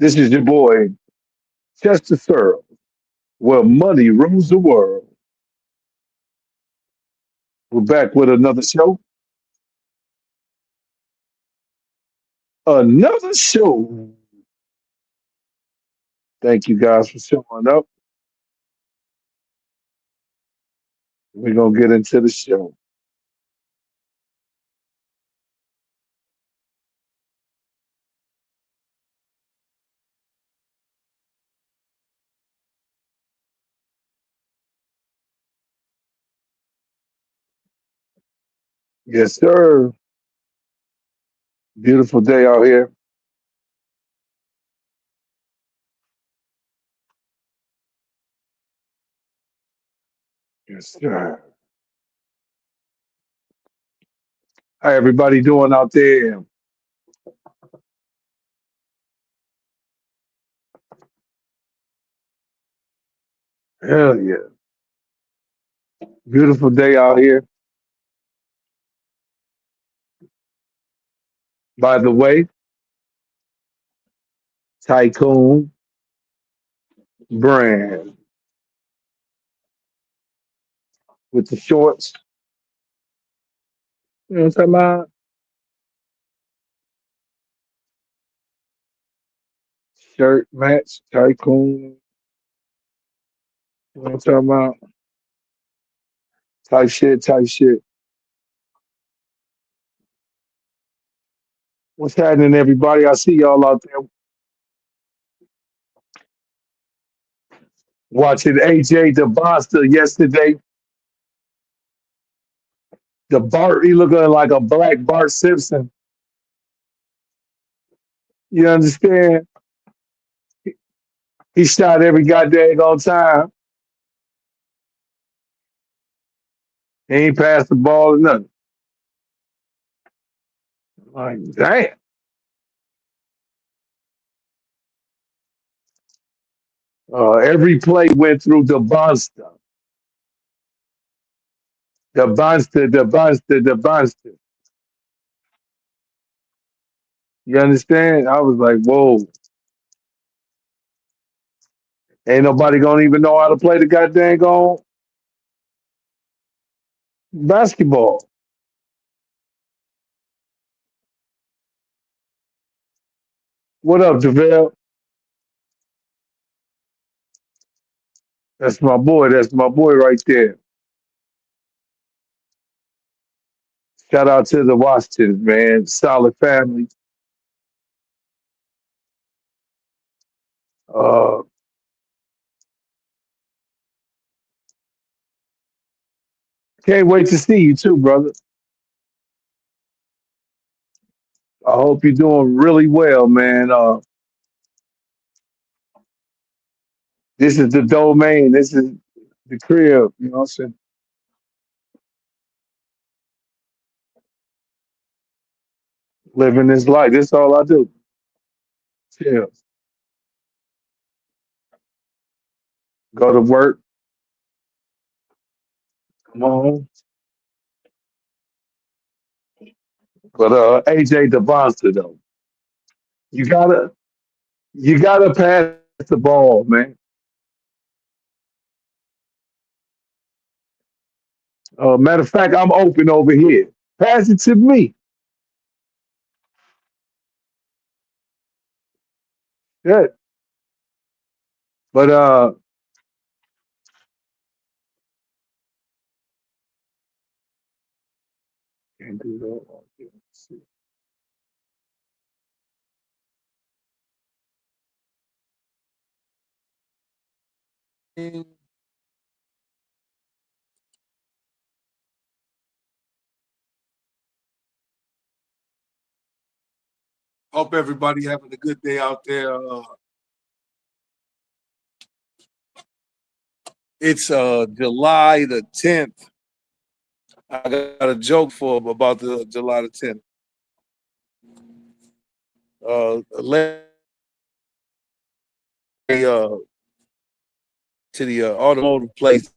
This is your boy, Chester Searle, where money rules the world. We're back with another show. Another show. Thank you guys for showing up. We're going to get into the show. Yes, sir. Beautiful day out here. Yes, sir. How everybody doing out there? Hell yeah. Beautiful day out here. By the way, Tycoon brand with the shorts. You know what I'm talking about? Shirt match, Tycoon. You know what I'm talking about? Type shit, type shit. What's happening, everybody? I see y'all out there watching AJ Dybansta yesterday. The Bart, he looking like a black Bart Simpson. You understand? He shot every goddamn on time. He ain't passed the ball or nothing. Like, damn. Every play went through Dybansta. Dybansta. You understand? I was like, whoa. Ain't nobody gonna even know how to play the goddamn basketball. What up, JaVale? That's my boy. That's my boy right there. Shout out to the Washingtons, man. Solid family. Uh, can't wait to see you too, brother. I hope you're doing really well, man. This is the domain. This is the crib. You know what I'm saying? Living this life. This is all I do. Chill. Go to work. Come on. But AJ Devonsta though, you gotta you gotta pass the ball, man. Matter of fact, I'm open over here. Pass it to me. Yeah. But can't do that. Hope everybody having a good day out there. It's July the 10th. I got a joke for about the July the 10th. A to the automotive place.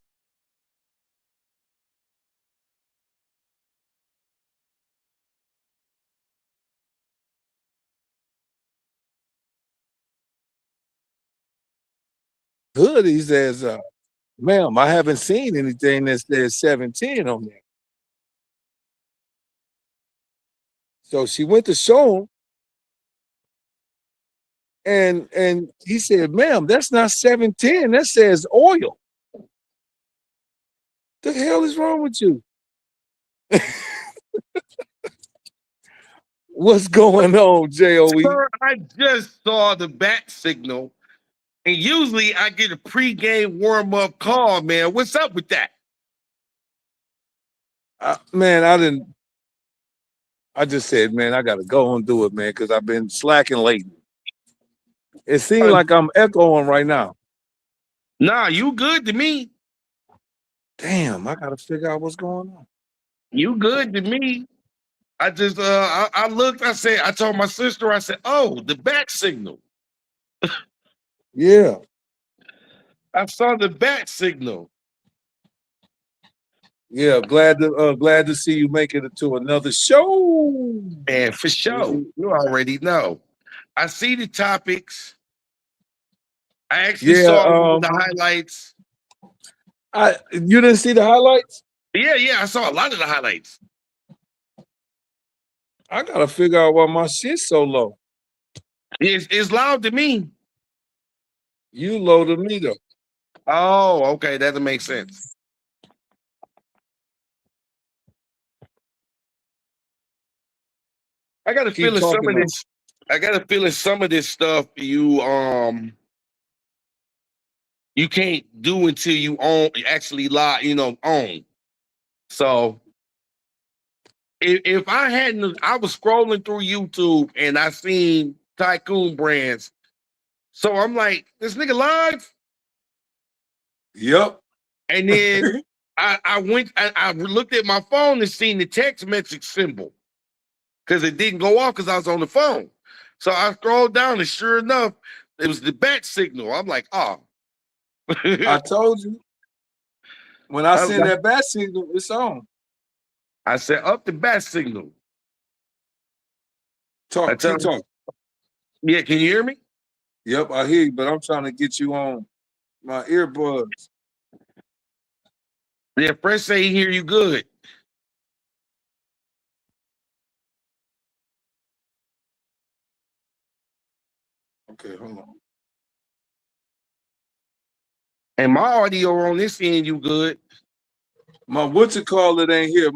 Good. He says, ma'am, I haven't seen anything that says 710 on there. So she went to show him, and he said, ma'am, that's not 710. That says oil. The hell is wrong with you? What's going on, Joe? Sir, I just saw the bat signal, and usually I get a pregame warm-up call, man. What's up with that? Man, I just said, man, I got to go and do it, man, because I've been slacking lately. It seems like I'm echoing right now. Nah, you good to me. Damn, I got to figure out what's going on. You good to me. I just I looked, I told my sister, I said, oh, the bat signal. Yeah. I saw the bat signal. Yeah, glad to see you making it to another show. Man, for sure. You already know. I see the topics. I actually saw the highlights. You didn't see the highlights? Yeah, I saw a lot of the highlights. I gotta figure out why my shit's so low. It's loud to me. You low to me though. Oh, okay, that doesn't make sense. I got a feeling some of this. I got a feeling some of this stuff you can't do until you actually own. So if I hadn't, I was scrolling through YouTube and I seen Tycoon Brands. So I'm like, this nigga live? Yep. And then I looked at my phone and seen the text message symbol because it didn't go off because I was on the phone. So I scrolled down and sure enough, it was the bat signal. I'm like, oh. I told you. When I send that bat signal, it's on. I said, up the bat signal. Keep talking. Yeah, can you hear me? Yep, I hear you, but I'm trying to get you on my earbuds. Yeah, Fresh say he hear you good. Okay, hold on. And my audio on this end, you good. My it ain't here.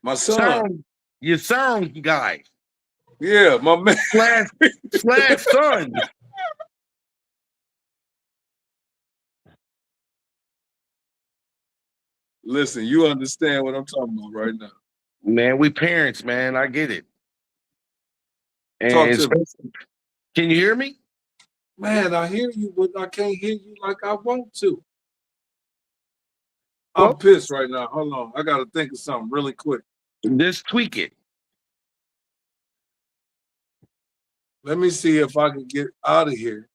My son. Your sound guy. Yeah, my man. Slash son. Listen, you understand what I'm talking about right now. Man, we parents, man. I get it. And talk to me. Can you hear me? Man, I hear you, but I can't hear you like I want to. I'm pissed right now. Hold on. I got to think of something really quick. Just tweak it. Let me see if I can get out of here.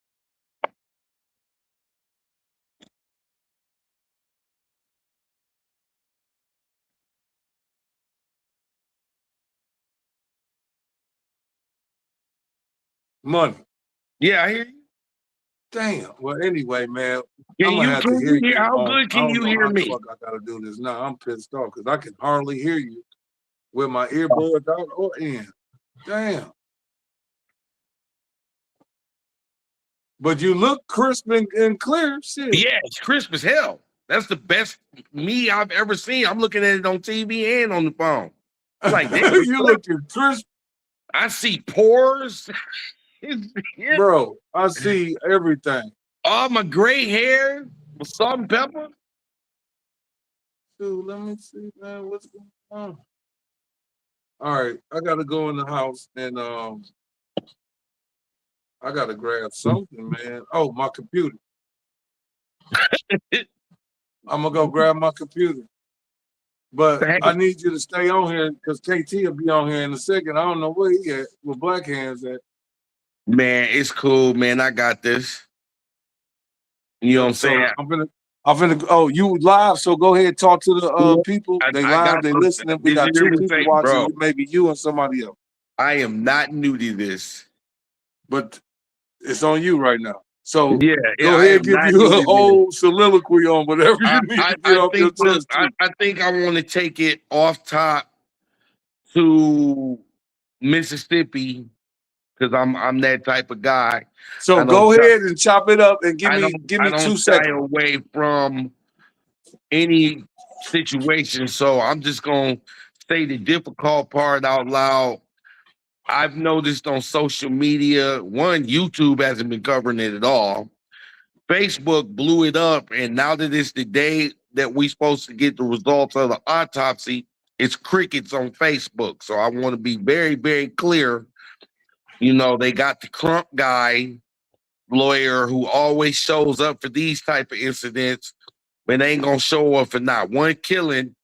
Money. Yeah, I hear you. Damn. Well, anyway, man. How good can you hear me? Fuck I gotta do this now. I'm pissed off because I can hardly hear you with my earbuds out or in. Damn. But you look crisp and clear. Shit. Yeah, it's crisp as hell. That's the best me I've ever seen. I'm looking at it on TV and on the phone. I'm like, you looking crisp. I see pores. Bro, I see everything. All my gray hair with salt and pepper. Dude, let me see, man. What's going on? All right, I gotta go in the house and I gotta grab something, man. Oh, my computer. I'm gonna go grab my computer. But I need you to stay on here because KT will be on here in a second. I don't know where he at, where Black Hands at. Man, it's cool, man. I got this. You know what I'm saying? I'm finna. Oh, you live? So go ahead, talk to the people. They live. They listening. We got 2 people watching. Maybe you and somebody else. I am not new to this, but it's on you right now. So Yeah, go I ahead, am give not you a doing this. whole soliloquy on whatever you need to get off your chest. I think I want to take it off top to Mississippi because I'm that type of guy. So I don't go shy, ahead and chop it up and give I me don't 2 shy seconds. away from any situation. So I'm just gonna say the difficult part out loud. I've noticed on social media, one, YouTube hasn't been covering it at all. Facebook blew it up, and now that it's the day that we're supposed to get the results of the autopsy, it's crickets on Facebook. So I want to be very, very clear. You know, they got the Crump guy, lawyer, who always shows up for these type of incidents, but ain't gonna show up for not one killing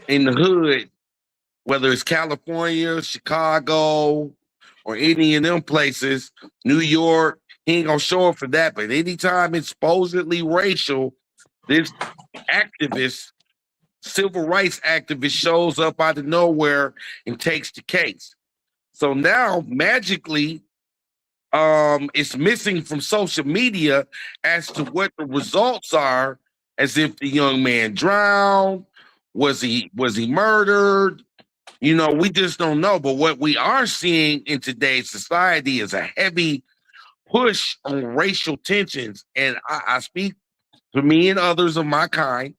in the hood, whether it's California, Chicago, or any of them places, New York. He ain't gonna show up for that. But anytime it's supposedly racial, this activist, civil rights activist, shows up out of nowhere and takes the case. So now magically, it's missing from social media as to what the results are, as if the young man drowned. Was he murdered? You know, we just don't know. But what we are seeing in today's society is a heavy push on racial tensions. And I speak for me and others of my kind,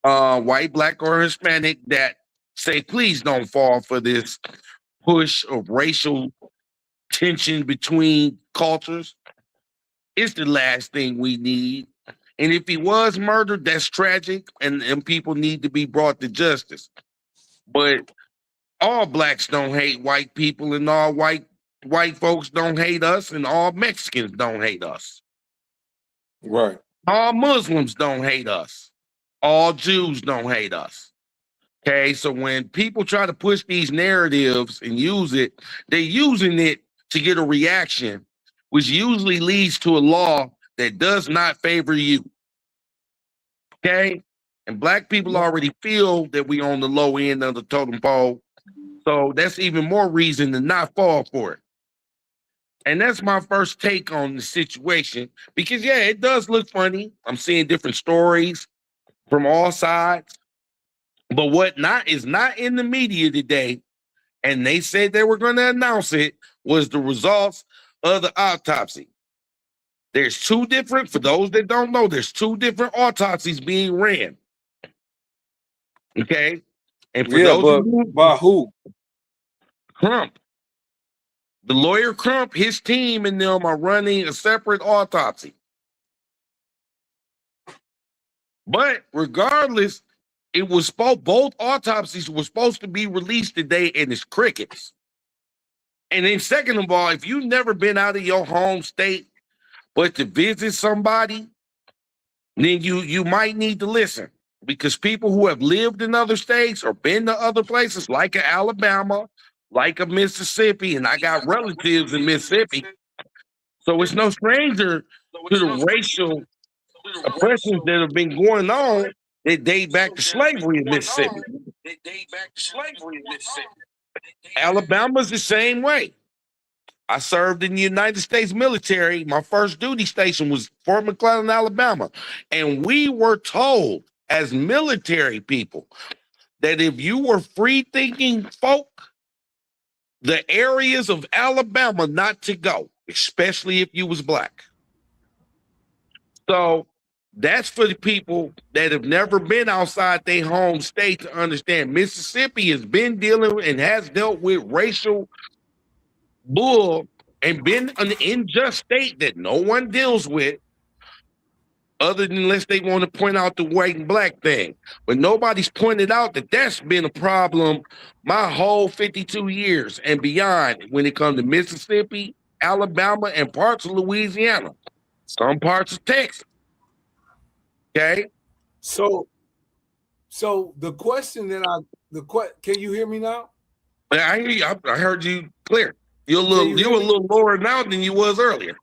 white, black, or Hispanic, that say, please don't fall for this push of racial tension between cultures. It's the last thing we need. And if he was murdered, that's tragic, and people need to be brought to justice. But all blacks don't hate white people, and all white folks don't hate us, and all Mexicans don't hate us. Right. All Muslims don't hate us. All Jews don't hate us. Okay, so when people try to push these narratives and use it, they're using it to get a reaction, which usually leads to a law that does not favor you. Okay, and black people already feel that we on the low end of the totem pole, so that's even more reason to not fall for it. And that's my first take on the situation because, yeah, it does look funny. I'm seeing different stories from all sides. But what not is not in the media today, and they said they were going to announce it, was the results of the autopsy. There's two different, for those that don't know, there's two different autopsies being ran. Okay. And for Yeah, those but who by who? Crump, the lawyer Crump, his team and them are running a separate autopsy. But regardless, it was both autopsies were supposed to be released today, and it's crickets. And then, second of all, if you've never been out of your home state but to visit somebody, then you might need to listen because people who have lived in other states or been to other places, like a Alabama, like a Mississippi, and I got relatives in Mississippi, so it's no stranger to the racial oppressions that have been going on that date back to slavery in Mississippi. Alabama's the same way. I served in the United States military. My first duty station was Fort McClellan, Alabama. And we were told as military people that if you were free thinking folk, the areas of Alabama not to go, especially if you was black. So that's for the people that have never been outside their home state to understand. Mississippi has been dealing and has dealt with racial bull and been an unjust state that no one deals with other than unless they want to point out the white and black thing. But nobody's pointed out that that's been a problem my whole 52 years and beyond when it comes to Mississippi, Alabama, and parts of Louisiana, some parts of Texas. Okay. So the question that can you hear me now? I hear you. I heard you clear. You were a little lower now than you was earlier.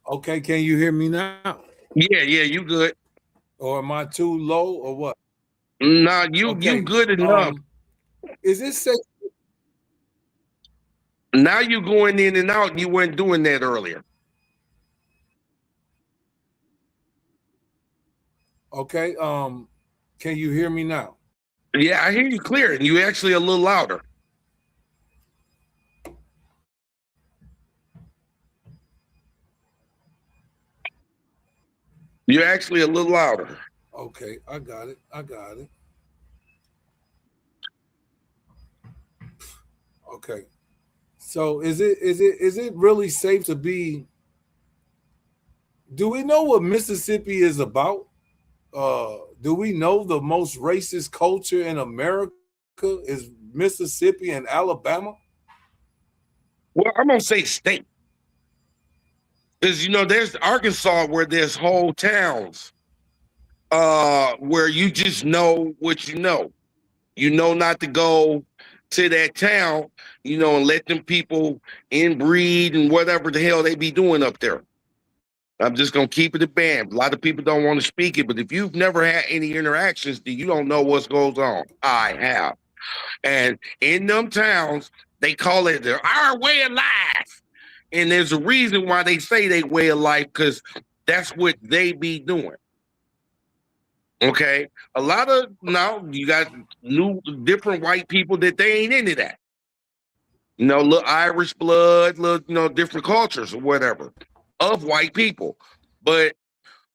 Okay, can you hear me now? Yeah, you good. Or am I too low or what? Nah, you good enough. Is it safe? Now you're going in and out, and you weren't doing that earlier. Okay. Can you hear me now? Yeah, I hear you clear, and you actually a little louder. You're actually a little louder. Okay, I got it. I got it. Okay. So is it really safe to be? Do we know what Mississippi is about? Do we know the most racist culture in America is Mississippi and Alabama? Well, I'm gonna say state, because there's Arkansas where there's whole towns where you just know what you know. You know not to go to that town, and let them people inbreed and whatever the hell they be doing up there. I'm just gonna keep it a band. A lot of people don't want to speak it, but if you've never had any interactions, then you don't know what goes on. I have. And in them towns, they call it our way of life. And there's a reason why they say they way of life, because that's what they be doing. Okay. A lot of now you got new different white people that they ain't into that. Little Irish blood, little, different cultures or whatever of white people. But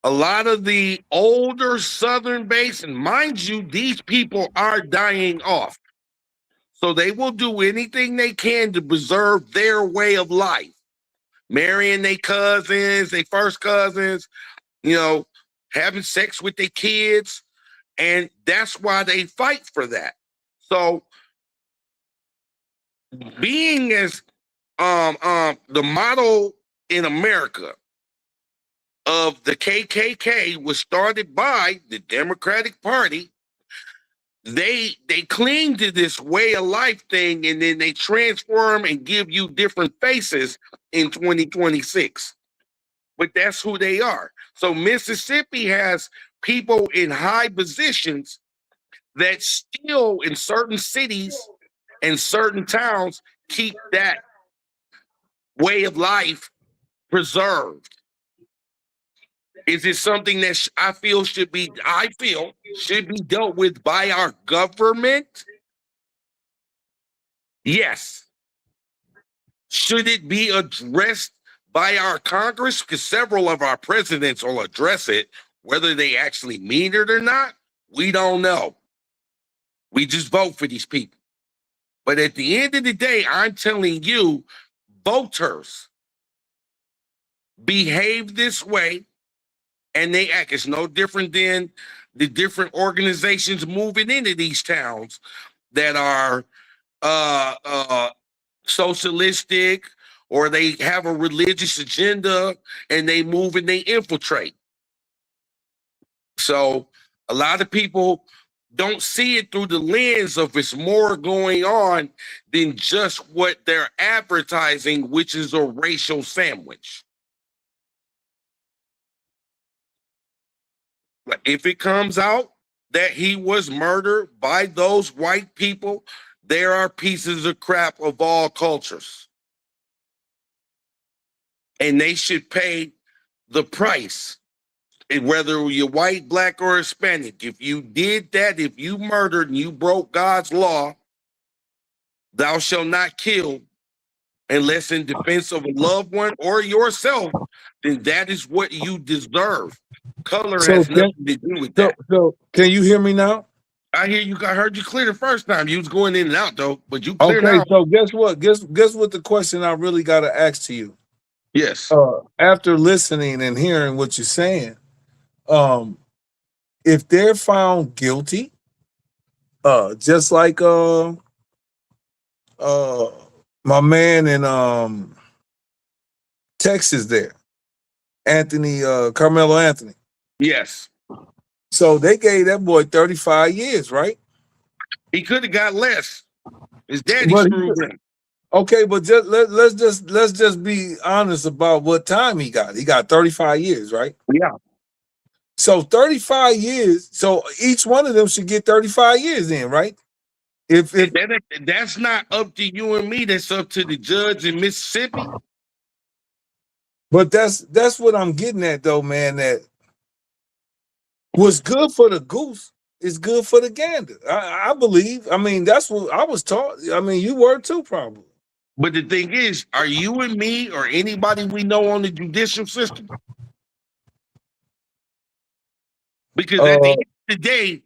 a lot of the older Southern base, and mind you, these people are dying off. So they will do anything they can to preserve their way of life. Marrying their cousins, their first cousins, having sex with their kids. And that's why they fight for that. So being as the model in America of the KKK was started by the Democratic Party, they cling to this way of life thing, and then they transform and give you different faces in 2026. But that's who they are. So Mississippi has people in high positions that still in certain cities and certain towns keep that way of life preserved. Is it something that I feel should be dealt with by our government? Yes. Should it be addressed by our Congress? Because several of our presidents will address it. Whether they actually mean it or not, we don't know. We just vote for these people. But at the end of the day, I'm telling you, voters behave this way and they act. It's no different than the different organizations moving into these towns that are socialistic, or they have a religious agenda and they move and they infiltrate. So a lot of people don't see it through the lens of it's more going on than just what they're advertising, which is a racial sandwich. If it comes out that he was murdered by those white people, there are pieces of crap of all cultures. And they should pay the price, whether you're white, black, or Hispanic. If you did that, if you murdered and you broke God's law, thou shalt not kill unless in defense of a loved one or yourself, then that is what you deserve. Color has nothing to do with that. So can you hear me now? I hear you. I heard you clear the first time. You was going in and out though, but you clear Okay, now. so guess what? Guess what the question I really got to ask to you. Yes. After listening and hearing what you're saying, if they're found guilty, just like my man in Texas there, Anthony Carmelo Anthony. Yes. So they gave that boy 35 years, right? He could have got less. His daddy screwed him. Okay, but let's just be honest about what time he got. He got 35 years, right? Yeah. So 35 years. So each one of them should get 35 years in, right? If That's not up to you and me. That's up to the judge in Mississippi. but that's what I'm getting at though, man. That what's good for the goose is good for the gander. I believe. I mean, that's what I was taught. I mean, you were too, probably. But the thing is, are you and me or anybody we know on the judicial system? Because at the end of the day,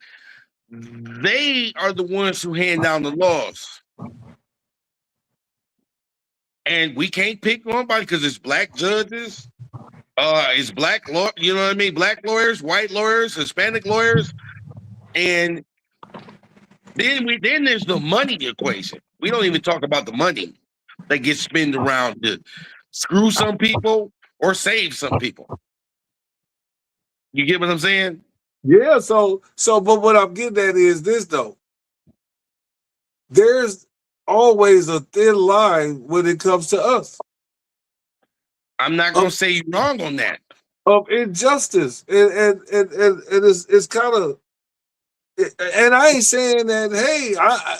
they are the ones who hand down the laws. And we can't pick nobody because it's black judges, it's black law, you know what I mean? Black lawyers, white lawyers, Hispanic lawyers, and then there's the money equation. We don't even talk about the money that gets spent around to screw some people or save some people. You get what I'm saying? Yeah. So, but what I'm getting at is this though. There's always a thin line when it comes to us. I'm not gonna say you're wrong on that. Of injustice, and it's kind of, and I ain't saying that. Hey,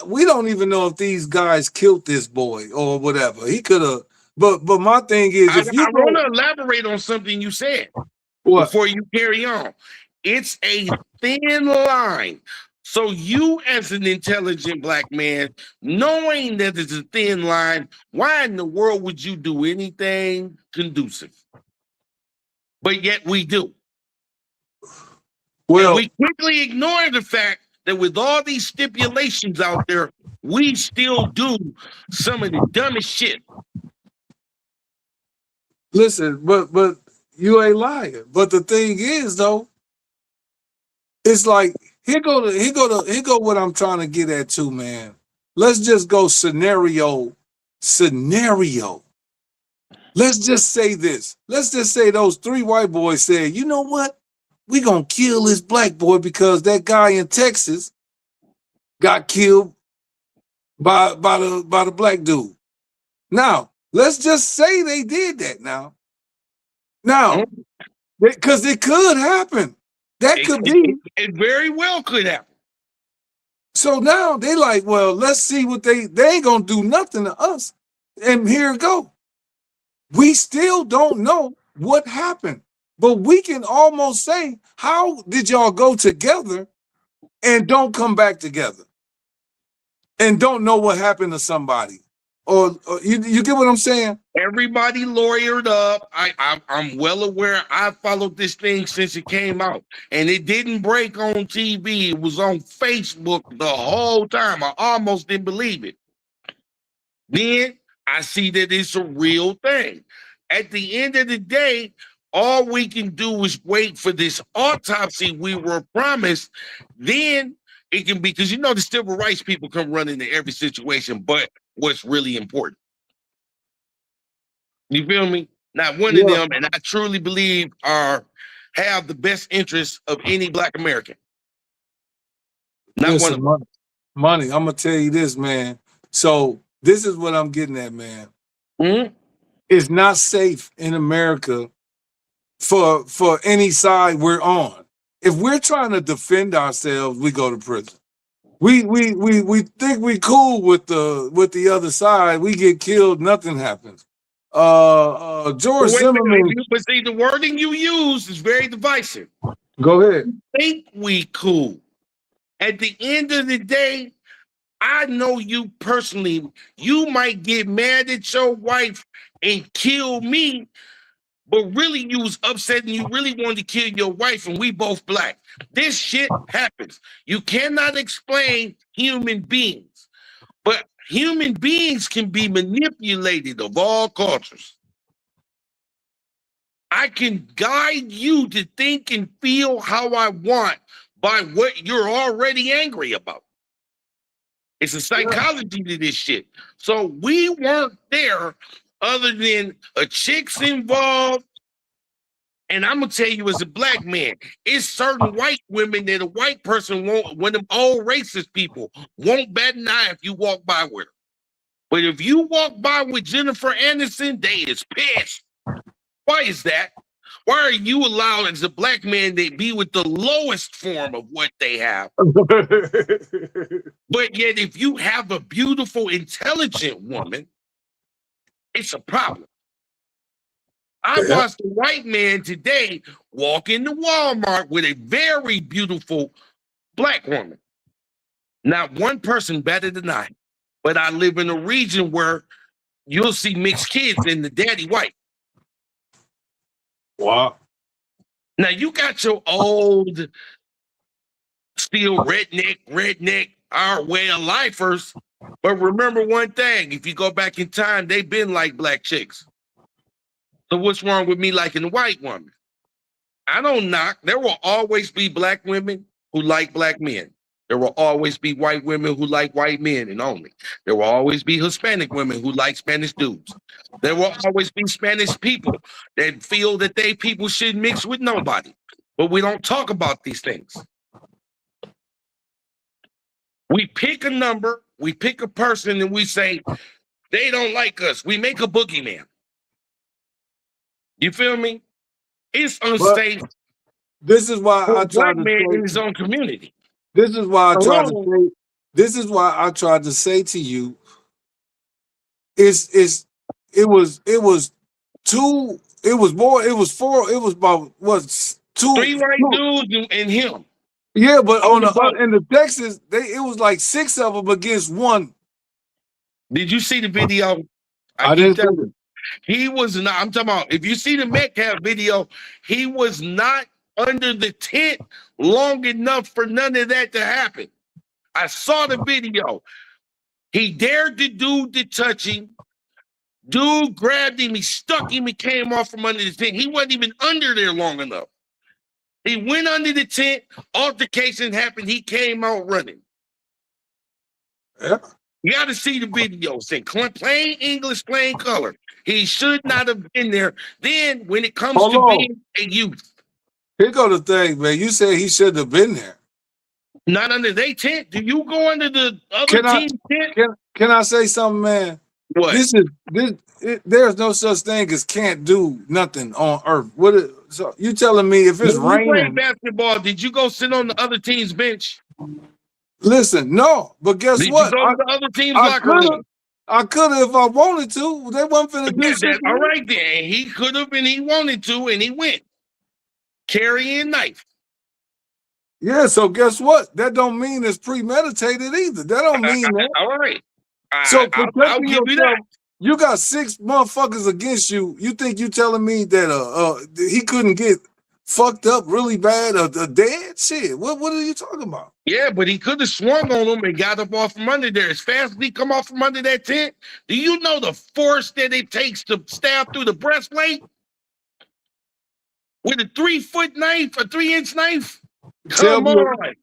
we don't even know if these guys killed this boy or whatever. He could have, but my thing is, I want to elaborate on something you said before you carry on. It's a thin line. So you, as an intelligent black man, knowing that it's a thin line, why in the world would you do anything conducive? But yet we do. Well, and we quickly ignore the fact that with all these stipulations out there, we still do some of the dumbest shit. Listen, but you ain't lying. But the thing is, though, it's like here go what I'm trying to get at too, man. Let's just go scenario. Let's just say this. Let's just say those 3 white boys said, you know what? We gonna kill this black boy because that guy in Texas got killed by the black dude. Now, let's just say they did that now. Because it could happen. It very well could happen. So now they like, well, let's see what they ain't gonna do nothing to us. And here it go. We still don't know what happened, but we can almost say, how did y'all go together and don't come back together and don't know what happened to somebody? Or you get what I'm saying? Everybody lawyered up. I'm well aware. I followed this thing since it came out, and it didn't break on TV. It was on Facebook the whole time. I almost didn't believe it. Then I see that it's a real thing. At the end of the day, all we can do is wait for this autopsy we were promised. Then it can be, because you know the civil rights people come running to every situation, but what's really important. You feel me? Not one of them, and I truly believe have the best interests of any black American. Not one of them. Money, I'm gonna tell you this, man. So this is what I'm getting at, man. Mm-hmm. It's not safe in America for any side we're on. If we're trying to defend ourselves, we go to prison. We think we cool with the other side. We get killed, nothing happens. George Zimmerman. But see, the wording you use is very divisive. Go ahead. Think we cool. At the end of the day, I know you personally. You might get mad at your wife and kill me, but really you was upset and you really wanted to kill your wife, and we both black. This shit happens. You cannot explain human beings, but human beings can be manipulated of all cultures. I can guide you to think and feel how I want by what you're already angry about. It's a psychology to this shit. So we weren't there other than a chick's involved. And I'm going to tell you as a black man, it's certain white women that a white person won't, when them old racist people won't bat an eye if you walk by with her. But if you walk by with Jennifer Aniston, they is pissed. Why is that? Why are you allowed as a black man to be with the lowest form of what they have? But yet, if you have a beautiful, intelligent woman, it's a problem. I watched a white man today walk into Walmart with a very beautiful black woman. Not one person better than I. But I live in a region where you'll see mixed kids and the daddy white. Wow. Now you got your old, still redneck, our way of lifers. But remember one thing, if you go back in time, they've been like black chicks. So what's wrong with me liking a white woman? I don't knock. There will always be black women who like black men. There will always be white women who like white men and only. There will always be Hispanic women who like Spanish dudes. There will always be Spanish people that feel that they people should mix with nobody. But we don't talk about these things. We pick a number, we pick a person, and we say, they don't like us. We make a boogeyman. You feel me? It's unsafe. But this is why I tried to man say, in his own community. This is why I tried to say. This is why I tried to say to you. It was two. It was more. It was four. It was about two. 3 white dudes and him. Yeah, but on the in the Texas, it was like 6 of them against 1. Did you see the video? I didn't see it. He was not. I'm talking about. If you see the Metcalf video, he was not under the tent long enough for none of that to happen. I saw the video. He dared the dude to touch him. Dude grabbed him. He stuck him. He came off from under the tent. He wasn't even under there long enough. He went under the tent. Altercation happened. He came out running. Yeah. You got to see the videos in plain English, plain color. He should not have been there. Then, when it comes to being a youth, here go the thing, man. You said he shouldn't have been there. Not under their tent. Do you go under the other team's tent? Can I say something, man? What? There's no such thing as can't do nothing on earth. So you telling me if it's raining? Playing basketball, did you go sit on the other team's bench? Listen, no. But guess did what? You go to the other team's locker room? I could have if I wanted to. They wasn't finna do shit. All right, then. He could have and he wanted to, and he went. Carrying knife. Yeah, so guess what? That don't mean it's premeditated either. That don't mean that. All right. So I'll give you that. You got 6 motherfuckers against you. You think you telling me that he couldn't get fucked up really bad or dead? Shit. What are you talking about? Yeah, but he could have swung on him and got up off from under there. As fast as he come off from under that tent, do you know the force that it takes to stab through the breastplate? With a 3-foot knife, a 3-inch knife? Come on.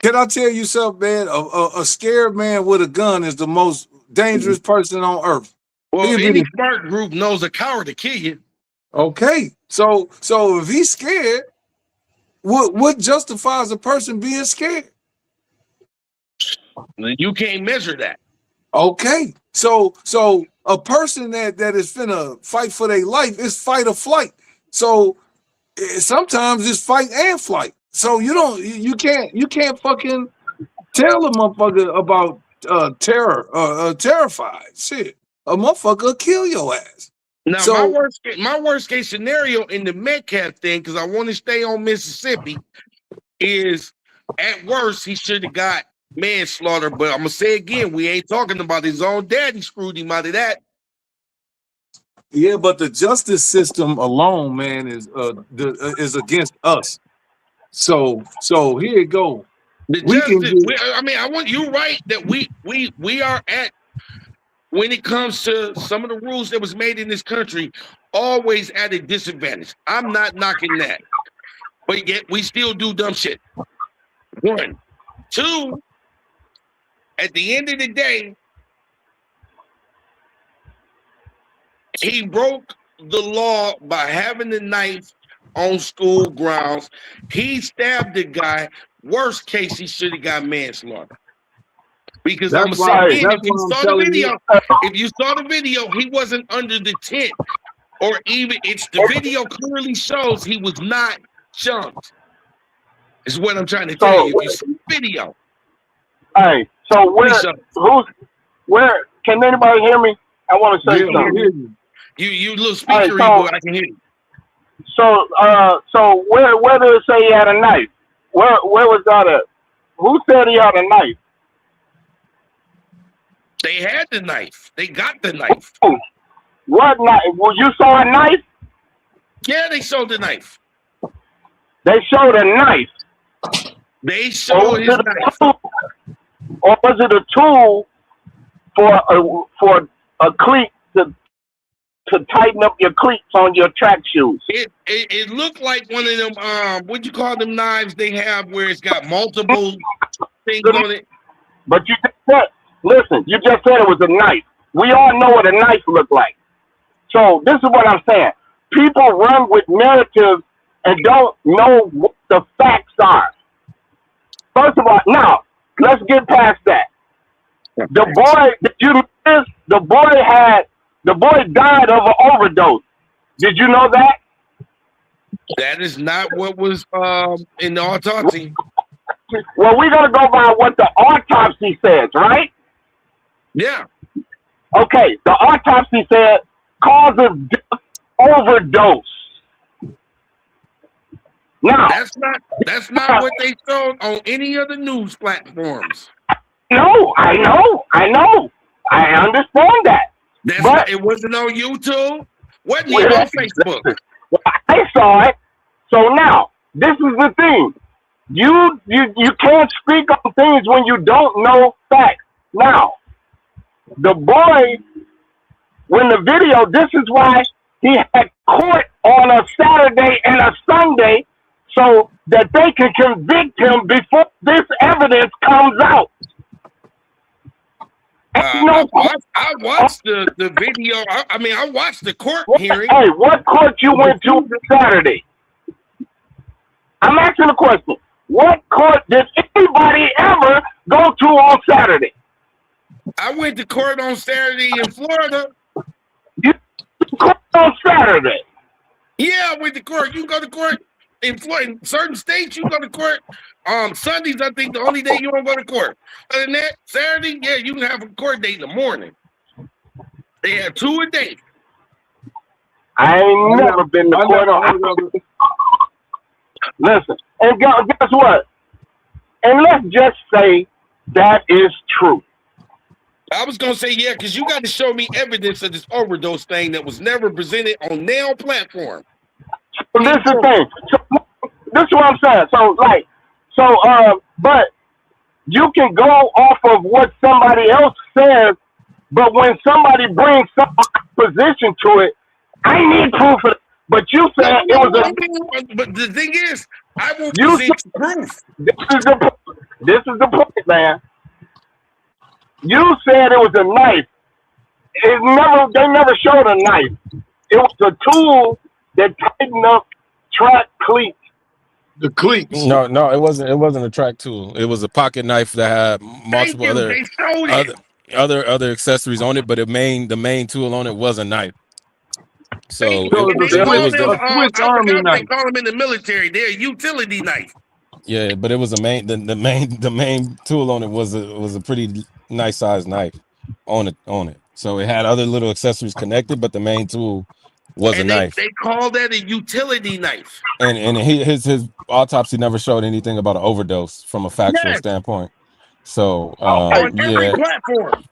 Can I tell you something, man? A scared man with a gun is the most dangerous person on earth. Well, any smart group knows a coward to kill you. Okay. So if he's scared, what justifies a person being scared? You can't measure that. Okay. So a person that is finna fight for their life is fight or flight. So sometimes it's fight and flight. So you can't fucking tell a motherfucker about terrified shit. A motherfucker will kill your ass. Now my worst case scenario in the Metcalf thing, because I want to stay on Mississippi, is at worst he should have got manslaughter. But I'm gonna say again, we ain't talking about his own daddy screwed him out of that. Yeah, but the justice system alone, man, is against us. So here you go. I want you right that we are at, when it comes to some of the rules that was made in this country, always at a disadvantage. I'm not knocking that, but yet we still do dumb shit. 1, 2. At the end of the day, he broke the law by having the knife on school grounds. He stabbed the guy. Worst case, he should have got manslaughter. Because I'm saying, if you saw the video, he wasn't under the tent. or even it's the video clearly shows he was not jumped. Is what I'm trying to tell you. If you see video. Hey, so where can anybody hear me? I want to say something. You little speaker, right, I can hear you. So where did it say he had a knife? Where was that at? Who said he had a knife? They had the knife. They got the knife. What knife? Well, you saw a knife? Yeah, they showed the knife. They showed a knife. They showed his knife. Or was it a tool for a cleat to tighten up your cleats on your track shoes? It looked like one of them what you call them knives they have where it's got multiple things on it. But you just said, listen, you just said it was a knife. We all know what a knife looked like. So this is what I'm saying. People run with narratives and don't know what the facts are. First of all, now let's get past that. The boy, did you notice? The boy died of an overdose. Did you know that? That is not what was in the autopsy. Well, we're gonna go by what the autopsy says, right? Yeah. Okay, the autopsy said cause of death, overdose. Now that's not what they showed on any of the news platforms. No, I know. I understand that. But it wasn't on YouTube. Wasn't even on Facebook. Well, I saw it. So now, this is the thing. You can't speak on things when you don't know facts. Now, the boy, when the video, this is why he had court on a Saturday and a Sunday so that they can convict him before this evidence comes out. I watched the video. I watched the court hearing. Hey, what court you went to Saturday? I'm asking a question. What court did anybody ever go to on Saturday? I went to court on Saturday in Florida. You went to court on Saturday? Yeah, I went to court. You go to court in Florida. In certain states, you go to court. Sundays, I think the only day you don't go to court. Other than that, Saturday, yeah, you can have a court date in the morning. They have 2 a day. I ain't never been to court on. Listen, and guess what? And let's just say that is true. I was gonna say yeah, because you got to show me evidence of this overdose thing that was never presented on nail platform. So this is the thing. So, this is what I'm saying. But you can go off of what somebody else says, but when somebody brings some opposition to it, I need proof of it. But you said it was But the thing is, I will present proof. This is the point, man. You said it was a knife. They never showed a knife. It was a tool that tightened up track cleats. The cleats. No, it wasn't a track tool. It was a pocket knife that had multiple other accessories on it, but the main tool on it was a knife. So they call them in the military. They're a utility knife. Yeah, but it was the main tool on it was a pretty nice sized knife on it. So it had other little accessories connected, but the main tool was a knife. They call that a utility knife. And his autopsy never showed anything about an overdose from a factual standpoint. So on every platform.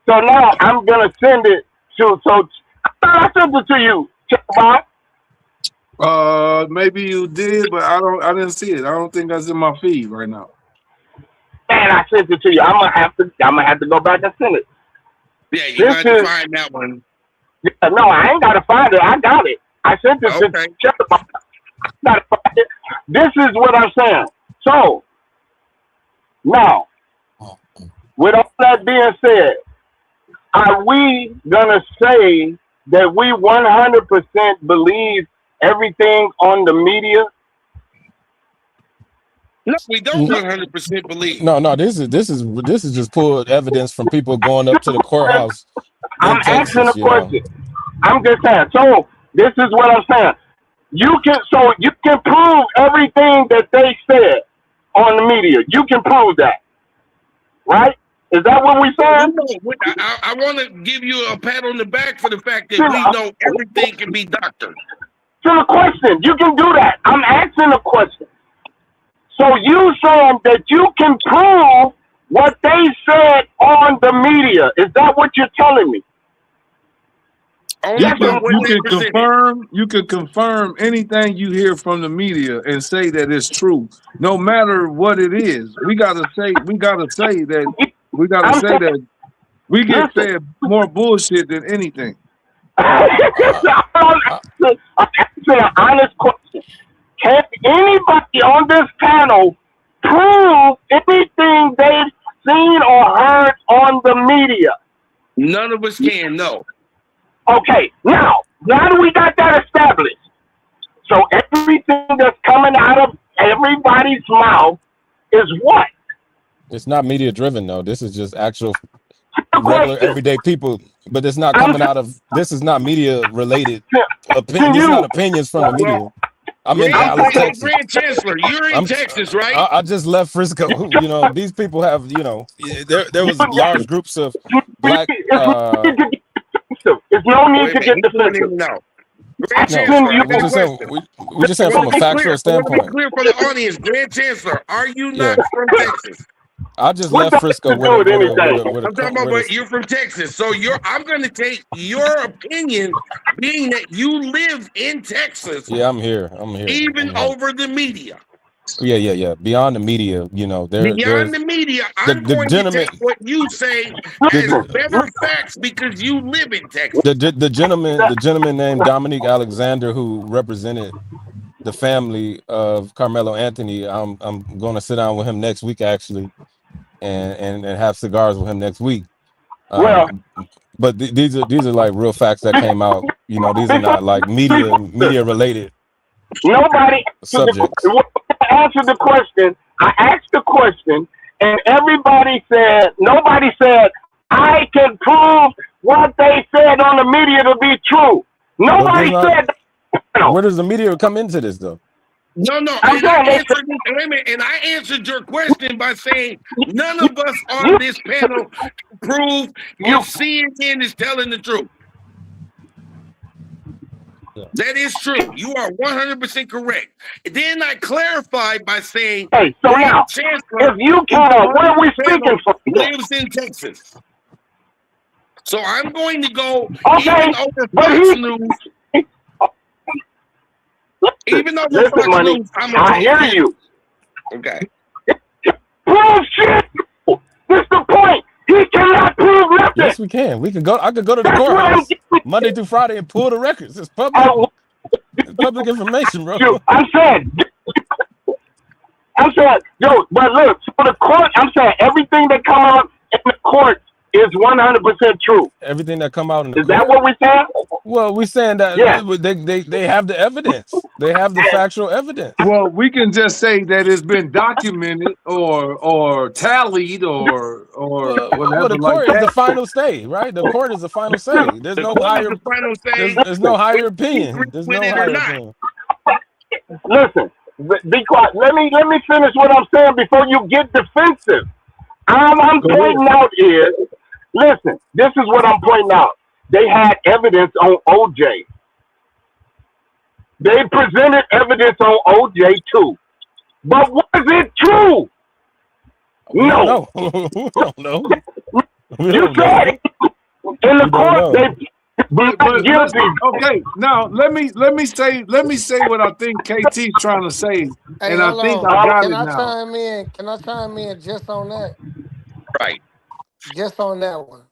So now I'm gonna send it to. So I sent it to you, Bob. Maybe you did, but I didn't see it. I don't think that's in my feed right now. And I sent it to you. I'm gonna have to go back and send it. Yeah, you got to find that one. Yeah, no, I ain't gotta find it. I got it. I sent it to Bob. I gotta find it. This is what I'm saying. So now, with all that being said, are we gonna say that we 100% believe everything on the media? No, we don't 100% believe. No. This is just pulled evidence from people going up to the courthouse. I'm asking a question. I'm just saying. So This is what I'm saying. You can prove everything that they said on the media. You can prove that, right? Is that what we saying? I want to give you a pat on the back for the fact that we know everything can be doctored. To the question, you can do that. I'm asking a question. So you saying that you can prove what they said on the media? Is that what you're telling me? You can confirm anything you hear from the media and say that it's true, no matter what it is. We gotta say that we get fed more bullshit than anything. I'm asking an honest question. Can anybody on this panel prove anything they've seen or heard on the media? None of us can, no. Okay, now that we got that established, so everything that's coming out of everybody's mouth is what? It's not media driven though. This is just actual regular everyday people. But it's not coming out of. This is not media related. This is not opinions from the media. I'm in Dallas, Texas. Grand Chancellor, you're in Texas, right? I just left Frisco. You know, these people have. You know, there was large groups of black. There's no need to get defensive. No. We just saying from a factual standpoint. Clear for the audience, Grand Chancellor, are you not from Texas? I just left Frisco. I'm talking about you're from Texas, so I'm going to take your opinion, being that you live in Texas. Yeah, I'm here. Even over the media. Yeah. Beyond the media, you know, beyond the media, I'm going to take what you say as better facts because you live in Texas. The gentleman named Dominique Alexander, who represented the family of Carmelo Anthony. I'm going to sit down with him next week, actually, and have cigars with him next week. But these are like real facts that came out. You know, these are not like media related. Nobody subjects. Answered the question. I asked the question, and nobody said, I can prove what they said on the media to be true. Nobody said that. Where does the media come into this, though? No. And I answered your question by saying none of us on this panel prove if CNN is telling the truth. That is true. You are 100% correct. Then I clarified by saying, hey, so now, if you can, where are we speaking from? Lives in Texas. So I'm going to go even over Fox News. Even over Fox News, I hear you. Okay. Bullshit. That's the point. He cannot prove nothing. Yes, we can. We can go. I could go to the courthouse Monday through Friday and pull the records. It's public. It's public information, bro. I'm saying, but look, for the court, I'm saying everything that comes out in the court is 100% true. Everything that come out in the court. Is that what we're saying? Well, we're saying that they have the evidence. They have the factual evidence. Well, we can just say that it's been documented or tallied or whatever. The court is the final say, right? The court is the final say. There's no higher There's no higher opinion. There's no higher opinion. Listen, be quiet. Let me finish what I'm saying before you get defensive. I'm pointing out is, listen, this is what I'm pointing out. They had evidence on OJ. They presented evidence on OJ too. But was it true? No. We don't know. You said it. In the court, they guilty. Okay, now let me say what I think KT's trying to say. Hey, and I think I got it now. Can I chime in just on that? Right. Just on that one.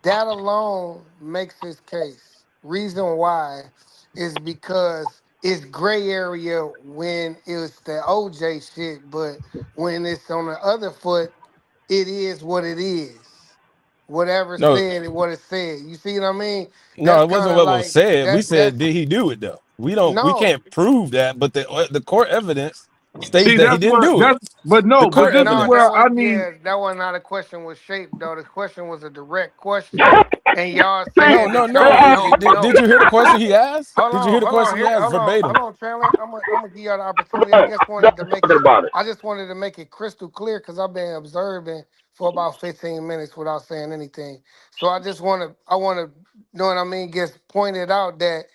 That alone makes his case. Reason why is because it's gray area when it's the OJ shit, but when it's on the other foot, it is what it is. Whatever said and what it said. You see what I mean? No, it wasn't what was said. We said, did he do it though? We can't prove that, but the court evidence states See, that he that's didn't where do it. that's but The no, but court this is No, evidence. that where I was need. that was not a question with shape though. The question was a direct question, and y'all No, saying no, that no. y'all don't Did know. you hear the question he asked? Did you hear the Hold on, question he asked hold verbatim? on, Chandler. I'm gonna give y'all the opportunity. Talking about it. I just wanted to make it crystal clear because I've been observing for about 15 minutes without saying anything. So I want to, know what I mean, gets pointed out that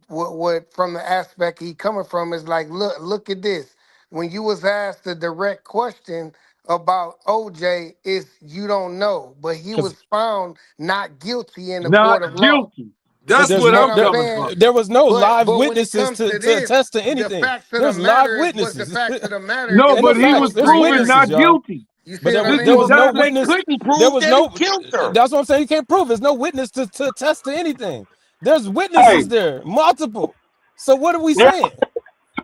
what from the aspect he coming from is like, look at this. When you was asked the direct question about OJ, is you don't know, but he Because was found not guilty in the Not court of law. guilty. That's there's You what see no what I'm I'm coming saying? from. there was no live But when it witnesses comes to to this, attest to the anything. facts of the There's live matter is what the witnesses. facts of the matter No, is And the but he he facts, was was there's proven convicted. witnesses, not y'all. guilty. You see But what I He there was was mean? no not. They witness. couldn't There prove was that he no. killed her. That's what I'm saying. You can't prove. There's no witness to attest to anything. There's Hey, witnesses there, multiple. So what are we yeah, saying?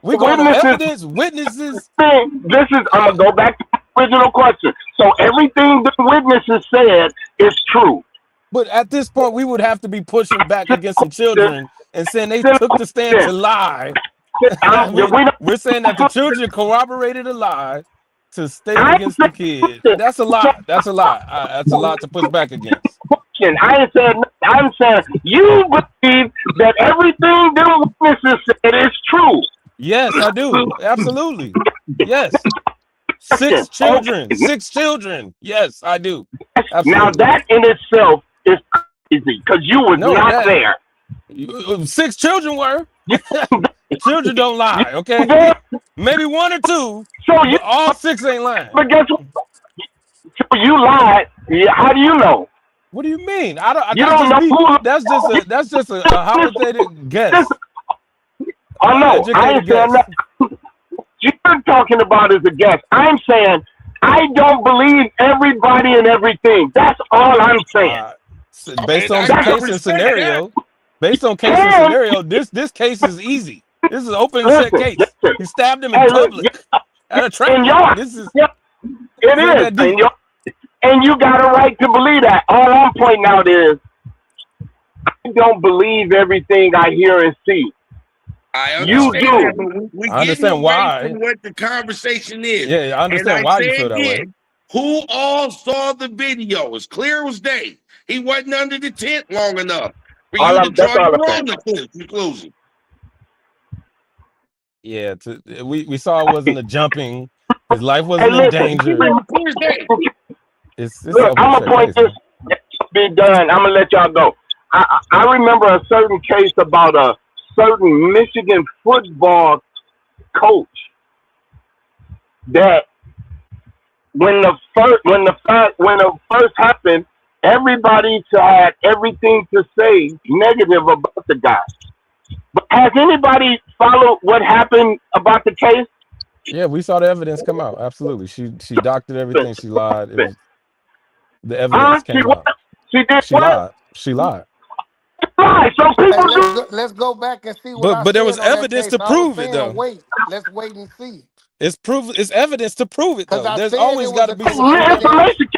We going on witnesses evidence, witnesses. thing. This is. I'm gonna go back to the original question. So everything the witnesses said is true. But at this point, we would have to be pushing back against some Question. children and saying they Simple took the stand to question. lie. We don't. We're saying that the children corroborated a lie to state I ain't against the saying kid. nothing. That's a lot. That's a lot. That's a lot to push back against. Question. I ain't saying nothing. I'm saying you believe that everything the witnesses said is true. Yes, I do. Absolutely. Yes. Question. Six children. Okay. 6 children. Yes, I do. Now Absolutely. that in itself is crazy because you was No, not that there. 6 children were. Children don't You lie, were okay? there. Maybe 1 or 2, So you. but all 6 ain't lying. But guess what? So you lied. Yeah, how do you know? What do you mean? I don't. You That's don't just know me. who. That's just a hypothetical This, guess, oh no, I educated ain't saying guess. that. You're talking about as a guest. I'm saying I don't believe everybody and everything. That's all I'm saying. Based And on I can That's case and respect that. scenario, based on case and and scenario, this case is easy. This is an open and shut listen, case. listen. He stabbed him in Hey, look, public at a in track. your, This yeah, it ain't is, that deep. and you got a right to believe that. All I'm pointing out is I don't believe everything I hear and see. I You understand do. that, but we're I getting understand away why. from what the conversation is. Yeah, I And understand I why you say feel that way. again, who all saw the video? As clear as day. He wasn't under the tent long enough for you to That's draw all I'm your saying. own conclusion. Yeah, we saw it wasn't a jumping. His life Hey, wasn't in listen. danger. Clear as day. It's Look, open I'm and gonna shut point case, this. man. Be done. I'm gonna let y'all go. I remember a certain case about a certain Michigan football coach that when the first happened, everybody had everything to say negative about the guy. But has anybody followed what happened about the case? Yeah, we saw the evidence come out. Absolutely. She doctored everything. She lied. It was the evidence She came what? out. She did She what? lied. She lied. Right. Some Hey, people do. let's go back and see what I But there was said on that evidence case. to I was prove it saying though. wait, let's wait and see. It's evidence to prove it Because though. I There's said always it was got to a be some proof. coincidence. Information.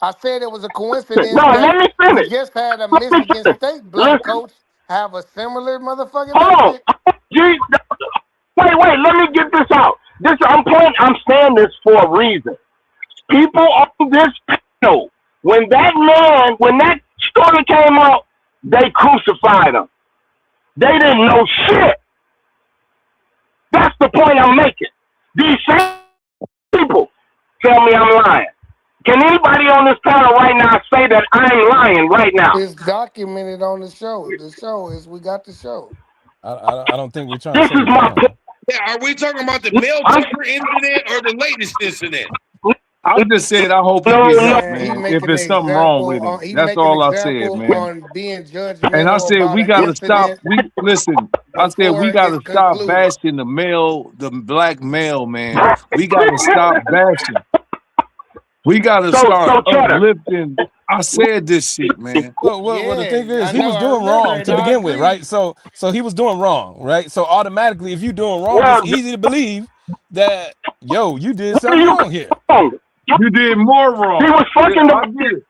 I said it was a coincidence No, that let me we finish. just had a Let me Michigan finish. State black Listen. coach have a similar motherfucking Hold message. on. Gee, wait. Let me get this out. I'm saying this for a reason. People on this panel, when that story came out, they crucified him. They didn't know shit. That's the point I'm making. These same people tell me I'm lying. Can anybody on this panel right now say that I'm lying right now? It's documented on the show. The show is we got the show. I don't think we're trying to This say is you're my lying. Yeah, are we talking about the Mel I'm, Tucker incident or the latest incident? I just said I hope he no, get He's help, no. saying he man. If making an there's something wrong with example him, on he that's making an all I said, example man. on being And I judgmental said about we an got to stop. incident We listen. I said we before got it's to stop concluded. bashing the black male, man. We got to stop bashing. We got to start So Cheddar. uplifting. I said this shit, man. Well, the Yeah, thing is, I he know. was I doing remember, wrong and to I begin with, agree. right? So he was doing wrong, right? So automatically, if you're doing wrong, Well, it's easy to believe that you did what are something you wrong here. wrong? You did more wrong. He was fucking I the. did.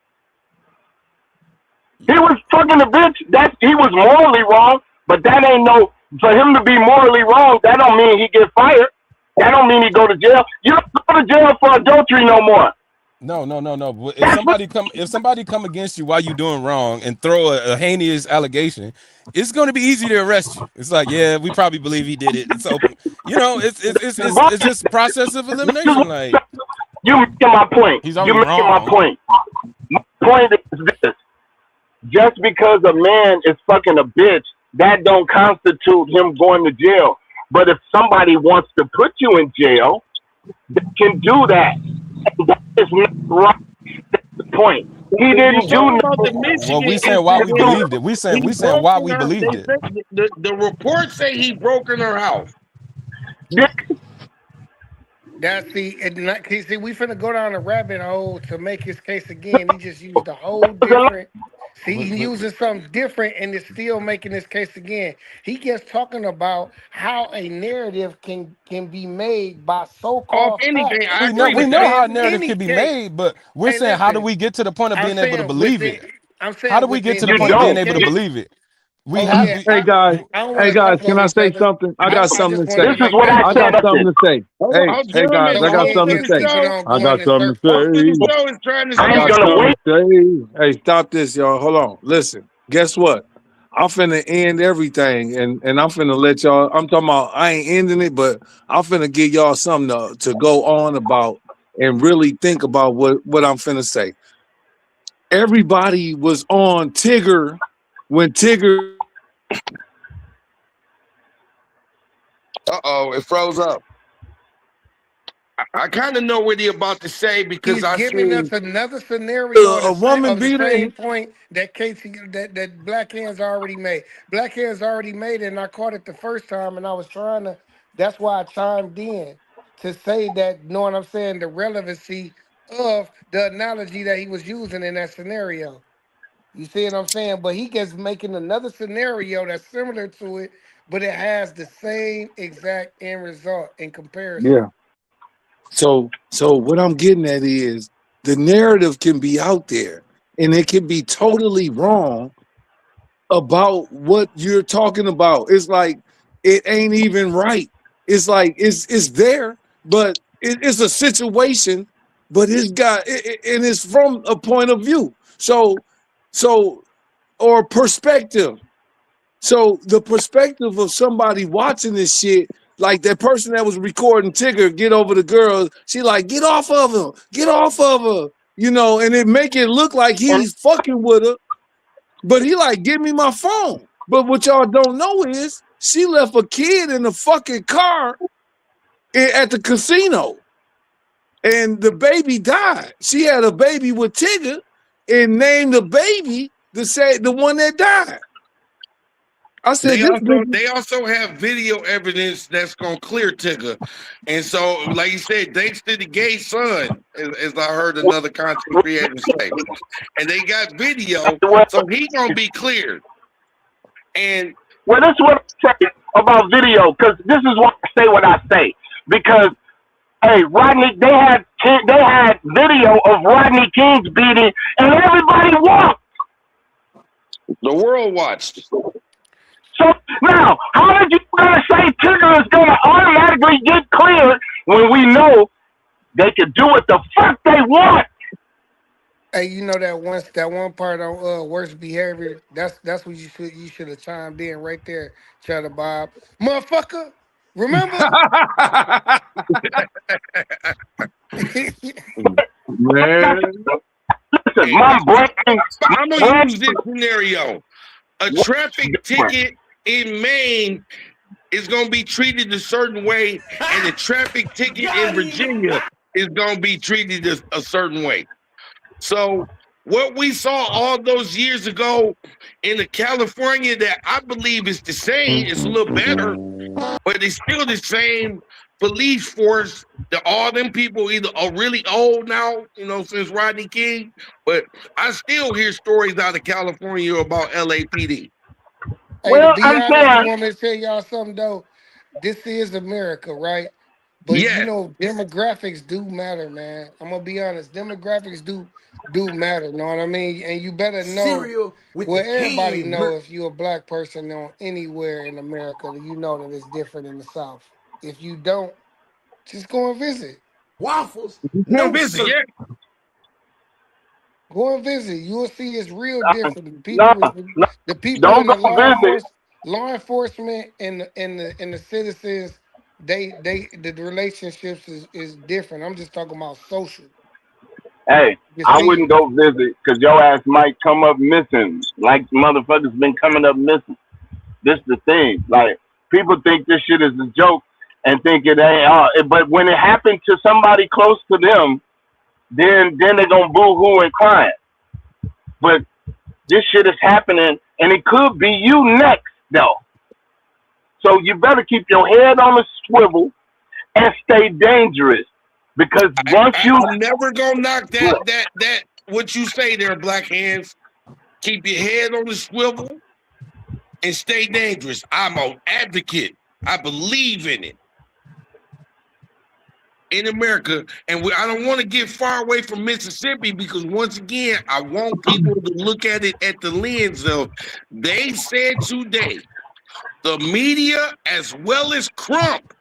He was fucking the bitch. He was morally wrong, but that ain't no. For him to be morally wrong, that don't mean he get fired. That don't mean he go to jail. You don't go to jail for adultery no more. No. But That's what if somebody come against you while you're doing wrong and throw a heinous allegation, it's going to be easy to arrest you. It's like, yeah, we probably believe he did it. It's open. You know, it's just process of elimination. Like, you making my point. he's You already making my wrong. point. My point is this: just because a man is fucking a bitch, that don't constitute him going to jail. But if somebody wants to put you in jail, they can do that. And that is not right. That's the point. He If didn't you're do talking about the nothing. Well, we Michigan saying why we incident, believed it. We saying he why broke we in her. believed They it. say the reports say he broke in her house. That's the and not, see, we finna go down a rabbit hole to make his case again. He just used a whole different. See, he But using something different and it's still making his case again. He gets talking about how a narrative can be made by Off so-called anything, facts I we know agree with how that. a within narrative any can be case. made, but we're Hey, saying how do listen, we get to the point of I'm being able to saying believe within. it? I'm How do saying we get to within the You point of any being don't. able to case. believe it? We Oh have yeah, we Hey guys, I don't want hey to guys, talk can over I each say other. something? I I, got I something just to wanted say. to This is make what that I I said. got clear. That's something it. to say. Hey guys, So I we got ain't something getting to say. people don't I going got in something to circles. Most of the say. show is trying to I I ain't got say gonna something wait. to say. Hey, stop this, y'all. Hold on. Listen. Guess what? I'm finna end everything, and I'm finna let y'all. I'm talking about. I ain't ending it, but I'm finna give y'all something to go on about and really think about what I'm finna say. Everybody was on Tigger when Tigger. it froze up. I kind of know what he about to say because He's I giving seen us another scenario A woman of the beater. same point that Casey that Black Hands already made. Black Hands already made it, and I caught it the first time, and I was trying to. That's why I chimed in to say that. Know what I'm saying? The relevancy of the analogy that he was using in that scenario. You see what I'm saying? But he gets making another scenario that's similar to it, but it has the same exact end result in comparison. Yeah. So what I'm getting at is the narrative can be out there and it can be totally wrong about what you're talking about. It's like it ain't even right. It's like it's there, but it's a situation, but it's got and it's from a point of view. So or perspective. So the perspective of somebody watching this shit, like that person that was recording Tigger get over the girl, she like, get off of her, get off of her, you know, and it make it look like he's fucking with her, but he like, give me my phone. But what y'all don't know is she left a kid in the fucking car at the casino, and the baby died. She had a baby with Tigger and named the baby the one that died. I said, this nigga. they also have video evidence that's gonna clear Tigger, and so like you said, thanks to the gay son, as I heard another content creator say, and they got video, Well, so he gonna be cleared. And well, this is what I say about video, because this is why I say what I say. Because hey, Rodney, they had video of Rodney King's beating, and everybody walked. the world watched. So now, how did you gonna say Tigger is gonna automatically get cleared when we know they can do what the fuck they want? Hey, you know that one part on worst behavior. That's what you should have chimed in right there, Cheddar Bob, motherfucker. Remember? Man, Listen, And my brain, I'm my gonna brain use this scenario: a was traffic different. ticket in Maine is going to be treated a certain way, and a traffic ticket in Virginia is going to be treated a certain way. So, what we saw all those years ago in the California that I believe is the same, it's a little better, but it's still the same police force. That all them people either are really old now, you know, since Rodney King, but I still hear stories out of California about LAPD. Hey, to Well, be I'm honest, you saying, want me to tell y'all something though? This is America, right? But you Yes, know, demographics do matter, man. I'm gonna be honest. Demographics do matter. Know what I mean? And you better know. Well, everybody know if you're a black person on anywhere in America, you know that it's different in the South. If you don't, Just go and visit. Waffles. No visit, yeah. Go and visit. You will see it's real different. The No, people, no, the people don't in the go visit. law enforcement and the citizens, the relationships is different. I'm just talking about social. Hey, You I see, wouldn't go visit because your ass might come up missing, like motherfuckers been coming up missing. This the thing. Like people think this shit is a joke and think it ain't. But when it happened to somebody close to them, then they're gonna boo-hoo and crying. But this shit is happening, and it could be you next, though. So you better keep your head on a swivel and stay dangerous. Because once I'm never gonna knock that what you say there, Black Hands. Keep your head on the swivel and stay dangerous. I'm an advocate. I believe in it. In America, and I don't want to get far away from Mississippi because once again, I want people to look at it at the lens of they said today, the media as well as Crump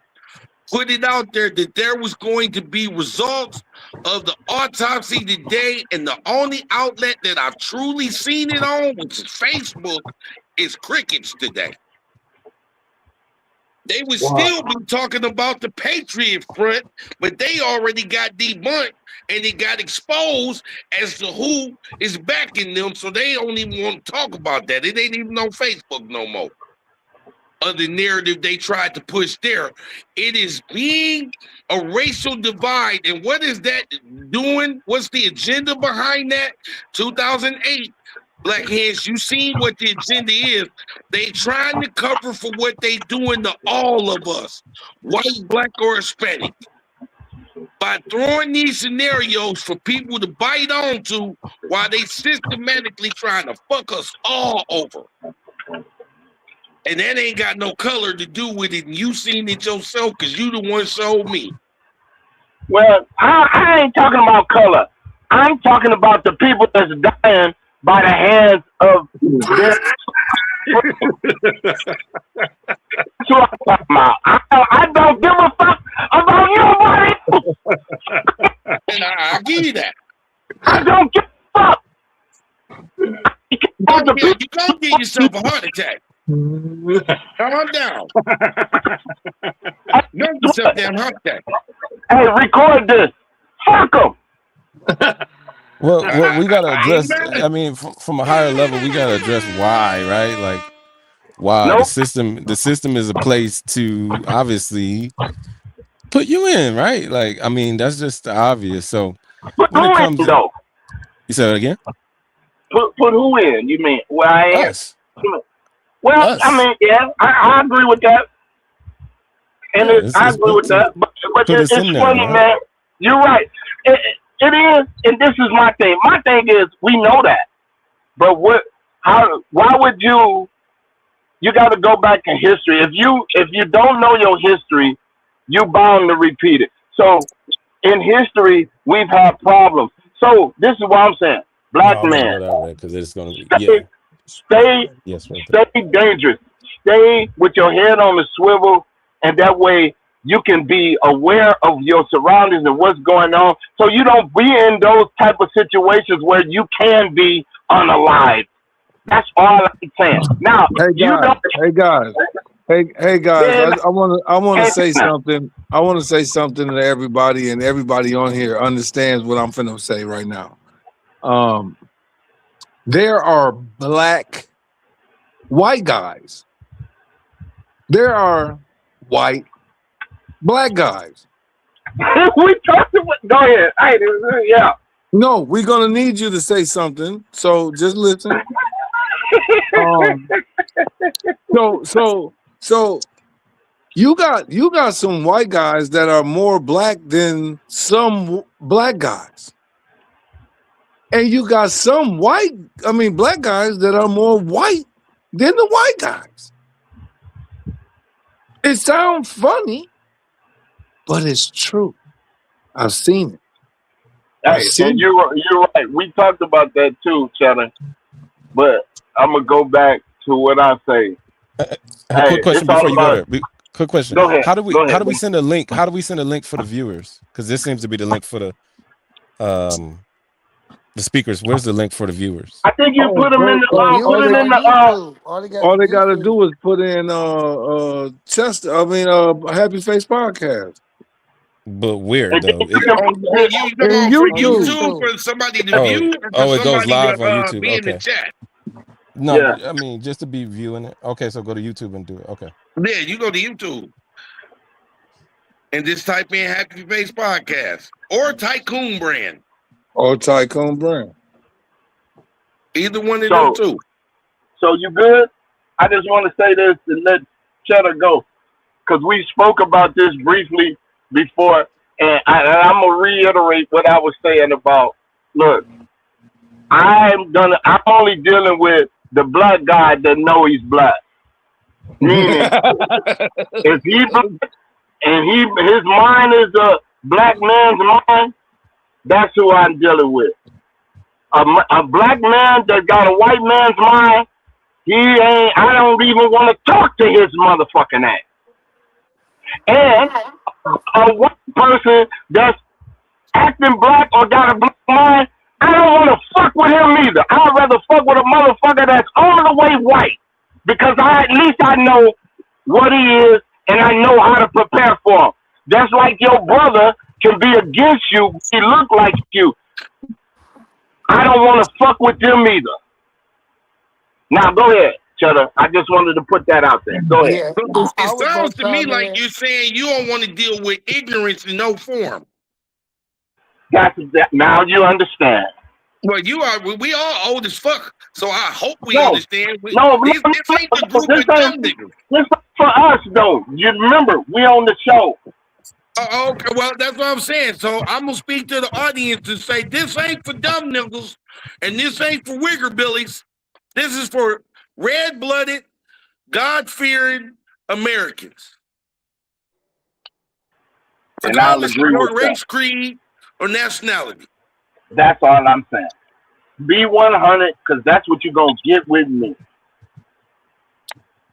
put it out there that there was going to be results of the autopsy today, and the only outlet that I've truly seen it on, which is Facebook, is crickets today. They would still be talking about the Patriot Front, but they already got debunked and it got exposed as to who is backing them. So they don't even want to talk about that. It ain't even on Facebook no more. Other narrative they tried to push there. It is being a racial divide. And what is that doing? What's the agenda behind that? 2008. Black Hands, you seen what the agenda is. They trying to cover for what they doing to all of us, white, black, or Hispanic. By throwing these scenarios for people to bite onto while they systematically trying to fuck us all over. And that ain't got no color to do with it. And you seen it yourself because you the one showed me. Well, I ain't talking about color. I'm talking about the people that's dying by the hands of their. That's what I'm talking about. I don't give a fuck about nobody. And I give you that. I don't give a fuck. You gonna give yourself a heart attack. Calm down. Make yourself a damn heart attack. Hey, record this. Fuck them. Well, we gotta address. I mean, from a higher level, we gotta address why, right? Like, why Nope. the system is a place to obviously put you in, right? Like, I mean, that's just obvious. So, Put when who it comes in, to, though? you said it again? Put who in? You mean? Well, I am. Us. Well, Us. I mean, yeah, I agree with that. And Yeah, I agree with that. But put it's us in there, funny, right? man. You're right. It is, and this is my thing. My thing is, we know that. But why would you got to go back in history. If you don't know your history, you're bound to repeat it. So in history, we've had problems. So this is what I'm saying. Black man, because it's going to be stay right dangerous. Stay with your head on the swivel, and that way you can be aware of your surroundings and what's going on, so you don't be in those type of situations where you can be unalive. That's all I'm saying. Now, Hey guys, I want to say something. I want to say something to everybody, and everybody on here understands what I'm finna say right now. There are white guys. There are white black guys. We talked about. Go ahead. Yeah. No, we're gonna need you to say something. So just listen. So you got some white guys that are more black than some black guys, and you got some black guys that are more white than the white guys. It sounds funny, but it's true. I've seen it. Hey, and you're right. We talked about that too, Cheddar. But I'm gonna go back to what I say. Quick question before you go there. Quick question. Go ahead. How do we Go ahead. how do we send a link? How do we send a link for the viewers? Because this seems to be the link for the speakers. Where's the link for the viewers? I think you put them in the All put them in the YouTube. All they gotta do is put in Happy Face Podcast. But where and though? then you can put it- YouTube for somebody to view or for it goes somebody live to on YouTube. be in the Okay. chat. No, Yeah. I mean just to be viewing it. Okay, so go to YouTube and do it. Okay. Yeah, you go to YouTube and just type in Happy Face Podcast or Tycoon Brand. Or Tycoon Brand. Either one of So- them two. So you good? I just want to say this and let Cheddar go, because we spoke about this briefly before, and I'm gonna reiterate what I was saying about. Look, I'm only dealing with the black guy that know he's black. Meaning, if he and his mind is a black man's mind, that's who I'm dealing with. A black man that got a white man's mind, I don't even want to talk to his motherfucking ass. And a white person that's acting black or got a black mind, I don't want to fuck with him either. I'd rather fuck with a motherfucker that's all the way white, because at least I know what he is and I know how to prepare for him. That's like your brother can be against you, he look like you. I don't want to fuck with them either. Now go ahead, Cheddar. I just wanted to put that out there. Go ahead. Yeah, It sounds to me like you're saying you don't want to deal with ignorance in no form. Now you understand. Well, we all old as fuck, so I hope we No. understand. This No, ain't the group this of dumb ain't- niggas. This for us though. You remember we on the show. Okay, well, that's what I'm saying. So I'm gonna speak to the audience and say this ain't for dumb niggas, and this ain't for wiggerbillies. This is for red-blooded, God-fearing Americans. And I'll Regardless of agree your with that. race, creed, or nationality. That's all I'm saying. Be 100, because that's what you're gonna get with me.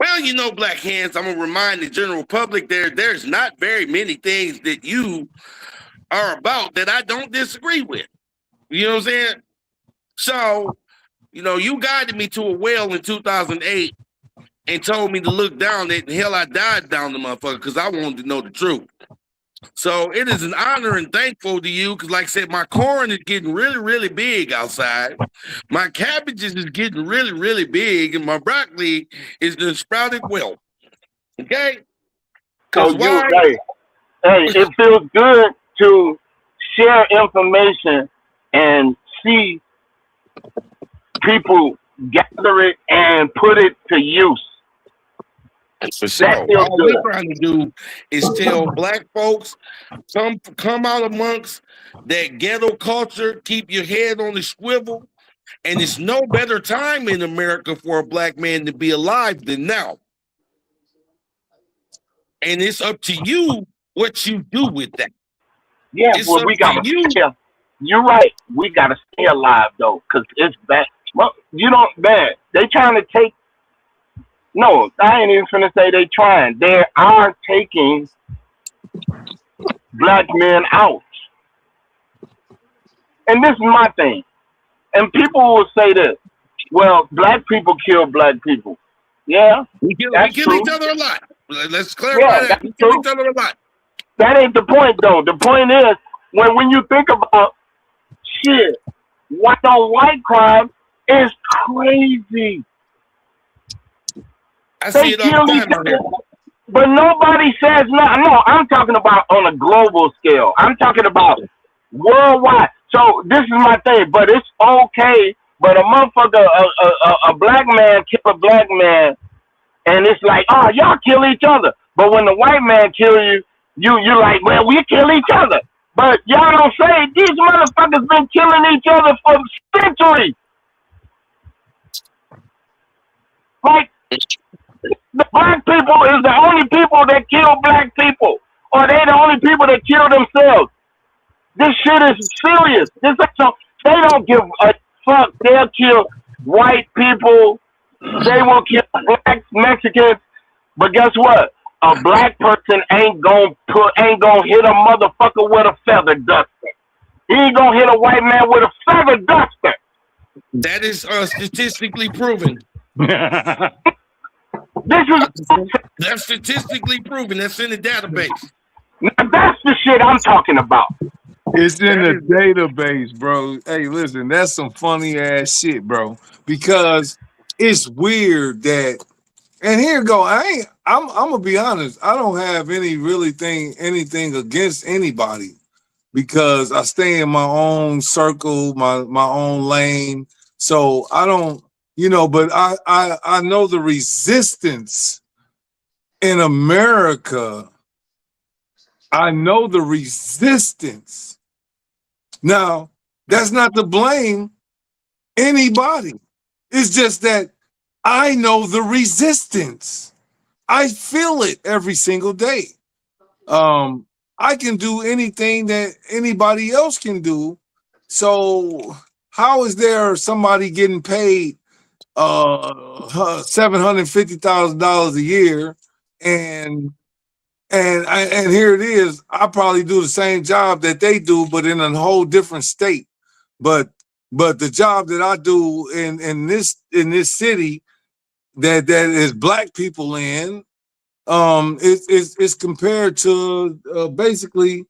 Well, you know, Black Hands, I'm gonna remind the general public there's not very many things that you are about that I don't disagree with. You know what I'm saying? So, you know, you guided me to a well in 2008 and told me to look down it, and hell, I died down the motherfucker because I wanted to know the truth. So it is an honor and thankful to you because, like I said, my corn is getting really, really big outside. My cabbages is getting really, really big, and my broccoli is the sprouted well. Okay? So Because why? hey, it feels good to share information and see people gather it and put it to use. For sure. That feels All good. we're trying to do is tell Black folks, come out amongst that ghetto culture, keep your head on the swivel, and it's no better time in America for a Black man to be alive than now. And it's up to you what you do with that. Yeah, It's well, up we to gotta you. stay. You're right. We gotta stay alive though, because it's bad. Well, you don't bad. They trying to take. No, I ain't even finna say they trying. They are taking black men out. And this is my thing. And people will say this. Well, black people kill black people. Yeah, We kill that's each true. other a lot. Let's clarify Yeah, that. that's We kill true. each other a lot. That ain't the point though. The point is when you think about shit, white on white crime is crazy. I They see it all kill the each time out other, here. but nobody says nothing. No, I'm talking about on a global scale. I'm talking about worldwide. So this is my thing, but it's okay. But a motherfucker, a black man kill a black man, and it's like, oh, y'all kill each other. But when the white man kill you, you like, well, we kill each other. But y'all don't say these motherfuckers been killing each other for centuries. Like, the black people is the only people that kill black people, or they the only people that kill themselves. This shit is serious. This so they don't give a fuck. They'll kill white people. They will kill blacks, Mexicans. But guess what? a black person ain't gonna hit a motherfucker with a feather duster. He ain't gonna hit a white man with a feather duster. That is statistically proven. This is That's statistically proven. That's in the database. that's the shit I'm talking about. It's in the database, bro. Hey, listen, that's some funny ass shit, bro. Because it's weird that, and here go. I'm gonna be honest. I don't have anything against anybody because I stay in my own circle, my own lane. So I don't, but I know the resistance in America. I know the resistance. Now, that's not to blame anybody. It's just that I know the resistance. I feel it every single day. I can do anything that anybody else can do. So how is there somebody getting paid $750,000 a year and here it is. I probably do the same job that they do, but in a whole different state. But the job that I do in this city that is black people in, it's compared to basically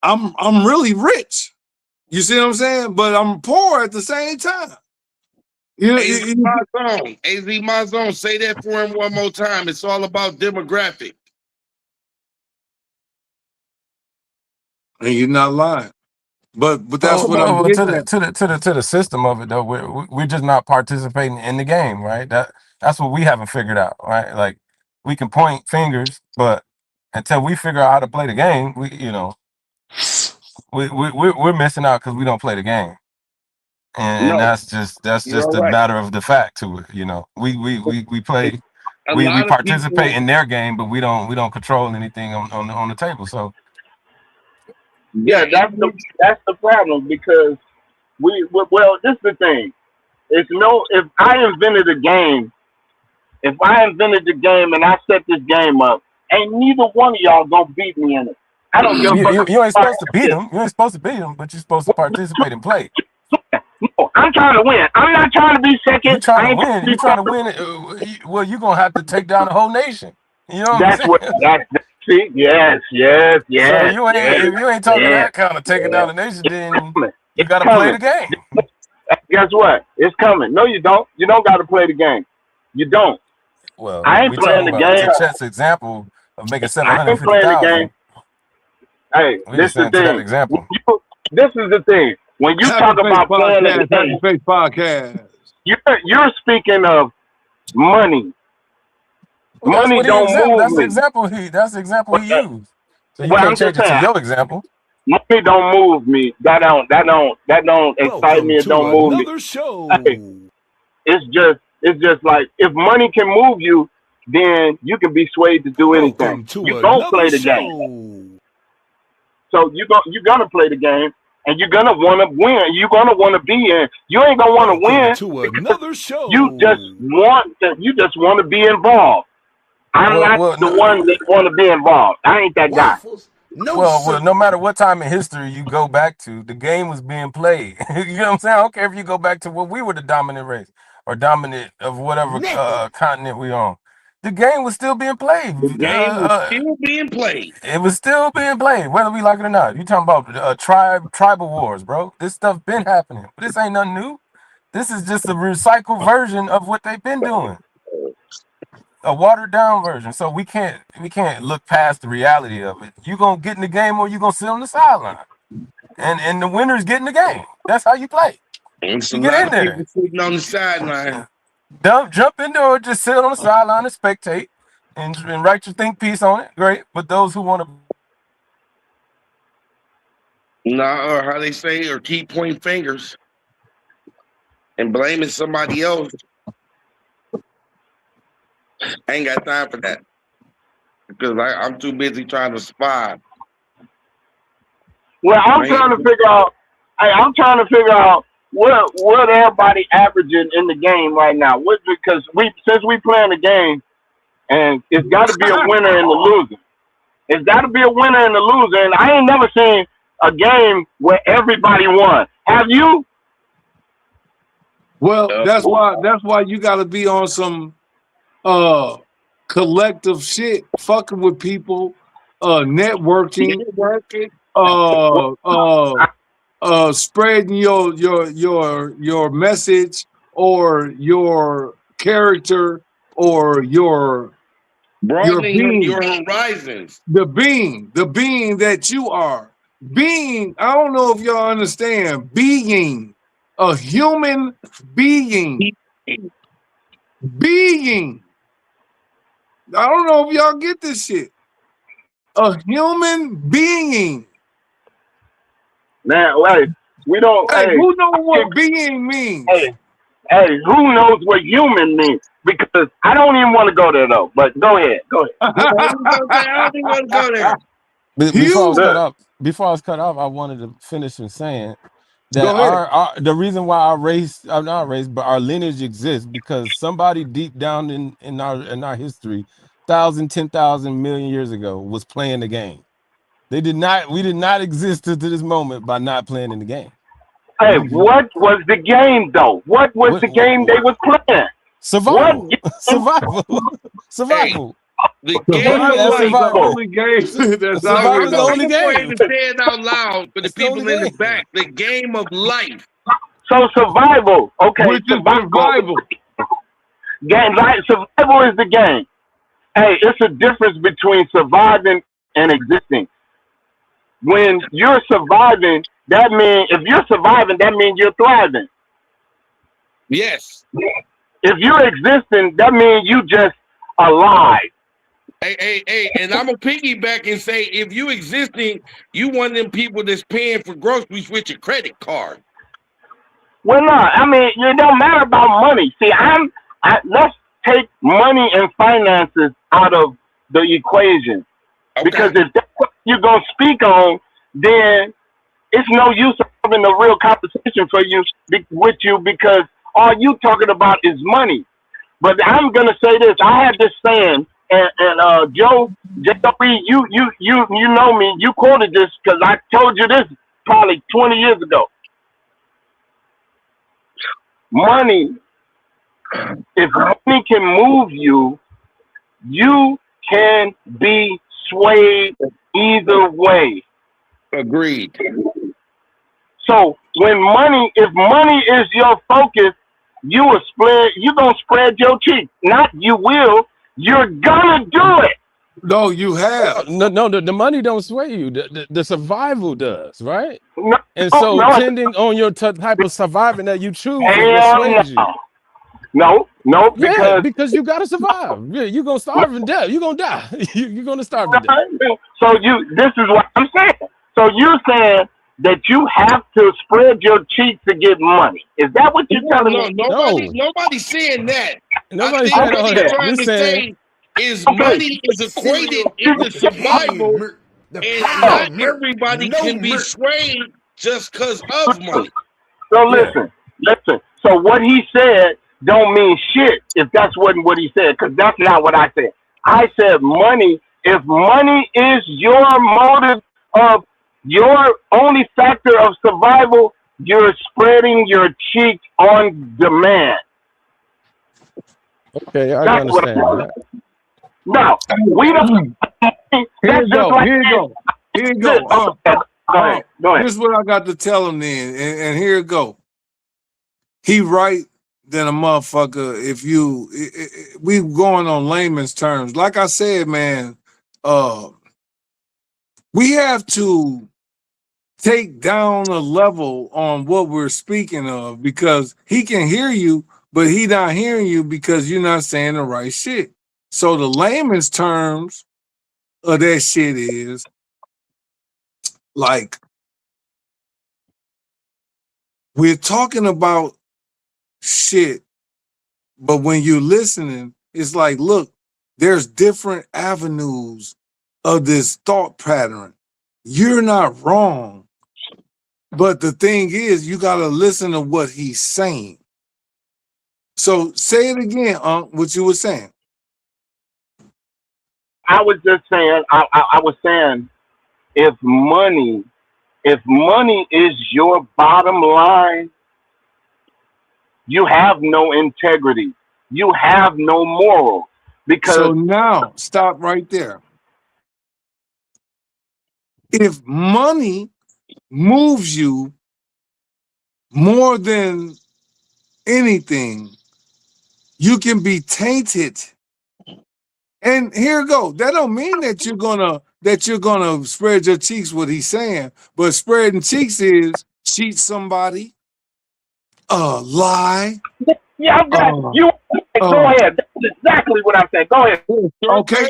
I'm really rich. You see what I'm saying? But I'm poor at the same time. AZ Mazone, say that for him one more time. It's all about demographic. And you're not lying, but that's what I'm getting at. To the system of it though. We're just not participating in the game, right? That's what we haven't figured out, right? Like we can point fingers, but until we figure out how to play the game, we're missing out because we don't play the game, and that's just a matter of the fact to it. We play, we participate in their game, but we don't control anything on the table. So. Yeah, that's the problem because well, this is the thing. If I invented the game and I set this game up, ain't neither one of y'all gonna beat me in it. I don't give a fuck. You ain't supposed to beat them. You ain't supposed to beat them, but you're supposed to participate and play. No, I'm trying to win. I'm not trying to be second. You're trying to win. You're trying to win. Well, you're gonna have to take down the whole nation. You know what I'm saying? See, yes. So if you ain't talking that kind of taking down the nation, then you got to play the game. Guess what? It's coming. No, you don't. You don't got to play the game. You don't. Well, I ain't playing the game. Chet's example of making 750,000. Hey, this is the thing. Example. This is the thing. When you talk about playing the game, podcast, you're speaking of money. Well, money don't move that's me. the example he used. So you can't change it to your example. Money don't move me. That don't excite me. It don't move me. Hey, it's just like if money can move you, then you can be swayed to do anything. You don't play the game. So you're gonna play the game, and you're gonna want to win. You're gonna want to be in. You ain't gonna want to win. To another show. You just want to be involved. I'm not the one that want to be involved. I ain't that guy. No matter what time in history you go back to, the game was being played. You know what I'm saying? I don't care if you go back to when we were the dominant race or dominant of whatever continent we on. The game was still being played. The game was still being played. It was still being played, whether we like it or not. You talking about tribal wars, bro? This stuff been happening. This ain't nothing new. This is just a recycled version of what they've been doing. A watered down version. So we can't look past the reality of it. You gonna get in the game or you gonna sit on the sideline. And the winner's getting the game. That's how you play. And you get in there. People sitting on the sideline. Jump into it, or just sit on the sideline and spectate and write your think piece on it. Great. But those who want to or how they say, or keep pointing fingers and blaming somebody else. I ain't got time for that because I'm too busy trying to spy. Well, I'm trying to figure out. I'm trying to figure out what everybody averaging in the game right now. Because since we playing the game, and it's got to be a winner and a loser. It's got to be a winner and a loser, and I ain't never seen a game where everybody won. Have you? Well, that's why you got to be on some collective shit, fucking with people, networking, spreading your message or your character or your broadening your horizons. The being that you are. Being, I don't know if y'all understand, being, a human being. Being. I don't know if y'all get this shit. A human being. Man, like, we don't. Hey, who knows what being means? Hey, who knows what human means? Because I don't even want to go there though. But go ahead. I don't even want to go there. Before I was cut off, I wanted to finish in saying that the reason why our race, not race, but our lineage exists because somebody deep down in our history, 1,000, 10,000 million years ago, was playing the game. We did not exist to this moment by not playing in the game. Hey, what was the game though? What was the game they was playing? Survival. Survival. The game of life. The only game. Survival is the only game. To say it out loud for the people in the back. The game of life. So survival. Okay. Which is survival. Game, survival is the game. Hey, it's a difference between surviving and existing. When you're surviving, that means if you're surviving, that means you're thriving. Yes. If you're existing, that means you just alive. Hey, and I'm gonna piggyback and say, if you existing, you one of them people that's paying for groceries with your credit card. Well, no, I mean, it don't matter about money. See, let's take money and finances out of the equation. Okay. Because if that's what you're gonna speak on, then it's no use of having a real conversation with you because all you talking about is money. But I'm gonna say this. I had this saying, and Joe, you know me. You quoted this because I told you this probably 20 years ago. Money, if money can move you, you can be swayed either way. Agreed. So if money is your focus, you're gonna spread your cheek. Not you will, you're gonna do it. No, you have. No, the money don't sway you. The survival does, right? No, and so depending on your type of surviving that you choose, it sways you. No, because you gotta survive. You're gonna starve and die. You're gonna die. You're gonna starve to death. So this is what I'm saying. So you're saying that you have to spread your cheeks to get money. Is that what you're telling me? Nobody's saying that. Nobody's saying all that. Trying to say is money is equated into survival, and not everybody can be swayed just because of money. So listen. So what he said don't mean shit if that's what he said, because that's not what I said. I said money. If money is your motive of your only factor of survival, you're spreading your cheek on demand. Okay, I understand that. No, we don't. Here you go. Go ahead. Here's what I got to tell him then, and here it go. He right than a motherfucker. If we going on layman's terms, like I said, man, we have to take down a level on what we're speaking of because he can hear you, but he not hearing you because you're not saying the right shit. So the layman's terms of that shit is like we're talking about shit, but when you're listening, it's like, look, there's different avenues of this thought pattern. You're not wrong. But the thing is, you got to listen to what he's saying. So say it again, what you were saying. I was just saying. I was saying if money is your bottom line, you have no integrity. You have no moral So because now stop right there. If money moves you more than anything, you can be tainted. And here you go. That don't mean that you're gonna spread your cheeks what he's saying, but spreading cheeks is cheat somebody, lie. yeah, I'm glad you go ahead. That's exactly what I'm saying. Go ahead. Okay.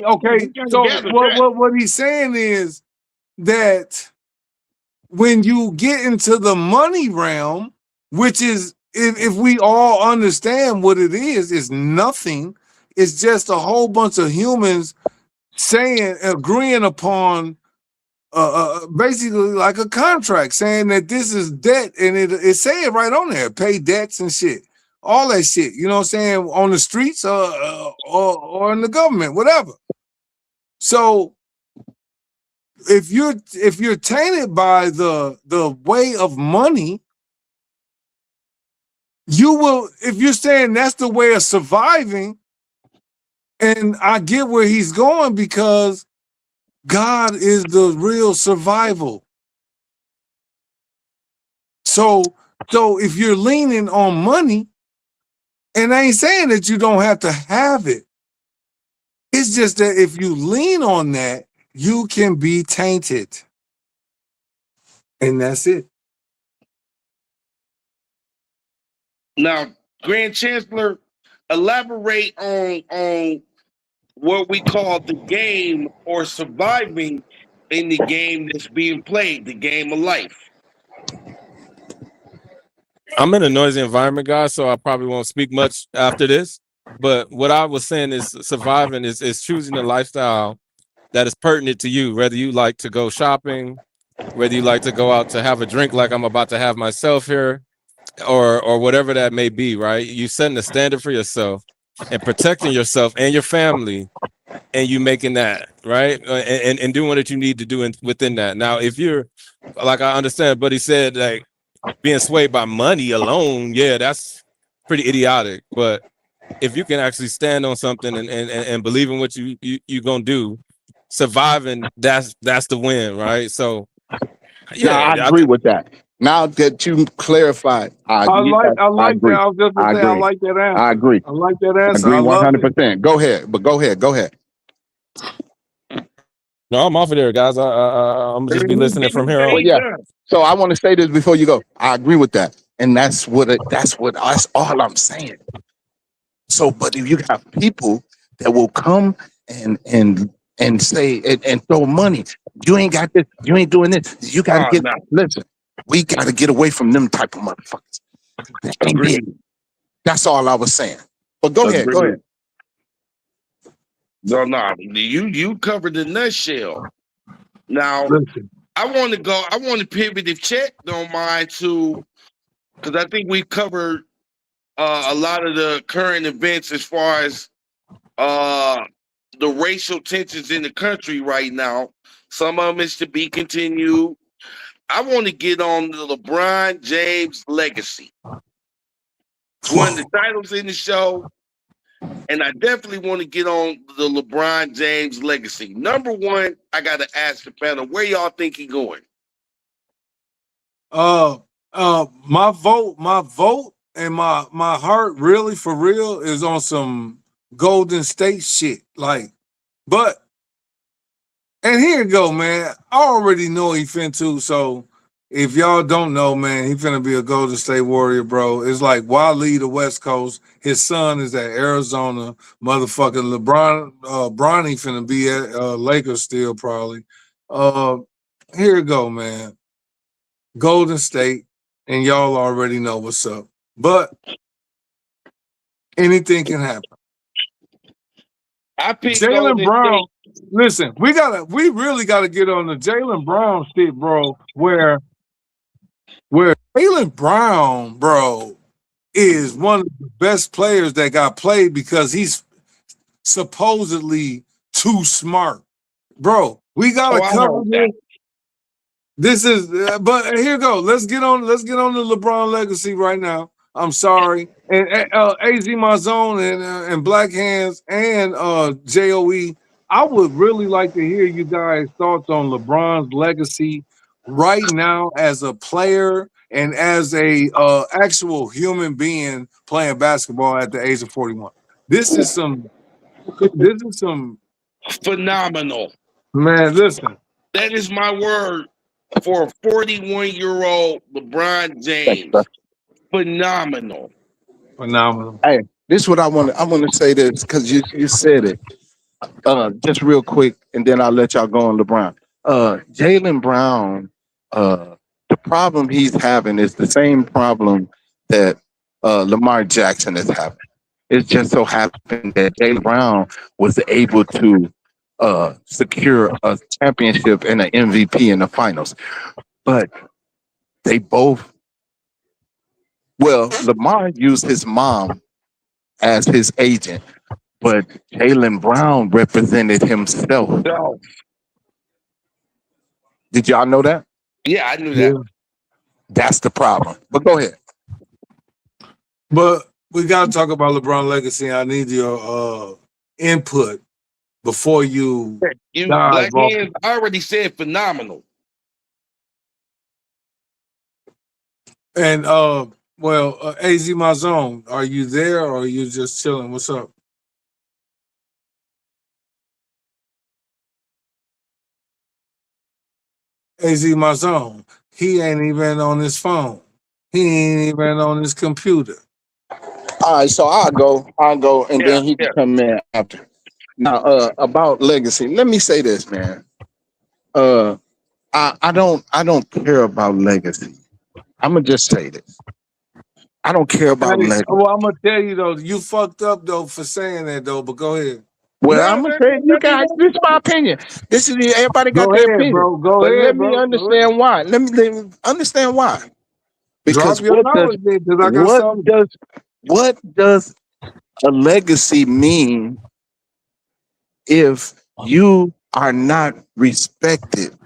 So what he's saying is that when you get into the money realm, which is if we all understand what it is nothing. It's just a whole bunch of humans agreeing upon basically like a contract, saying that this is debt, and it say it right on there, pay debts and shit, all that shit. You know what I'm saying, on the streets or in the government, whatever. So if you're tainted by the way of money, you will. If you're saying that's the way of surviving, and I get where he's going, because God is the real survival. So if you're leaning on money, and I ain't saying that you don't have to have it, it's just that if you lean on that, you can be tainted. And that's it. Now, Grand Chancellor, elaborate on what we call the game or surviving in the game that's being played, the game of life. I'm in a noisy environment, guys, so I probably won't speak much after this. But what I was saying is surviving is choosing a lifestyle that is pertinent to you, whether you like to go shopping, whether you like to go out to have a drink like I'm about to have myself here, or whatever that may be, right? You setting a standard for yourself and protecting yourself and your family, and you making that, right? And doing what you need to do within that. Now, if you're, like, I understand, but he said, like, being swayed by money alone, yeah, that's pretty idiotic. But if you can actually stand on something and believe in what you gonna do, surviving, that's the win, right? So yeah, I agree with that. Now that you clarified, I like that. I was just gonna say, I agree. like that answer. I agree. I like that answer. Agree I love it. 100%. Go ahead. no, I'm off of there, guys. I'm just be listening from here Well, on. yeah. So I want to say this before you go. I agree with that, and that's all I'm saying. So, but if you got people that will come and say and throw money, you ain't got this, you ain't doing this. You got to listen. We got to get away from them type of motherfuckers. That ain't it. That's all I was saying. But go ahead. No, you covered the nutshell. Now, I want to pivot, if Chet don't mind, to, because I think we covered a lot of the current events as far as the racial tensions in the country right now. Some of them is to be continued. I want to get on the LeBron James legacy. It's one of the titles in the show. And I definitely want to get on the LeBron James legacy. Number one, I got to ask the panel, where y'all think he going? My vote and my heart, really, for real, is on some Golden State shit. Like, but, and here you go, man. I already know he finna, so if y'all don't know, man, he finna be a Golden State Warrior, bro. It's like Wally, the West Coast. His son is at Arizona. Motherfucking LeBron, Bronny finna be at Lakers still, probably. Here you go, man. Golden State, and y'all already know what's up. But anything can happen. I picked Jaylen Brown. Listen, we really gotta get on the Jaylen Brown shit, bro. Where Jaylen Brown, bro, is one of the best players that got played because he's supposedly too smart, bro. We gotta Oh, I cover heard this. that. This is, but here you go. Let's get on. Let's get on the LeBron legacy right now. I'm sorry, and Az My Zone and Black Hands and Joe. I would really like to hear you guys' thoughts on LeBron's legacy right now as a player and as a actual human being playing basketball at the age of 41. This is some. This is some. Phenomenal. Man, listen. That is my word for a 41-year-old LeBron James. Phenomenal. Phenomenal. Hey, this is what I want. I want to say this because you said it. Just real quick, and then I'll let y'all go on LeBron. Jaylen Brown. The problem he's having is the same problem that Lamar Jackson is having. It just so happened that Jaylen Brown was able to secure a championship and an MVP in the finals, but they both. Well, Lamar used his mom as his agent, but Jaylen Brown represented himself. So, Did y'all know that? yeah, I knew Yeah. that. That's the problem. But go ahead. But we got to talk about LeBron legacy. I need your input before you You dive Black off. Hands already said phenomenal. And well, Az My Zone, are you there or are you just chilling? What's up? Az My Zone, he ain't even on his phone. He ain't even on his computer. All right, so I'll go, and Yeah, then he can yeah. come in after. Now, about legacy, let me say this, man. I don't care about legacy. I'm gonna just say this. I don't care about Hey, legacy. well, I'm gonna tell you though, you fucked up though for saying that though. But go ahead. Well, No, I'm gonna let say you guys. me This is my opinion. This is everybody got Go their ahead, opinion, bro. Go but ahead, let me bro. Go ahead. understand why. Let me understand why. Drop Because your knowledge there, because I got something. what does a legacy mean if you are not respected?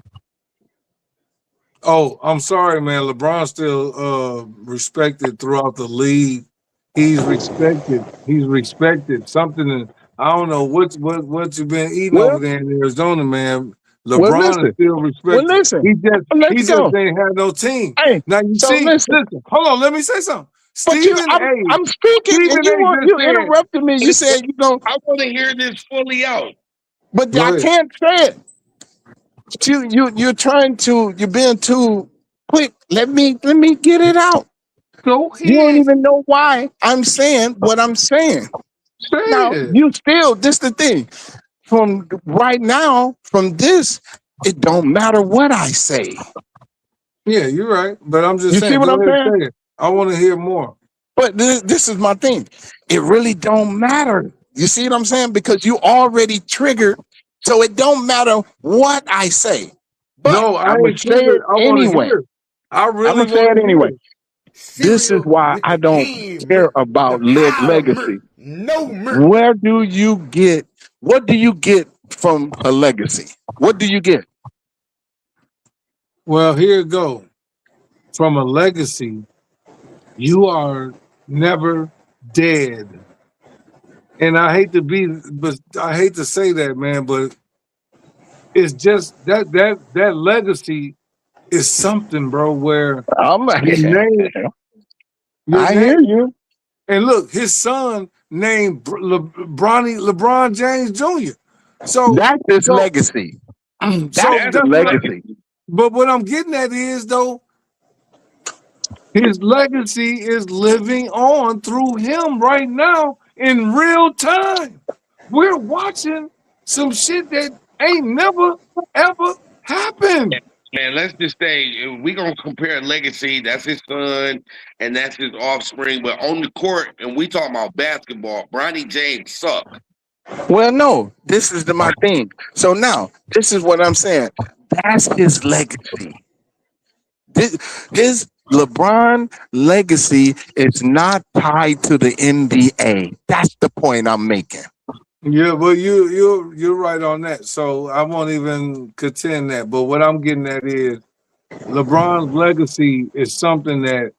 Oh, I'm sorry, man. LeBron's still respected throughout the league. He's respected. He's respected. I don't know what you've been eating over Well, there in Arizona, man. well, LeBron is listen. still Well, respected. listen. He Let's just go. ain't had no team. Hey, Now you so see, listen. listen, hold on, let me say something. But I'm speaking, and Stephen A just you said, interrupted me. You said you don't, I want to hear this fully out. but go I ahead. can't say it. You're being too quick. Let me get it out. Go You don't ahead. even know why I'm saying what I'm saying. Say Now, it. this the thing. From right now, from this, it don't matter what I say. Yeah, you're right. But I'm just You see saying, what go I'm ahead saying? and say it. I want to hear more. But this is my thing. It really don't matter. You see what I'm saying? Because you already triggered, so it don't matter what I say. But No, I I'm gonna ain't say triggered. it I want to anyway. hear it. I I'm really gonna say want it to hear anyway. it. This is why I don't care about legacy. No merch. What do you get from a legacy? What do you get? Well, here it go. From a legacy, you are never dead. And I hate to say that, man, but it's just that legacy is something, bro, where I'm, your name, your I name, hear you. and look, his son named LeBron James Jr. So, That's his so, legacy. so That's That's the that's what. legacy. But what I'm getting at is though, his legacy is living on through him right now in real time. We're watching some shit that ain't never ever happened. Man, let's just say we gonna compare legacy. That's his son, and that's his offspring. But on the court, and we talking about basketball, Bronny James suck. Well, no, this is my thing. So now, this is what I'm saying. That's his legacy. His LeBron legacy is not tied to the NBA. That's the point I'm making. Yeah, well, you're right on that. So I won't even contend that. But what I'm getting at is LeBron's legacy is something that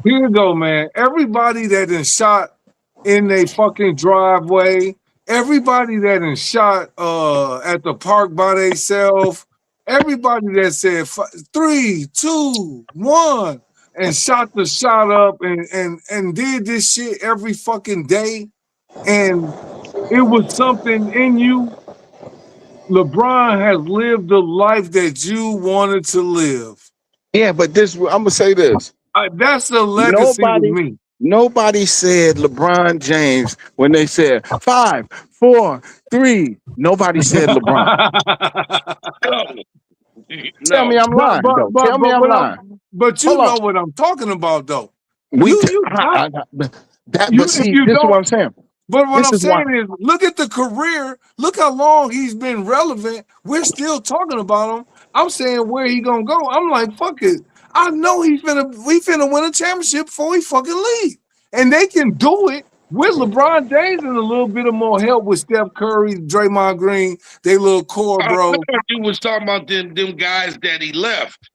here you go, man. Everybody that is shot in their fucking driveway, everybody that is shot at the park by themselves, everybody that said 3, 2, 1, and shot the shot up and did this shit every fucking day, and it was something in you. LeBron has lived the life that you wanted to live. Yeah, but this I'm gonna say this. That's the legacy to me. Nobody said LeBron James when they said 5, 4, 3. Nobody said LeBron. Tell me I'm lying, though. Tell me I'm lying. But you know what I'm talking about, though. But You see, if you this is don't, what I'm saying. but what This I'm is why. saying is, look at the career. Look how long he's been relevant. We're still talking about him. I'm saying where he gonna go. I'm like, fuck it. I know we finna win a championship before he fucking leave. And they can do it with LeBron James and a little bit of more help with Steph Curry, Draymond Green, they little core, I bro. thought you was talking about them guys that he left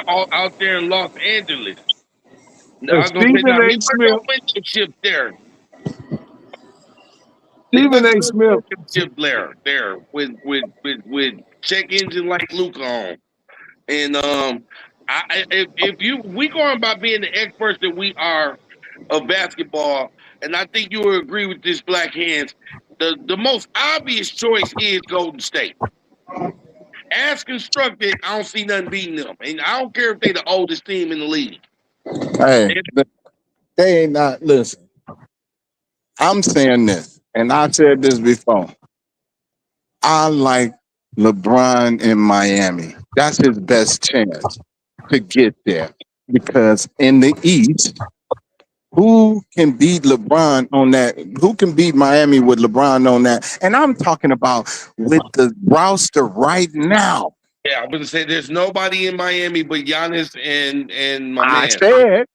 all out there in Los Angeles. I was gonna say, Stephen now A. he won Smith. no championship there. He Stephen wasn't A. no Smith. championship there with check engine like Luca on. And if we going by being the experts that we are of basketball, and I think you will agree with this, Black Hands. The most obvious choice is Golden State. As constructed, I don't see nothing beating them, and I don't care if they're the oldest team in the league. Hey, they ain't not listen. I'm saying this, and I said this before. I like LeBron in Miami. That's his best chance to get there because in the East, who can beat LeBron on that? Who can beat Miami with LeBron on that? And I'm talking about with the roster right now. Yeah, I'm gonna say there's nobody in Miami but Giannis and my I man. said,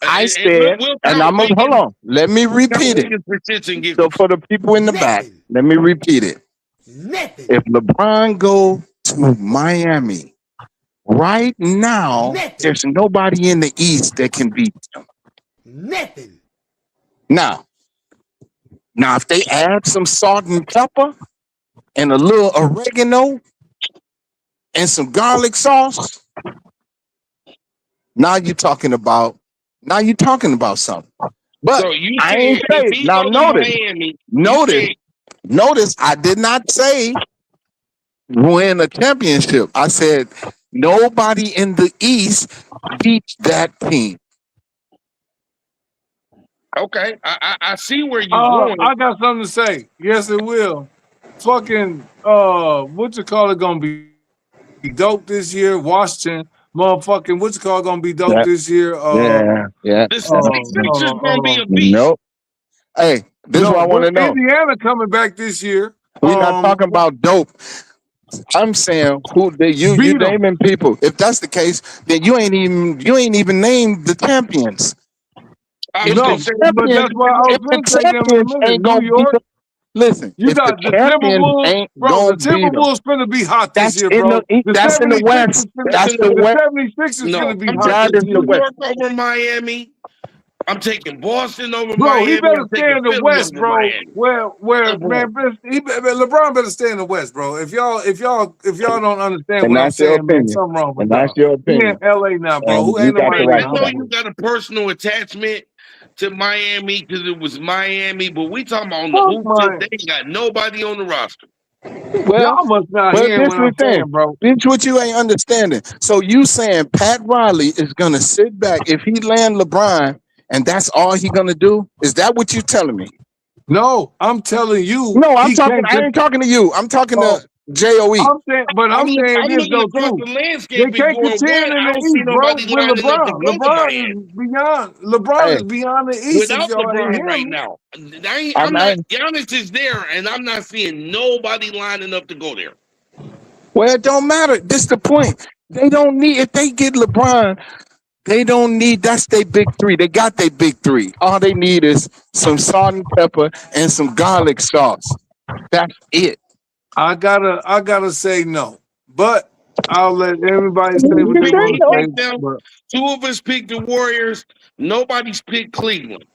And we'll and count I'm gonna hold Wiggins. on. Let me repeat it. So for the people in the back, let me repeat it. If LeBron go to Miami right now, there's nobody in the East that can beat him. Now, if they add some salt and pepper and a little oregano and some garlic sauce, now you're talking about something. But so you I say ain't if say he now. goes to Miami, Notice. I did not say win a championship. I said nobody in the East beats that team. okay, I see where you're going. I got something to say. Yes, it will. Fucking what you call it gonna be dope this year? Washington, motherfucking what you call it gonna be dope this year? Yeah. The 76ers gonna be a beast. Nope. Hey, this is what I want to know. Indiana coming back this year. We're not talking about dope. I'm saying you naming people. If that's the case, then you ain't even named the champions. But that's why I was going to say them in a minute. New York. Listen, you got the Timberwolves, bro. The Timberwolves finna be hot this year, bro. That's in the West. That's the West. The 76ers finna be hot this year. New York over Miami. I'm taking Boston over bro, Miami. He better stay in the West, bro. Where man, LeBron better stay in the West, bro. If y'all don't understand what I'm saying, man, something wrong with that's your opinion. He in LA now, bro. Who ain't nobody? I know you got a personal attachment to Miami because it was Miami, but we talking about on the hoop tip, they ain't got nobody on the roster. Well, y'all must not hear what I'm saying, bro. This is what you ain't understanding. So you saying Pat Riley is gonna sit back if he land LeBron and that's all he gonna do? Is that what you telling me? No, I'm telling you. No, I'm talking. I ain't talking to you. I'm talking to JOE. I'm saying this though too. The landscape they can't contend in the East, bro. With LeBron, LeBron is beyond the East. Without LeBron right now, I'm not. Giannis is there, and I'm not seeing nobody lining up to go there. Well, it don't matter. This is the point. They don't need if they get LeBron. They don't need that's their big three. They got their big three. All they need is some salt and pepper and some garlic sauce. That's it. I gotta say no, but I'll let everybody say what they You say want to no. say. Pick them. But 2 of us picked the Warriors. Nobody's picked Cleveland.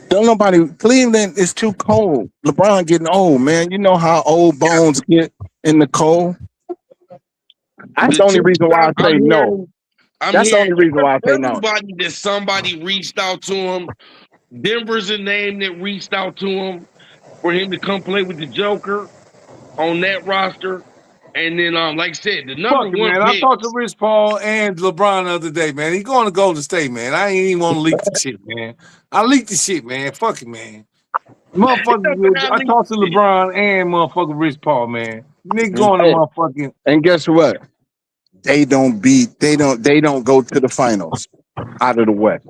Don't nobody. Cleveland is too cold. LeBron getting old, man. You know how old bones get in the cold. That's the only reason why I say no. I'm That's the hearing only reason why I say no. everybody that somebody reached out to him. Denver's a name that reached out to him for him to come play with the Joker on that roster. And then, like I said, the number fuck it, one man. I pick. talked to Rich Paul and LeBron the other day, man. He going to Golden State, man. I ain't even want to leak the shit, man. I leaked the shit, man. Fuck it, man. Motherfucker, I talked to LeBron and motherfucking Rich Paul, man. Nigga going to motherfucking. And guess what? They don't go to the finals out of the West.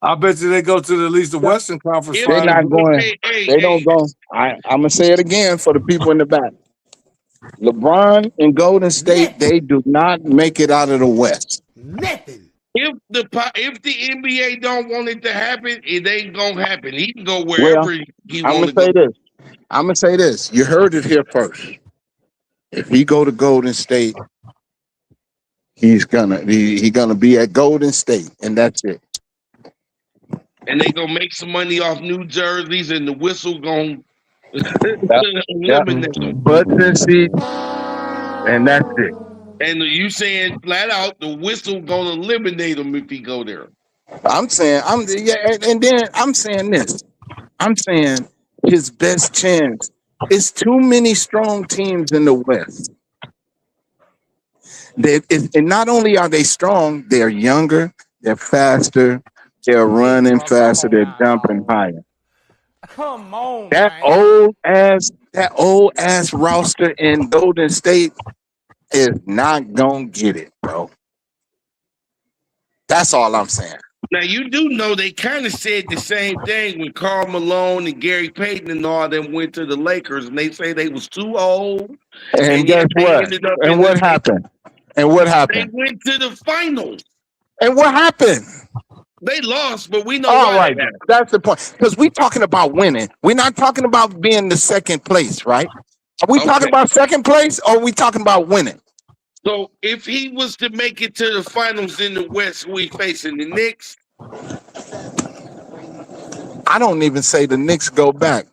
I bet you they go to at least the Western Conference. They're not going. They don't go. I'm gonna say it again for the people in the back. LeBron and Golden State, they do not make it out of the West. Nothing. If the NBA don't want it to happen, it ain't gonna happen. He can go wherever he want to go. I'm gonna say this. You heard it here first. If he go to Golden State, he's gonna be at Golden State, and that's it. And they gonna make some money off new jerseys, and the whistle gonna eliminate them. Button seat, and that's it. And you saying flat out, the whistle gonna eliminate him if he go there. I'm saying, and then I'm saying this. I'm saying his best chance is too many strong teams in the West. And not only are they strong, they're younger, they're faster, they're running faster, they're jumping higher. Come on, That man. old ass roster in Golden State is not gonna get it, bro. That's all I'm saying. Now you do know they kind of said the same thing when Karl Malone and Gary Payton and all them went to the Lakers, and they say they was too old. And guess what? And what happened? And what happened? They went to the finals. And what happened? They lost, but we know all why. Right, that's the point. Because we're talking about winning. We're not talking about being the second place, right? Are we talking about second place, or are we talking about winning? So if he was to make it to the finals in the West, we facing the Knicks. I don't even say the Knicks go back.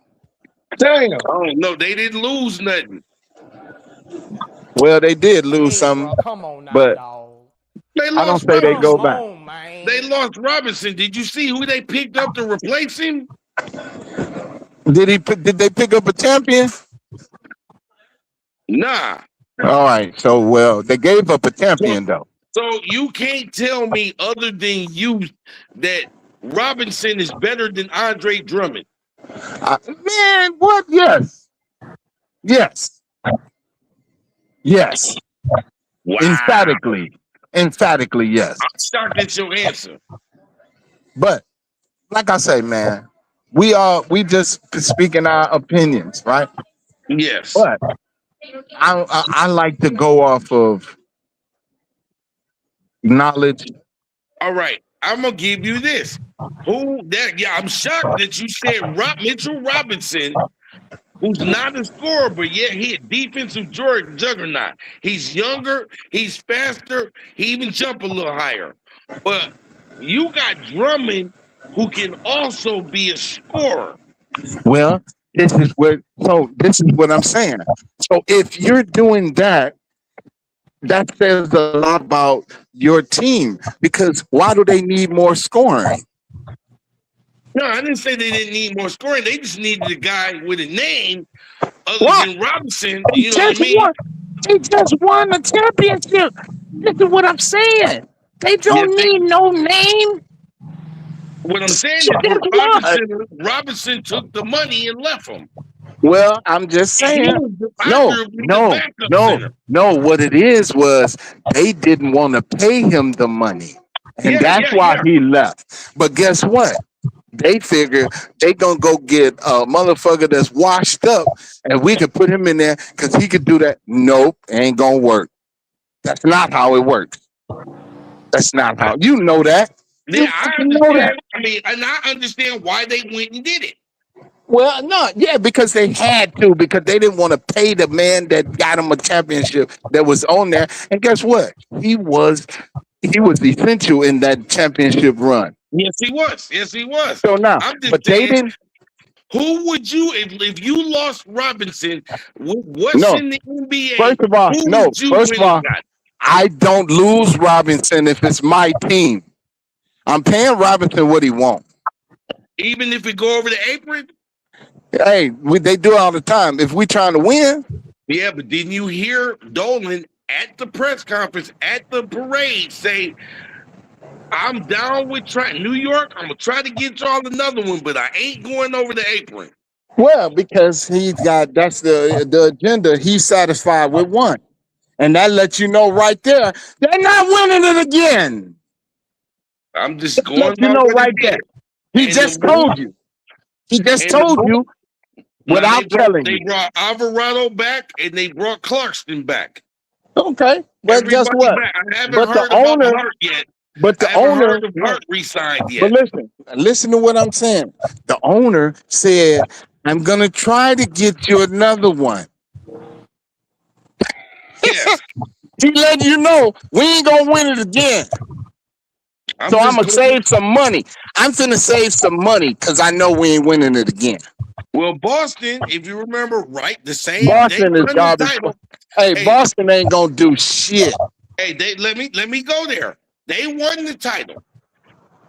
Damn. Oh no, they didn't lose nothing. Well, they did lose something, Come on now, but dog. They lost I don't say they go back. Man. They lost Robinson. Did you see who they picked up to replace him? Did they pick up a champion? Nah. All right. So, well, they gave up a champion, though. So you can't tell me other than you that Robinson is better than Andre Drummond. Man, what? Yes. Yes. Yes. Wow. Emphatically, yes. I'm shocked at your answer. But like I say, man, we just speaking our opinions, right? Yes. But I like to go off of knowledge. All right, I'm gonna give you this. I'm shocked that you said Mitchell Robinson, who's not a scorer, but yet he a defensive juggernaut. He's younger, he's faster, he even jump a little higher. But you got Drummond, who can also be a scorer. Well, this is what I'm saying. So if you're doing that, that says a lot about your team, because why do they need more scoring? No, I didn't say they didn't need more scoring. They just needed a guy with a name other than Robinson. You know what I mean? They just won a championship. This is what I'm saying. They don't need no name. What I'm saying is Robinson took the money and left him. Well, I'm just saying. No. What it is was they didn't want to pay him the money. And that's why he left. But guess what? They figure they gonna go get a motherfucker that's washed up and we could put him in there because he could do that. Nope, ain't gonna work. That's not how it works. That's not how you know that. Yeah, I know that. understand. I mean, and I understand why they went and did it. Well, no, yeah, because they had to, because they didn't want to pay the man that got him a championship that was on there. And guess what? He was essential in that championship run. Yes, he was. Yes, he was. So now, I'm just but they saying, didn't. who would you, if you lost Robinson, what's No. in the NBA? First of all, who no. would you First of win all, and got? I don't lose Robinson if it's my team. I'm paying Robinson what he wants. Even if we go over the apron? Hey, they do it all the time. If we trying to win. Yeah, but didn't you hear Dolan at the press conference, at the parade, say, I'm down with New York. I'm going to try to get y'all another one, but I ain't going over the apron. Well, because that's the agenda. He's satisfied with one. And that lets you know right there, they're not winning it again. I'm just going you know right there. He just told you. He just told you without telling you. They brought Alvarado back and they brought Clarkson back. Okay. But guess what? I haven't heard about Hart yet. But the owner heard of Hart re-signed yet. But listen to what I'm saying. The owner said, I'm gonna try to get you another one. Yeah. He let you know we ain't gonna win it again. So I'm gonna save some money. I'm finna save some money because I know we ain't winning it again. Well, Boston, if you remember right, the same Boston is garbage. Hey, Boston ain't gonna do shit. Hey, let me go there. They won the title.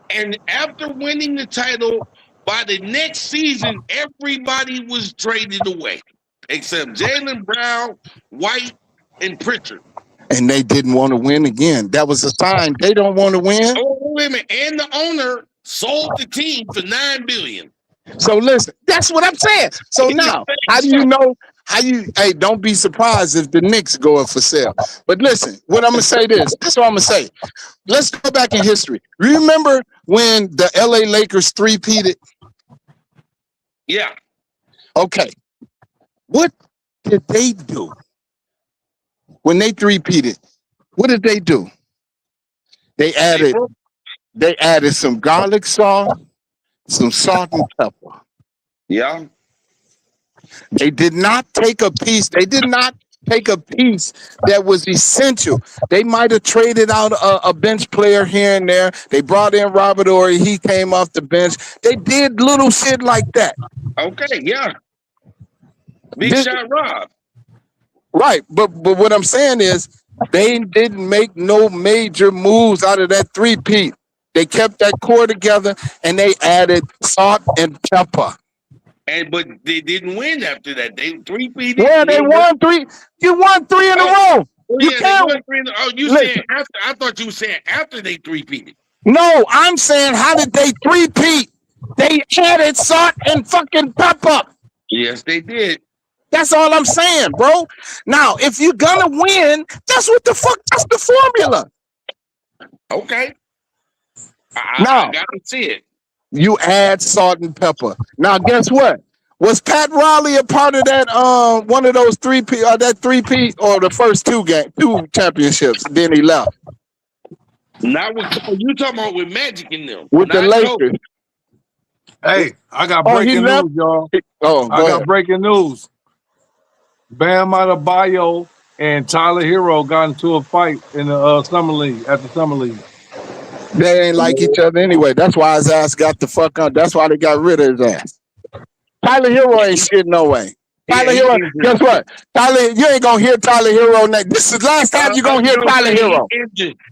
And after winning the title, by the next season, everybody was traded away. Except Jaylen Brown, White, and Pritchard. And they didn't want to win again. That was a sign they don't want to win. Oh, wait a minute. And the owner sold the team for $9 billion. So listen, that's what I'm saying. So now, how do you know? Hey, don't be surprised if the Knicks go up for sale. But listen, what I'm gonna say this. That's what I'm gonna say. Let's go back in history. Remember when the LA Lakers three-peated? Yeah. Okay. What did they do when they three-peated? What did they do? They added some garlic sauce, some salt and pepper. Yeah. They did not take a piece. They did not take a piece that was essential. They might have traded out a bench player here and there. They brought in Robert Horry. He came off the bench. They did little shit like that. Okay, yeah. Big shot Rob. Right. But what I'm saying is they didn't make no major moves out of that three-peat. They kept that core together and they added salt and pepper. But they didn't win after that. They three-peated. Yeah, they won three. You won three in a row. You can't. You saying after? I thought you were saying after they three-peated. No, I'm saying how did they three-peat? They added salt and fucking pepper. Yes, they did. That's all I'm saying, bro. Now, if you're gonna win, that's what the fuck. That's the formula. Okay. I gotta see it. You add salt and pepper. Now, guess what? Was Pat Riley a part of that? One of those three-peat, that three-peat, or the first two championships? Then he left. Not with you talking about with Magic in them. With the Lakers. Hey, I got breaking news, y'all. I got breaking news. Bam Adebayo and Tyler Hero got into a fight in the summer league at the summer league. They ain't like each other anyway. That's why his ass got the fuck on. That's why they got rid of his ass. Tyler Hero ain't shit no way. Tyler Hero, guess what? Tyler, you ain't gonna hear Tyler Hero next. This is the last time you're gonna hear Tyler Hero.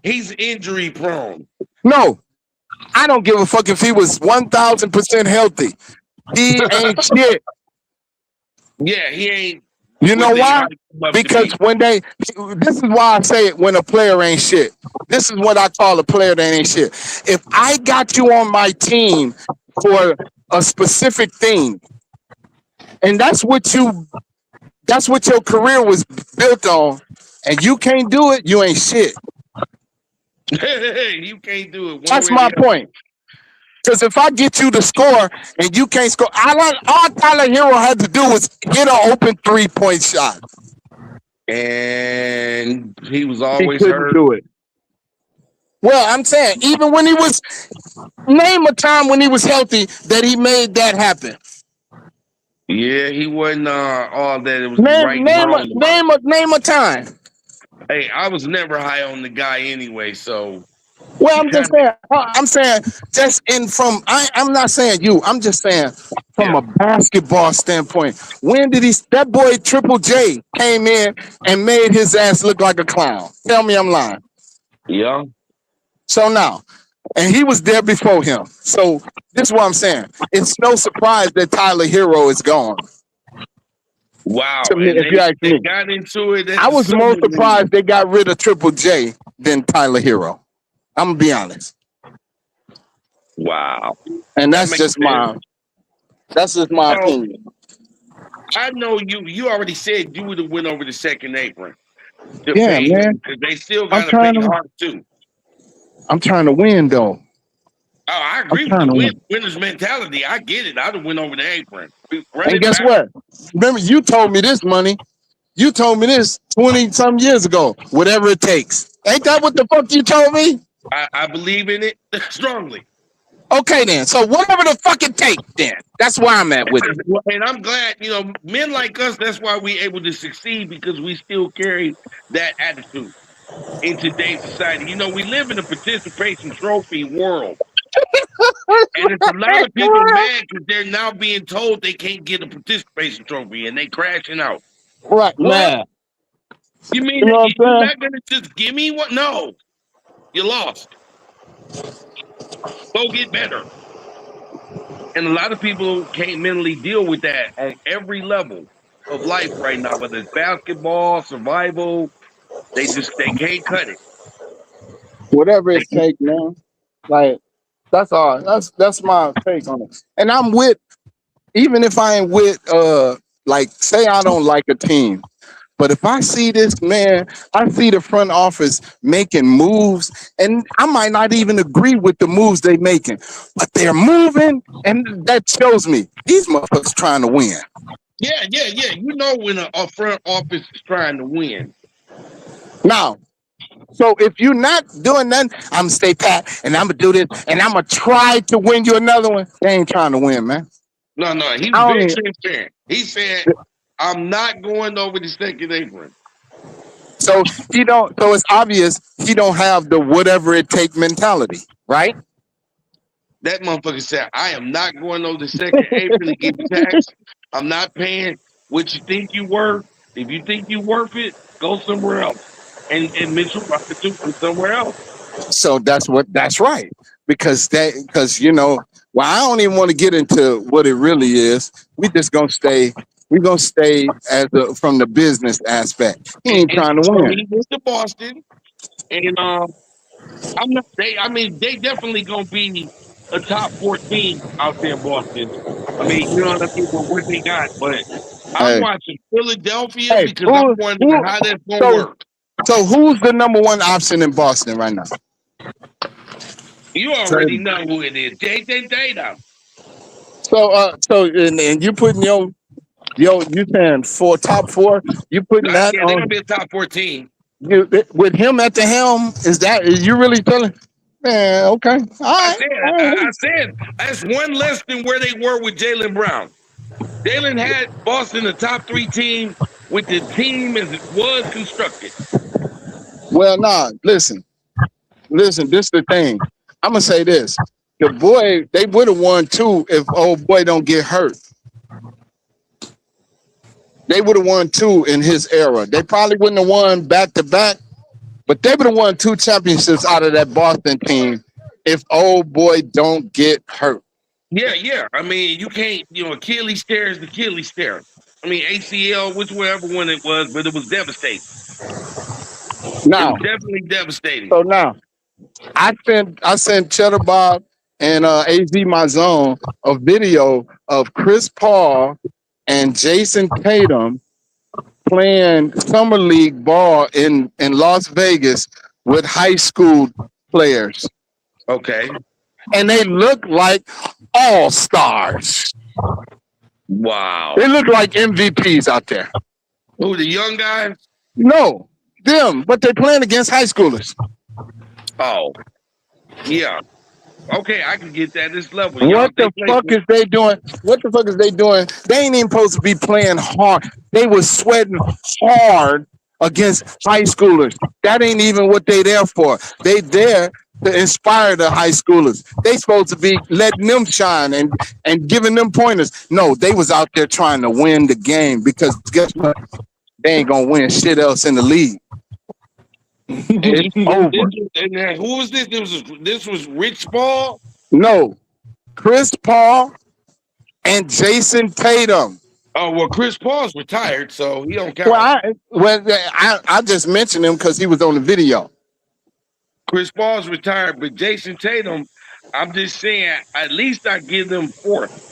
He's injury prone. No, I don't give a fuck if he was 1,000% healthy. He ain't shit. Yeah, he ain't. You know why? Because this is why I say it when a player ain't shit. This is what I call a player that ain't shit. If I got you on my team for a specific thing, and that's what your career was built on, and you can't do it, you ain't shit. You can't do it. That's my point. Because if I get you to score and you can't score, all Tyler Hero had to do was hit an open 3-point shot. And he was He always couldn't hurt. do it. Well, I'm saying, even when he was, name a time when he was healthy that he made that happen. Yeah, he wasn't all that. It was right Name and name a wrong about it. name a time. Hey, I was never high on the guy anyway, so Well, you I'm just kind saying. I'm saying just in from. I'm not saying you. I'm just saying from yeah, a basketball standpoint. When did he? That boy Triple J came in and made his ass look like a clown. Tell me I'm lying. yeah. So now, and he was there before him. So this is what I'm saying. It's no surprise that Tyler Hero is gone. To Wow. me, And if you ask they me, got into it I at was so more many. surprised they got rid of Triple J than Tyler Hero. I'm gonna be honest, Wow. and That makes sense. that's just my So opinion. I know you already said you would have went over the second apron to Yeah, pay him man. because they still I'm gotta pay trying to Hart too. I'm trying to win though. Oh, I I'm agree with trying the to win. winner's mentality. I get it. I'd have went over the apron. Run And it guess back. what? Remember, you told me this money. You told me this 20 some years ago. Whatever it takes. Ain't that what the fuck you told me? I believe in it strongly. Okay then. So whatever the fuck it take, then. That's where I'm at with it. And I'm glad, men like us, that's why we able to succeed because we still carry that attitude in today's society. We live in a participation trophy world. And it's a lot of people mad because they're now being told they can't get a participation trophy and they crashing out. Right, What? man. You mean You know that what you're I'm saying? not gonna just give me what? No, you lost. Go get better. And a lot of people can't mentally deal with that on every level of life right now, whether it's basketball, survival, they can't cut it. Whatever They it take, man. Like, that's all. That's my take on it. And I'm with, even if I ain't with like say I don't like a team. But if I see this man, I see the front office making moves, and I might not even agree with the moves they making, but they're moving, and that shows me these motherfuckers trying to win. yeah. When a front office is trying to win. Now, so if you're not doing nothing, I'm gonna stay pat, and I'm gonna do this, and I'm gonna try to win you another one. They ain't trying to win, man. No, he was I don't very even, transparent. He said, I'm not going over the second apron. so he don't. So it's obvious he don't have the whatever it take mentality, right? That motherfucker said, I am not going over the second apron to get taxed. I'm not paying what you think you worth. If you think you worth it, go somewhere else. And Mitchell Robinson went somewhere else. So that's right. Because well, I don't even want to get into what it really is. We're gonna stay from the business aspect. He ain't And trying to so win. he went to Boston. And I'm not they definitely gonna be a top 14 out there in Boston. You know what I mean, with what they got. But I'm Hey, watching Philadelphia hey, because I'm wondering how that's gonna so work. so who's the number one option in Boston right now? You already So know who it is. JJ Data. and you putting you saying top four, you putting that Yeah, they're gonna on be a top 14. you with him at the helm, is you really telling, man, okay. All I right. said, All I, right. I said that's one less than where they were with Jaylen Brown. Jalen had Boston a top 3 team with the team as it was constructed. Well, nah, listen, this is the thing. I'm gonna say this. The boy, they would have won too if old boy don't get hurt. They would have won two in his era. They probably wouldn't have won back to back, but they would have won two championships out of that Boston team if old boy don't get hurt. Yeah. You can't, Achilles tear is Achilles tear. ACL, whichever one it was, but it was devastating. It was Now, definitely devastating. so now I sent Cheddar Bob and AZ my zone a video of Chris Paul and Jason Tatum playing summer league ball in Las Vegas with high school players, Okay. and they look like all stars. Wow. They look like MVPs out there. Who, the young guys? No, them, but they're playing against high schoolers. Oh, yeah. Okay, I can get that. This level, y'all. What the fuck is they doing? What the fuck is they doing? They ain't even supposed to be playing hard. They was sweating hard against high schoolers. That ain't even what they there for. They there to inspire the high schoolers. They supposed to be letting them shine and giving them pointers. No, they was out there trying to win the game because guess what? They ain't gonna win shit else in the league. It's over. And then, who was this? This was Rich Paul. No, Chris Paul and Jason Tatum. Oh well, Chris Paul's retired, so he don't count. Well, I just mentioned him because he was on the video. Chris Paul's retired, but Jason Tatum, I'm just saying, at least I give them fourth.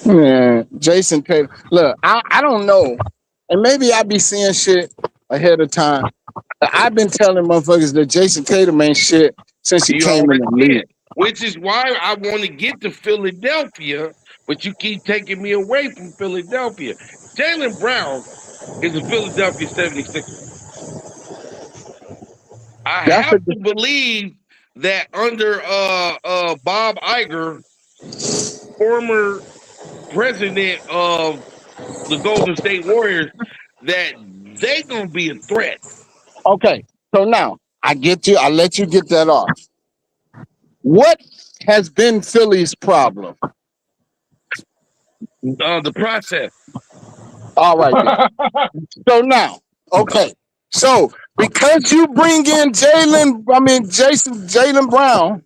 Yeah, Jason Tatum. Look, I don't know, and maybe I be seeing shit ahead of time. I've been telling motherfuckers that Jason Tatum ain't shit since he came in the league. Which is why I want to get to Philadelphia, but you keep taking me away from Philadelphia. Jaylen Brown is a Philadelphia 76er. I have to believe that under Bob Iger, former president of the Golden State Warriors, that they gonna be a threat. Okay, so now I get you. I let you get that off. What has been Philly's problem? The process. All right. So now, okay. So because you bring in Jaylen Brown,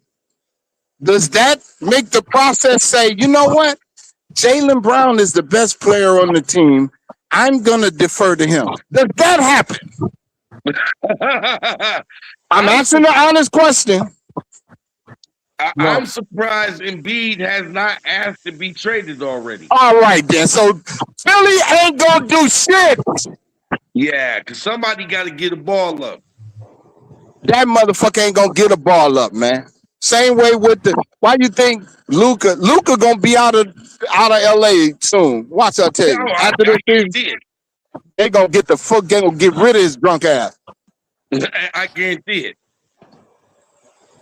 does that make the process say, you know what? Jaylen Brown is the best player on the team. I'm gonna defer to him. Does that happen? I'm asking the honest question. I'm surprised Embiid has not asked to be traded already. All right, then. So Philly ain't gonna do shit. Yeah, because somebody got to get a ball up. That motherfucker ain't gonna get a ball up, man. Same way with the. Why you think Luka gonna be out of LA soon? Watch, I tell you. After this season, they gonna get the fuck. They gonna get rid of his drunk ass. I guarantee it.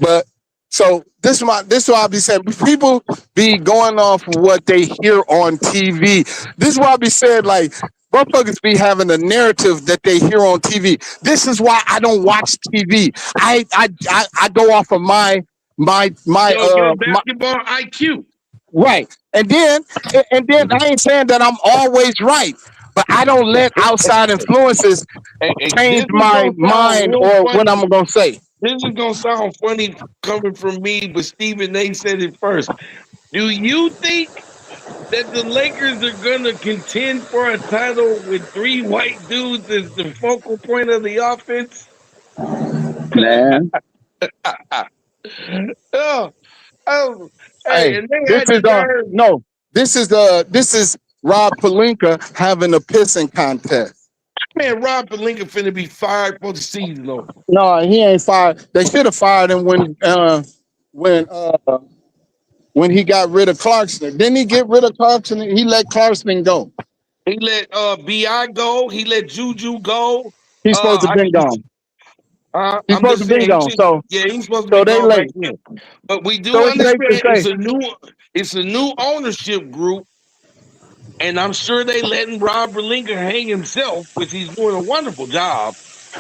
But so this is what I'll be saying. People be going off what they hear on TV. This is why I be saying, like, motherfuckers be having a narrative that they hear on TV. This is why I don't watch TV. I go off of my basketball IQ. Right. And then I ain't saying that I'm always right, but I don't let outside influences change my mind or what I'm gonna say. This is gonna sound funny coming from me, but Stephen A said it first. Do you think that the Lakers are gonna contend for a title with three white dudes as the focal point of the offense? Man. This is Rob Pelinka having a pissing contest. Man, Rob Pelinka finna be fired for the season over. No, he ain't fired. They should have fired him when he got rid of Clarkson. Didn't he get rid of Clarkson? He let Clarkson go. He let B.I. go. He let Juju go. He's supposed to be gone. He's supposed to be gone. So yeah, he's supposed to be gone back then. But we do understand it's a new ownership group, and I'm sure they letting Rob Pelinka hang himself, which he's doing a wonderful job.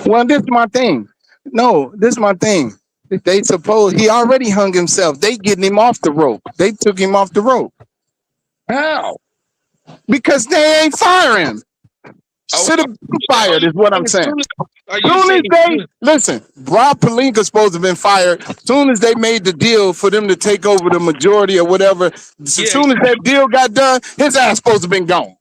Well, this is my thing. No, this is my thing. They suppose he already hung himself. They getting him off the rope. They took him off the rope. How? Because they ain't firing. Should have been fired, is what I'm saying. Listen, Rob Pelinka's supposed to have been fired. As soon as they made the deal for them to take over the majority or whatever, as soon as that deal got done, his ass supposed to have been gone.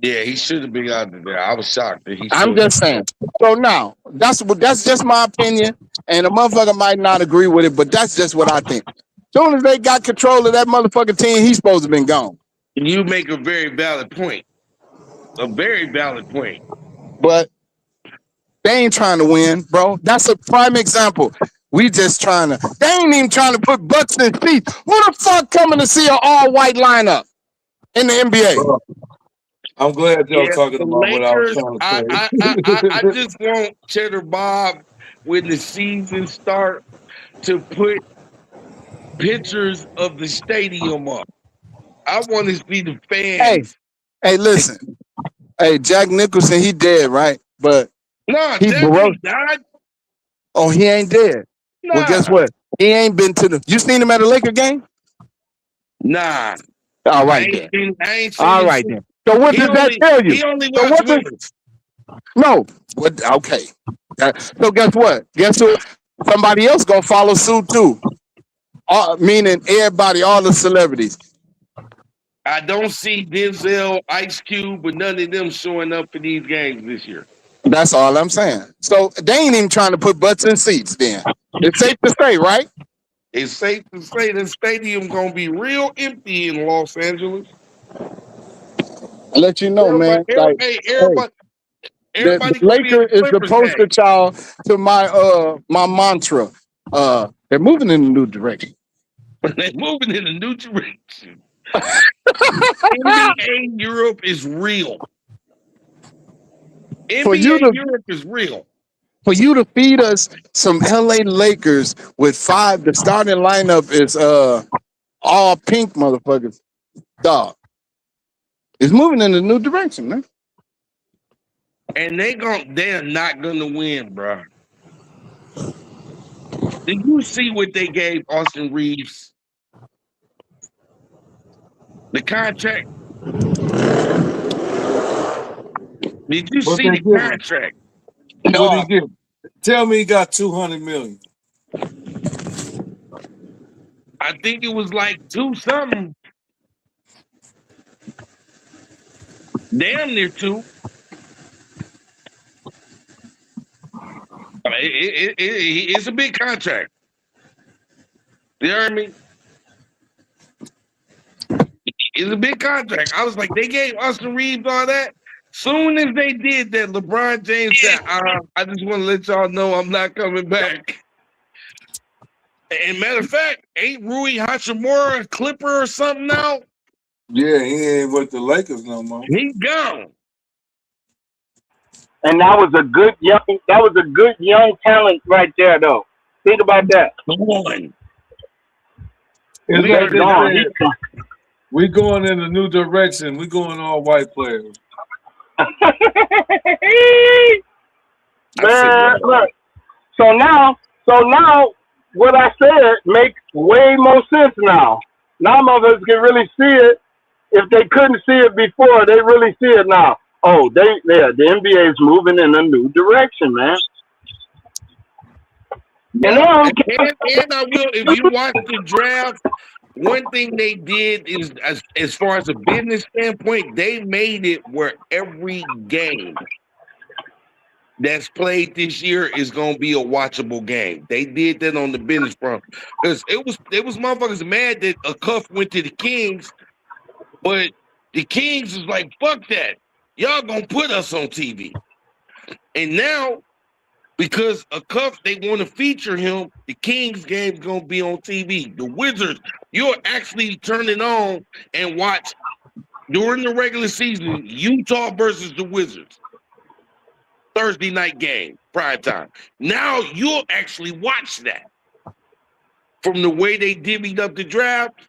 Yeah, he should have been out there. I was shocked that he. I'm just saying. So now, that's just my opinion, and a motherfucker might not agree with it, but that's just what I think. As soon as they got control of that motherfucking team, he's supposed to have been gone. You make a very valid point. A very valid point. But they ain't trying to win, bro. That's a prime example. We just trying to. They ain't even trying to put butts in seats. Who the fuck coming to see an all-white lineup in the NBA? I'm glad y'all Yeah, talking the about what I was Lakers. trying I to say. just want Cheddar Bob when the season start to put pictures of the stadium up. I want to see the Hey, fans. hey, listen. Hey, Jack Nicholson, he dead, right? But Nah, he Jack broke. ain't died. Oh, he ain't dead. Well, guess Nah, what? He ain't been to the. You seen him at a Laker game? nah. All I right ain't then. seen. I ain't seen All him right since. then. So what does that tell you? He only So watched what does winners. no? What? Okay. So guess what? Guess what? Somebody else gonna follow suit too. Meaning everybody, all the celebrities. I don't see Denzel, Ice Cube, but none of them showing up for these games this year. That's all I'm saying. So they ain't even trying to put butts in seats. Then it's safe to say, right? It's safe to say the stadium gonna be real empty in Los Angeles. I'll let you know, man. Like, Hey, hey, the everybody gonna be at Laker the is the Clippers poster game. child to my mantra. They're moving in a new direction. They're moving in a new direction. NBA Europe is real. For you NBA to Europe is real. feed us some LA Lakers with five, the starting lineup is all pink motherfuckers. Dog. It's moving in a new direction, man. And they're not gonna win, bro. Did you see what they gave Austin Reeves? The contract. Did you What see they the give him? contract? What he Dog. give? Tell me he got 200 million. I think it was like 2 something. Damn near 2. I mean, it's a big contract. You heard me? It's a big contract. I was like, they gave Austin Reeves all that. Soon as they did that, LeBron James said, I just want to let y'all know I'm not coming back. And matter of fact, ain't Rui Hachimura a Clipper or something now? Yeah, he ain't with the Lakers no more. He gone. And that was a good young talent right there though. Think about that. Gone. It's We like heard they Gone. said, we going in a new direction. We going all white players. I said, Man, well, look. So now what I said makes way more sense now. Now motherfuckers can really see it. If they couldn't see it before, they really see it now. Oh, the NBA is moving in a new direction, man. And they yeah. don't care. And I will, if you watch the draft, one thing they did is, as far as a business standpoint, they made it where every game that's played this year is going to be a watchable game. They did that on the business front because it was motherfuckers mad that a cuff went to the Kings, but the Kings is like, fuck that, y'all gonna put us on TV. And now because a cuff they want to feature him, the Kings game's gonna be on TV. The Wizards, you'll actually turn it on and watch during the regular season Utah versus the Wizards. Thursday night game, prime time. Now you'll actually watch that. From the way they divvied up the draft,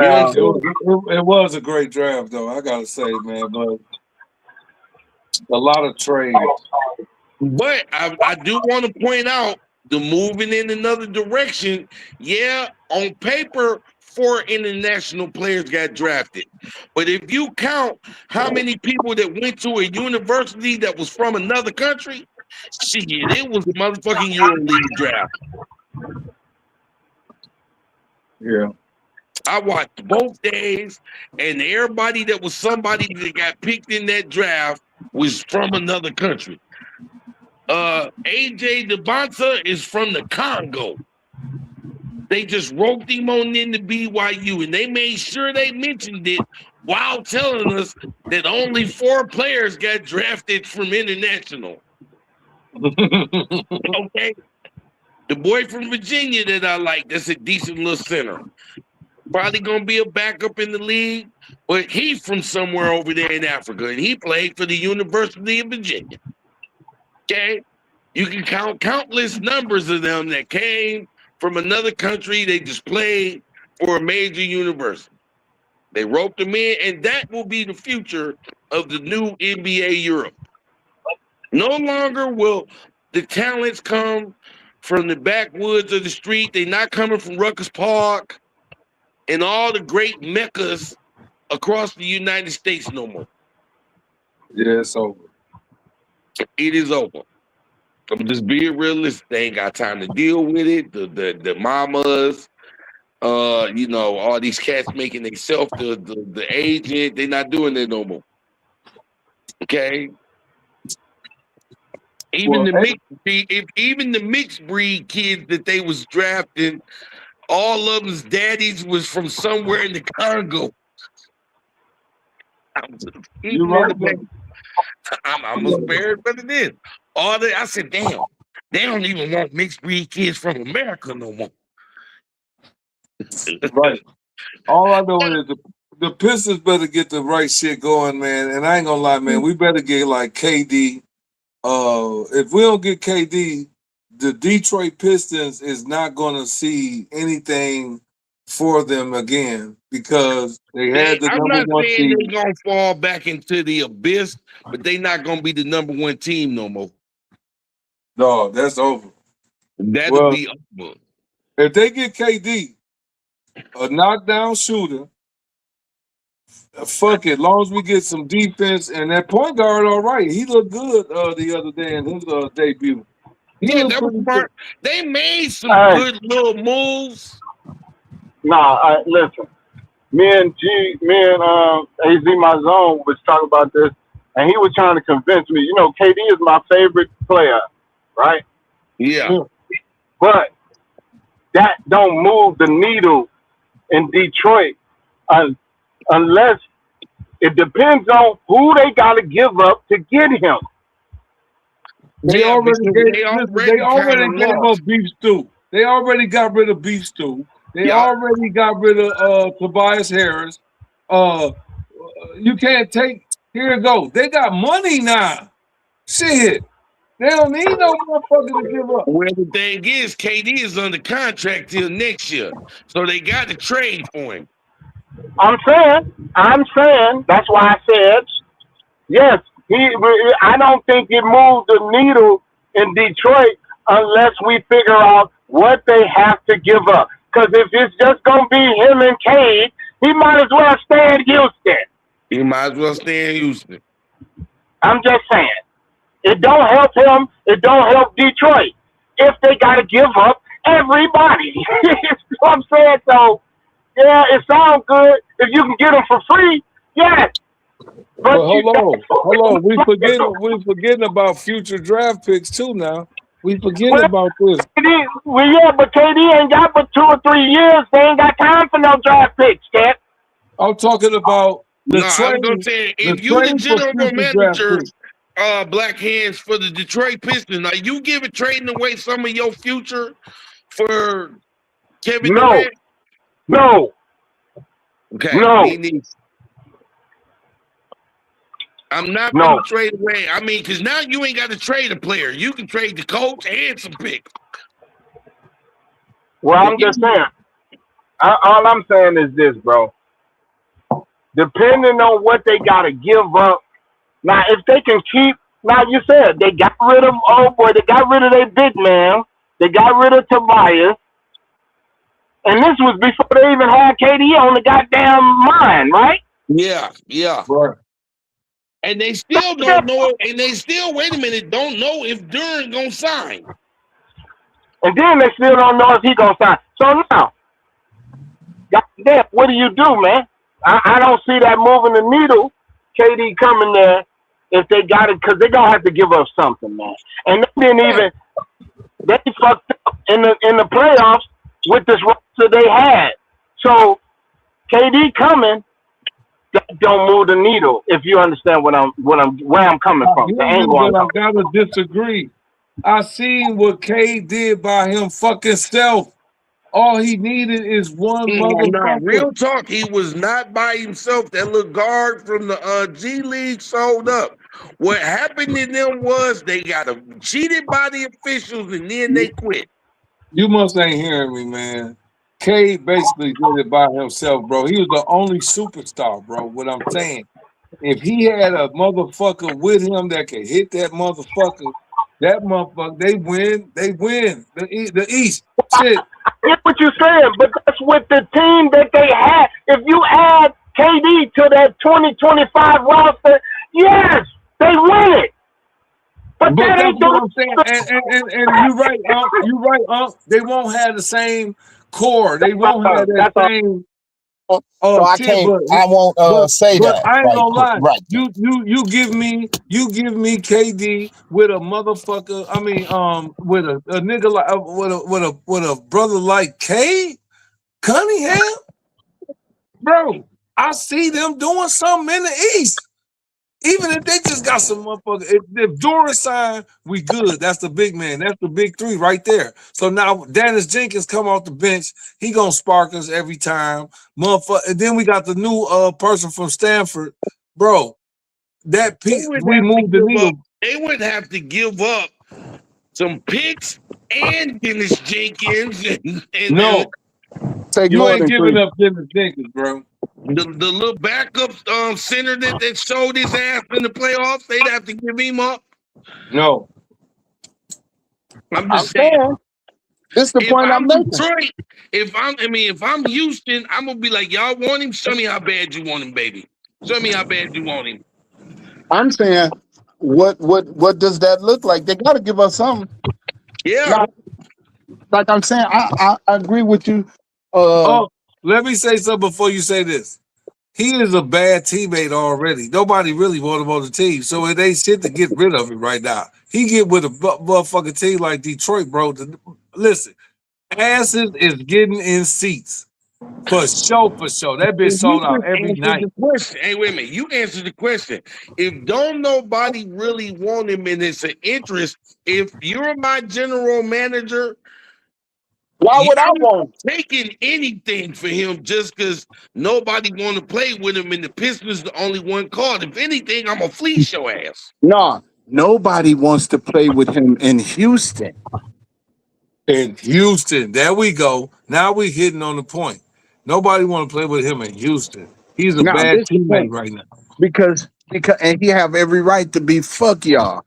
you know what I'm Well, saying? It was a great draft, though. I gotta say, man, but a lot of trades. But I do want to point out the moving in another direction. Yeah, on paper, 4 international players got drafted. But if you count how many people that went to a university that was from another country, shit, it was a motherfucking EuroLeague draft. Yeah. I watched both days, and everybody that was somebody that got picked in that draft was from another country. AJ Dybansta is from the Congo. They just roped him on into BYU, and they made sure they mentioned it while telling us that only 4 players got drafted from international. Okay, the boy from Virginia that I like, that's a decent little center. Probably gonna be a backup in the league, but he's from somewhere over there in Africa, and he played for the University of Virginia. Okay, you can count countless numbers of them that came from another country. They just played for a major university. They roped them in, and that will be the future of the new NBA Europe. No longer will the talents come from the backwoods of the street. They're not coming from Rucker Park and all the great meccas across the United States no more. Yeah, it's over. It is over. I'm just being realistic. They ain't got time to deal with it. The mamas, all these cats making themselves the agent. They're not doing that no more. Okay. Even the mixed breed kids that they was drafting, all of them's daddies was from somewhere in the Congo. You're right. I'm a spare it, but it is. I said, damn, they don't even want mixed breed kids from America no more. Right. All I know is the Pistons better get the right shit going, man. And I ain't gonna lie, man, we better get like KD. If we don't get KD, the Detroit Pistons is not gonna see anything for them again because they had the number one team. They're gonna fall back into the abyss, but they're not gonna be the number one team no more. No, that's over. That'll be over. If they get KD, a knockdown shooter, fuck it. As long as we get some defense and that point guard, all right. He looked good the other day in his debut. That was smart. They made some good little moves. Nah, listen. Me and AZ My Zone was talking about this, and he was trying to convince me. KD is my favorite player, right? Yeah. But that don't move the needle in Detroit unless it depends on who they got to give up to get him. They already gave up Beef Stew. They already got rid of Beef Stew. They already got rid of Tobias Harris. You can't take. Here it goes. They got money now. Shit. They don't need no motherfucker to give up. Well, the thing is, KD is under contract till next year, so they got to trade for him. I'm saying. That's why I said yes. I don't think it moved the needle in Detroit unless we figure out what they have to give up. Because if it's just gonna be him and Cade, he might as well stay in Houston. He might as well stay in Houston. I'm just saying. It don't help him. It don't help Detroit if they got to give up everybody. You know what I'm saying? So, yeah, it sounds good. If you can get them for free, yes. But hold on. We forgetting about future draft picks too now. We forgetting about this. But KD ain't got but 2 or 3 years. They ain't got time for no draft picks, Cat. I'm talking about the trade. I'm gonna say if you're the general manager, Black Hands for the Detroit Pistons, are you trading away some of your future for Kevin Durant? No. Okay. No. I'm not going to trade away. I mean, because now you ain't got to trade a player. You can trade the coach and some picks. Well, I'm just saying. All I'm saying is this, bro. Depending on what they got to give up. Now, if they can keep, now you said they got rid of, they got rid of their big man. They got rid of Tobias. And this was before they even had KD on the goddamn mind, right? Yeah. Right. And they still don't know, and they still, wait a minute, don't know if Duran gonna sign. And then they still don't know if he gonna sign. So now, goddamn, what do you do, man? I don't see that moving the needle. KD coming there if they got it, because they're gonna have to give up something, man. And they didn't even, they fucked up in the playoffs with this roster they had. So KD coming, that don't move the needle. If you understand where I'm coming from. I gotta disagree. I seen what K did by him fucking self All he needed is one Nah, motherfucker. real talk. He was not by himself. That little guard from the G League sold up. What happened to them was they got cheated by the officials and then they quit. You must ain't hearing me, man. K basically did it by himself, bro. He was the only superstar, bro. What I'm saying, if he had a motherfucker with him that could hit that motherfucker, they win. They win. The East. Shit. I get what you're saying, but that's with the team that they had. If you add KD to that 2025 roster, yes, they win it. But that that's ain't what I'm saying. And you're right, you're right, They won't have the same core. They won't have that same So I shit, can't. I won't say but that. I ain't gonna lie. Right. You give me KD with a motherfucker. I mean, with a nigga like with a brother like K Cunningham, bro. I see them doing something in the East. Even if they just got some motherfucker, if Doran signed, we good. That's the big man. That's the big three right there. So now Dennis Jenkins come off the bench. He gonna spark us every time, motherfucker. And then we got the new person from Stanford, bro. That piece we moved the needle. They would have to give up some picks and Dennis Jenkins and No, take you more ain't than giving three. up Dennis Jenkins, bro. the little backup center that showed his ass in the playoffs. They'd have to give him up. No, I'm just saying. This is the point I'm making. Detroit, if I'm Houston, I'm gonna be like, y'all want him? Show me how bad you want him, baby. Show me how bad you want him. I'm saying, what does that look like? They got to give us something. Yeah. Like I'm saying, I agree with you. Let me say something before you say this. He is a bad teammate already. Nobody really want him on the team, so it ain't shit to get rid of him right now. He get with a motherfucking team like Detroit, bro. Listen, asses is getting in seats for sure. That bitch sold out every night. Hey, wait a minute. You answered the question. If don't nobody really want him and it's an interest, if you're my general manager, why would I want taking anything for him just because nobody want to play with him and the Pistons the only one called? If anything, I'm gonna fleece your ass. No, nobody wants to play with him in Houston. In Houston, there we go. Now we hitting on the point. Nobody want to play with him in Houston. He's a bad teammate right now. Because and he have every right to be fuck y'all.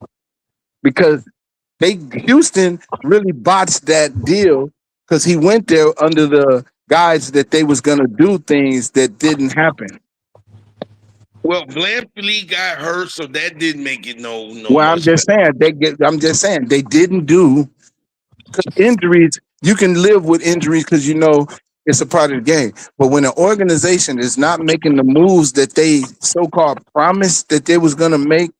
Because Houston really botched that deal because he went there under the guise that they was gonna do things that didn't happen. Well, Blanfleet got hurt, so that didn't make it no. Well, I'm just saying they didn't do, because injuries, you can live with injuries because you know it's a part of the game. But when an organization is not making the moves that they so-called promised that they was gonna make,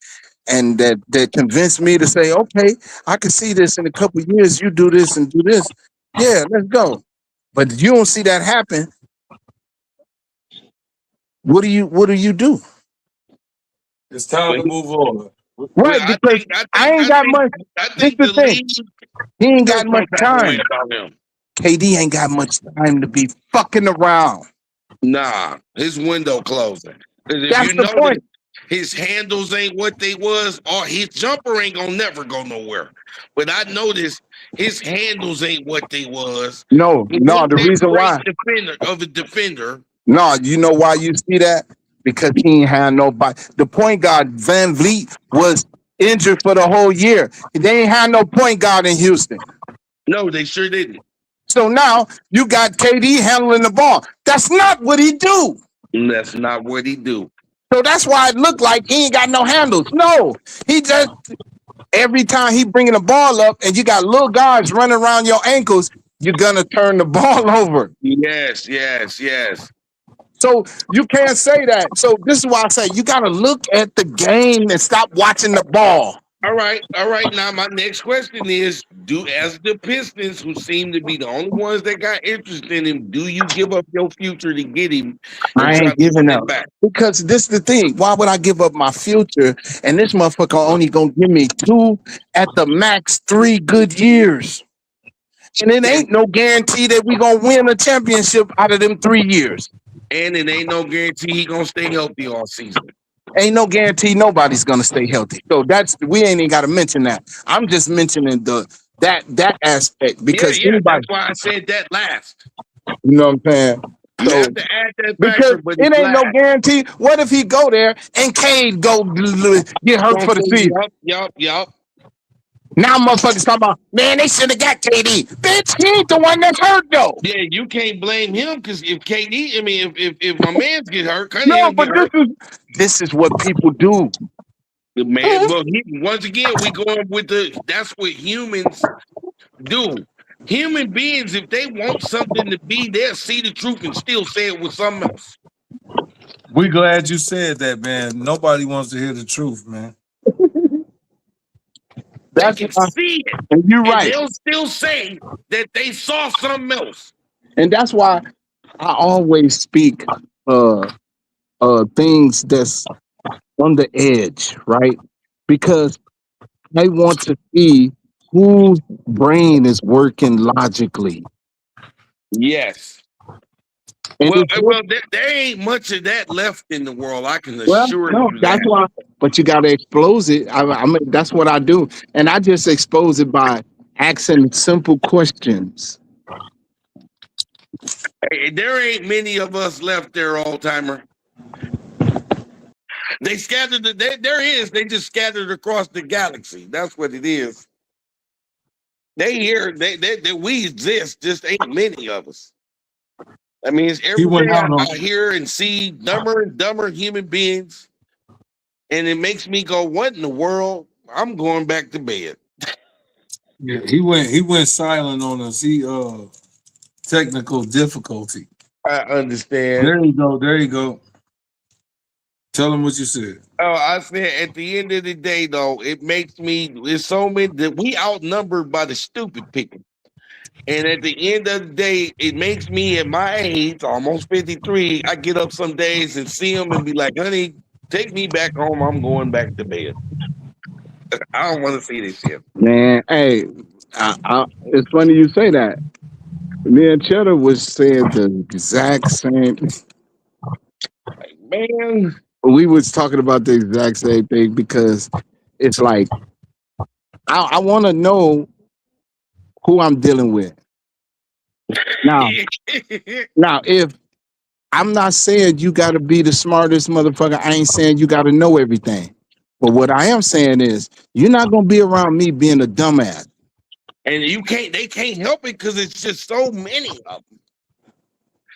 and that convinced me to say, okay, I can see this in a couple of years. You do this and do this. Yeah, let's go. But you don't see that happen. What do you do? It's time to move on. Right, because I ain't got much. This the thing. He ain't got much time. KD ain't got much time to be fucking around. Nah, his window closing. That's the point. His handles ain't what they was, or his jumper ain't gonna never go nowhere. But I noticed his handles ain't what they was. No, the reason why of a defender. No, you know why you see that? Because he ain't had nobody. The point guard Van Vliet was injured for the whole year. They ain't had no point guard in Houston. No, they sure didn't. So now you got KD handling the ball. That's not what he do. That's not what he do. So that's why it looked like he ain't got no handles. No, he just, every time he bringing the ball up and you got little guys running around your ankles, you're gonna turn the ball over. Yes. So you can't say that. So this is why I say you gotta look at the game and stop watching the ball. All right. Now my next question is: as the Pistons, who seem to be the only ones that got interest in him, do you give up your future to get him? I ain't giving up because this is the thing. Why would I give up my future? And this motherfucker only gonna give me 2 at the max 3 good years. And it ain't no guarantee that we gonna win a championship out of them 3 years. And it ain't no guarantee he gonna stay healthy all season. Ain't no guarantee nobody's gonna stay healthy. So we ain't even gotta mention that. I'm just mentioning that aspect because Yeah, anybody, that's why I said that last. you know what I'm saying? You So have to add that because factor, but it it's ain't no last. guarantee. What if he go there and Cade get hurt for the season? Yup. Now motherfuckers talking about, man, they should have got KD. Bitch, he ain't the one that's hurt though. Yeah, you can't blame him because if KD, I mean, if my man's get hurt, No, Cunningham but get hurt. this is what people do. The man, well, once again, we going with that's what humans do. Human beings, if they want something to be, they'll see the truth and still say it with something else. We glad you said that, man. Nobody wants to hear the truth, man. They can see it, and you're and right. they'll still say that they saw something else. And that's why I always speak things that's on the edge, right? Because I want to see whose brain is working logically. Yes. And there ain't much of that left in the world. I can well, assure no, you that's that. why. But you got to expose it. I mean, that's what I do, and I just expose it by asking simple questions. Hey, there ain't many of us left there, old timer. They scattered. There is. They just scattered across the galaxy. That's what it is. They hear that we exist. Just ain't many of us. I mean, it's every day I hear and see dumber and dumber human beings, and it makes me go, "What in the world?" I'm going back to bed. Yeah, he went silent on us. He technical difficulty. I understand. There you go. Tell him what you said. Oh, I said at the end of the day, though, it makes me. It's so many that we outnumbered by the stupid people. And at the end of the day, it makes me at my age, almost 53, I get up some days and see them and be like, honey, take me back home. I'm going back to bed. I don't want to see this shit. Man, hey, it's funny you say that. Me and Cheddar was saying the exact same. Like, man, We was talking about the exact same thing because it's like I want to know who I'm dealing with. Now, if I'm not saying you got to be the smartest motherfucker, I ain't saying you got to know everything. But what I am saying is, you're not gonna be around me being a dumbass. And they can't help it because it's just so many of them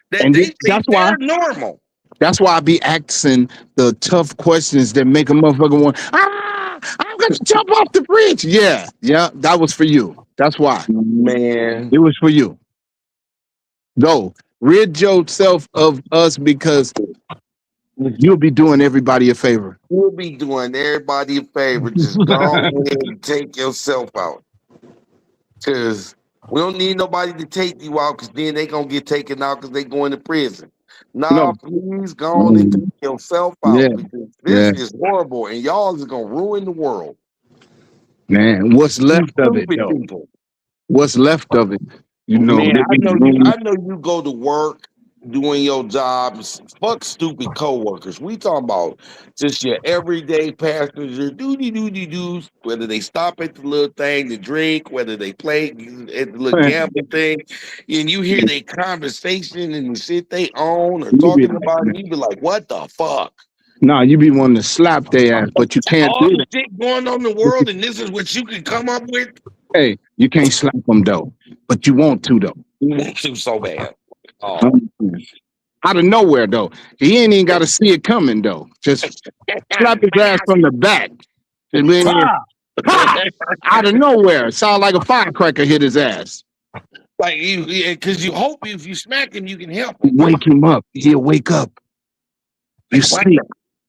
that And they think that's why they're normal. That's why I be asking the tough questions that make a motherfucker want, I'm gonna jump off the bridge. Yeah, that was for you. That's why. Man. It was for you. Go rid yourself of us because you'll be doing everybody a favor. You'll be doing everybody a favor. Just go ahead and take yourself out. Because we don't need nobody to take you out because then they going to get taken out because they going to prison. No. Please go on and take yourself out Yeah. because this is horrible and y'all is going to ruin the world. Man, what's left of it, though? People. What's left of it? You know, man, I know you go to work doing your job. Fuck stupid coworkers. We talking about just your everyday passenger doos. Whether they stop at the little thing to drink, whether they play at the little gambling thing, and you hear their conversation and the shit they own or talking about, and you be like, "What the fuck?" Nah, you be wanting to slap their ass, but you can't all do the shit going on in the world, and this is what you can come up with. Hey, you can't slap them though, but you want to though. You want to so bad. Oh. Out of nowhere though. He ain't even got to see it coming though. Just slap his ass from the back. And then, out of nowhere. Sound like a firecracker hit his ass. Like because you hope if you smack him, you can help him. Wake him up. He'll wake up. You see?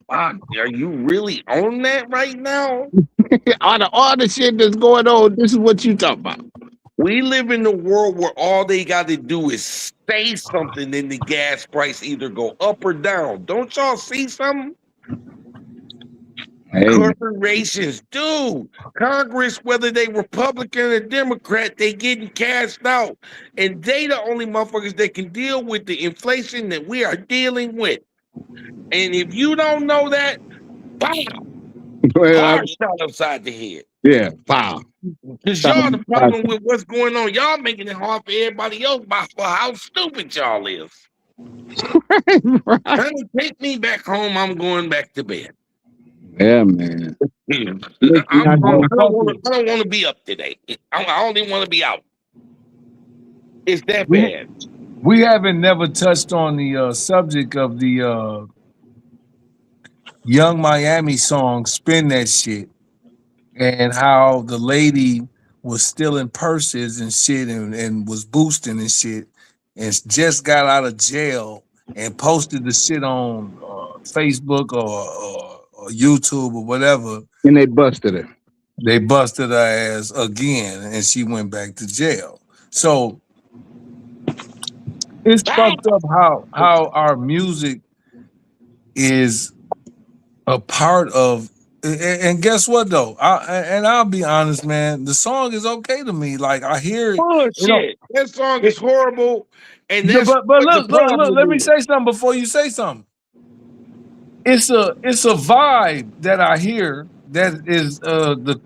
Are you really on that right now? Out of all the shit that's going on, this is what you talk about. We live in a world where all they got to do is say something, and the gas price either go up or down. Don't y'all see something? Corporations, dude. Congress, whether they Republican or Democrat, they getting cashed out. And they the only motherfuckers that can deal with the inflation that we are dealing with. And if you don't know that, bam, hard shot upside the head. Yeah, wow. Because y'all the problem with what's going on. Y'all making it hard for everybody else for how stupid y'all is. Right. Trying to take me back home, I'm going back to bed. Yeah, man. I don't want to be up today. I only want to be out. It's that bad. We haven't never touched on the subject of the Young Miami song "Spin That Shit" and how the lady was stealing purses and shit and was boosting and shit and just got out of jail and posted the shit on Facebook or YouTube or whatever. And they busted her. They busted her ass again and she went back to jail. So it's fucked up how our music is a part of. And guess what though? I'll be honest, man. The song is okay to me. Like I hear it. Bullshit. That song is horrible. And that's but look, let me say something before you say something. It's a vibe that I hear that is the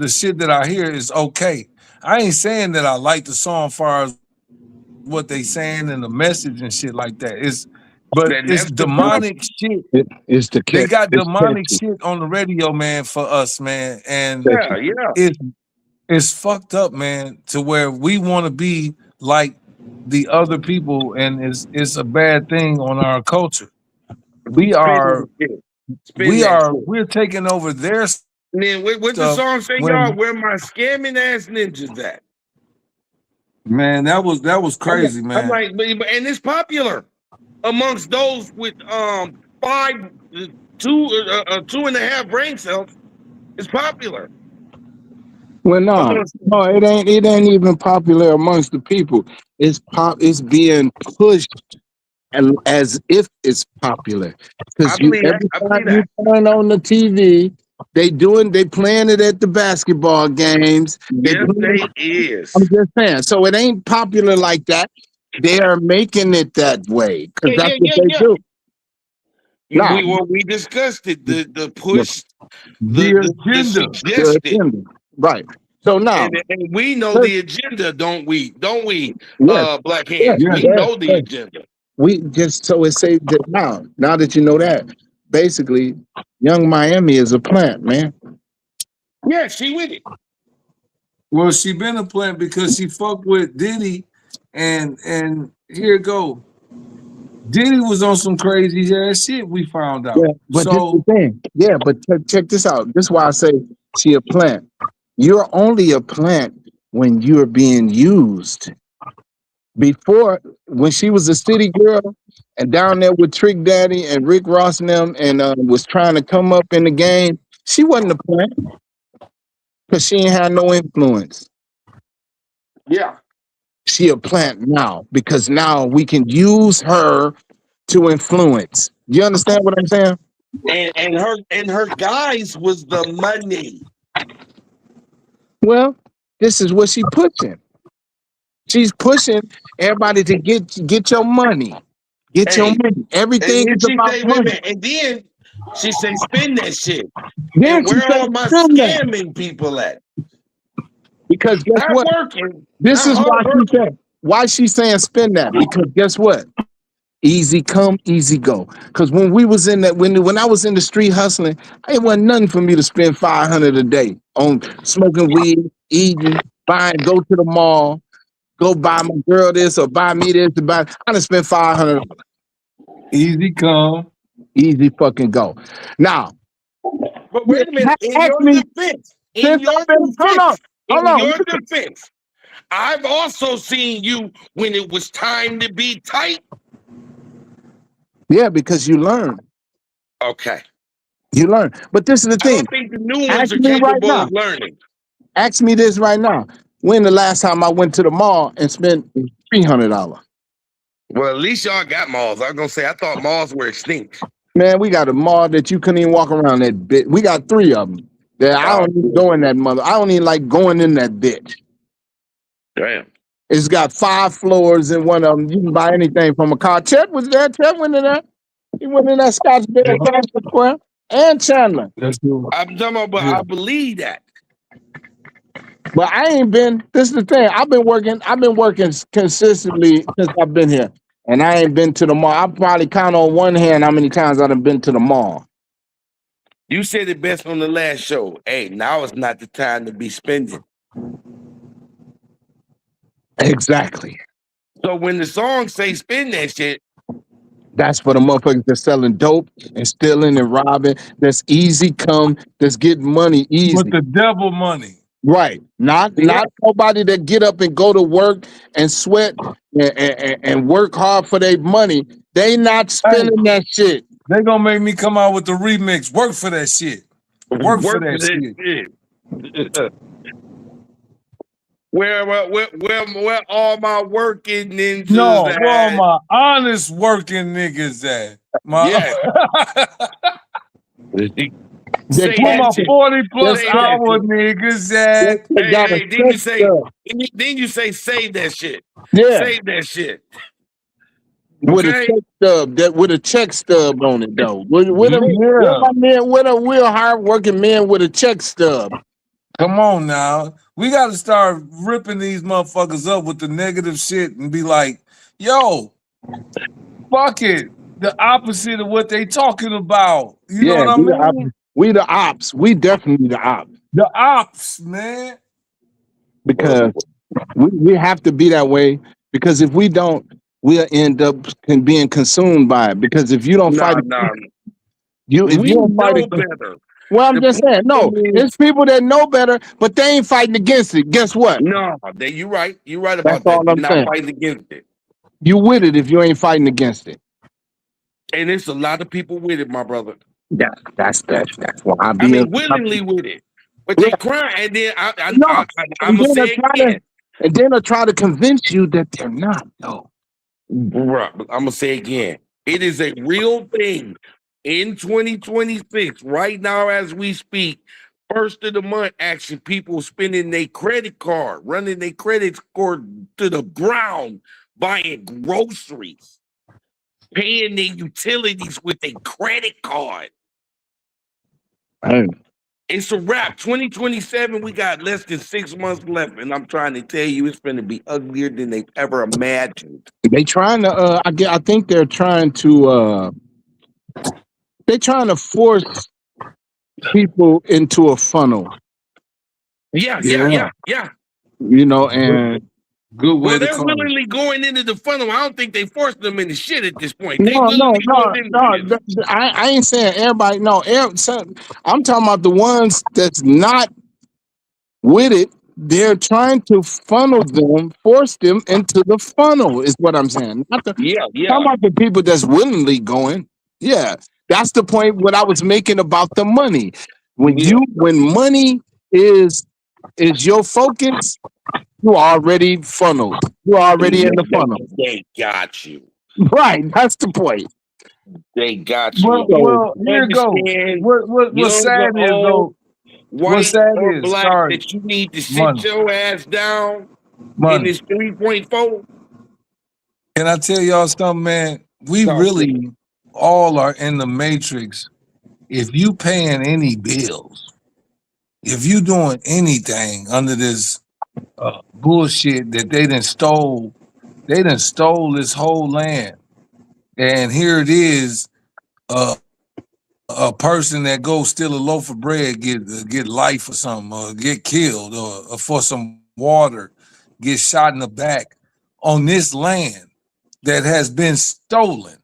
shit that I hear is okay. I ain't saying that I like the song as far as what they saying and the message and shit like that. It's demonic shit. It's the they got demonic shit on the radio, man, for us, man. And it's fucked up, man, to where we want to be like the other people, and it's a bad thing on our culture. We're taking over their stuff. And then what the song say, y'all? Where my scamming ass ninjas at? Man, that was crazy, man. I'm like, and it's popular amongst those with 2.5 brain cells. It's popular. Well, no, it ain't even popular amongst the people. It's being pushed as if it's popular. Because every time you turn on the TV, they playing it at the basketball games. Yes, is. I'm just saying. So it ain't popular like that. They are making it that way because that's what they do. We discussed it. The push, the suggestion. Right. So now, and we know the agenda, don't we? Don't we? Black hands. We know the agenda. We just it say that now that you know that, basically, Young Miami is a plant, man. Yeah, she with it. Well, she been a plant because she fucked with Diddy, and here it go. Diddy was on some crazy ass shit. We found out. Yeah, but this is the thing. Yeah, but check this out. This is why I say she a plant. You're only a plant when you're being used. Before, when she was a city girl and down there with Trick Daddy and Rick Ross and them and was trying to come up in the game, she wasn't a plant because she ain't had no influence. Yeah. She a plant now because now we can use her to influence. You understand what I'm saying? And her guys was the money. Well, this is what she pushing. She's pushing everybody to get your money. Get your money. Everything is about money. And then she say, spend that shit. Then and where all my scamming people at? Because guess what? Working. This is why she said. Why she's saying spend that? Because guess what? Easy come, easy go. Because when we was in that, when I was in the street hustling, it wasn't nothing for me to spend $500 a day on smoking weed, eating, buying, go to the mall, go buy my girl this or buy me this. I done spent $500. Easy come, easy fucking go. Now, but wait a minute. In your defense, I've also seen you when it was time to be tight. Yeah, because you learn. Okay. You learn. But this is the thing. I don't think the new ones are capable of learning. Ask me this right now. When the last time I went to the mall and spent $300? Well, at least y'all got malls. I was going to say, I thought malls were extinct. Man, we got a mall that you couldn't even walk around that bit. We got 3 of them. That I don't even go in that mother. I don't even like going in that bitch. Damn. It's got 5 floors in one of them. You can buy anything from a car. Chet was there. Chet went in there. He went in that Scottsdale Square and Chandler. That's cool. I'm talking about, but I believe that. But I ain't been. This is the thing. I've been working consistently since I've been here, and I ain't been to the mall. I probably count on one hand how many times I've been to the mall. You said it best on the last show. Hey, now is not the time to be spending. Exactly. So when the song say spend that shit, that's for the motherfuckers that's selling dope and stealing and robbing. That's easy come. That's getting money easy. With the devil money. Right. Not nobody that get up and go to work and sweat and work hard for their money. They not spending that shit. They gonna make me come out with the remix. Work for that shit. Work for that shit. Where all my working ninjas No, at? where all my honest working niggas at? Say where my 40 plus say hour niggas at? Hey, then you say save that shit. Yeah. Save that shit. With a check stub, with a check stub on it though. With a real hard working man with a check stub. Come on now. We gotta start ripping these motherfuckers up with the negative shit and be like, yo, fuck it. The opposite of what they talking about. You know what I mean? We the ops. We definitely the ops. The ops, man. Because we have to be that way. Because if we don't, we'll end up being consumed by it. Because if you don't fight, if you don't fight better. Well, I'm just saying, no, there's people that know better, but they ain't fighting against it. Guess what? No, you're right. You're right about That's all that. I'm You're saying. not fighting against it. You with it if you ain't fighting against it. And there's a lot of people with it, my brother. Yeah, that's why I mean, willingly with it. But they cry, and then I'm gonna say it again. And then they'll try to convince you that they're not, though. Bruh, I'm gonna say it again. It is a real thing. In 2026, right now as we speak, first of the month action, people spending their credit card, running their credit score to the ground, buying groceries, paying their utilities with a credit card. It's a wrap. 2027, we got less than 6 months left, and I'm trying to tell you, it's going to be uglier than they've ever imagined. They trying to. I think they're trying to. They're trying to force people into a funnel. Yeah. You know, and good way they're willingly going into the funnel. I don't think they forced them into shit at this point. No. I ain't saying everybody. No, I'm talking about the ones that's not with it. They're trying to funnel them, force them into the funnel. Is what I'm saying. Talking about the people that's willingly going. Yeah, that's the point. What I was making about the money. When money is your focus, you already funneled. You're already in the funnel. They got you. Right. That's the point. They got you. Well, here you go. What's sad is though. What's sad is black that you need to sit your ass down in this 3.4. Can I tell y'all something, man? We really all are in the matrix. If you paying any bills, if you doing anything under this bullshit that they done stole this whole land, and here it is, a person that goes steal a loaf of bread get life or something, or get killed, or for some water get shot in the back on this land that has been stolen.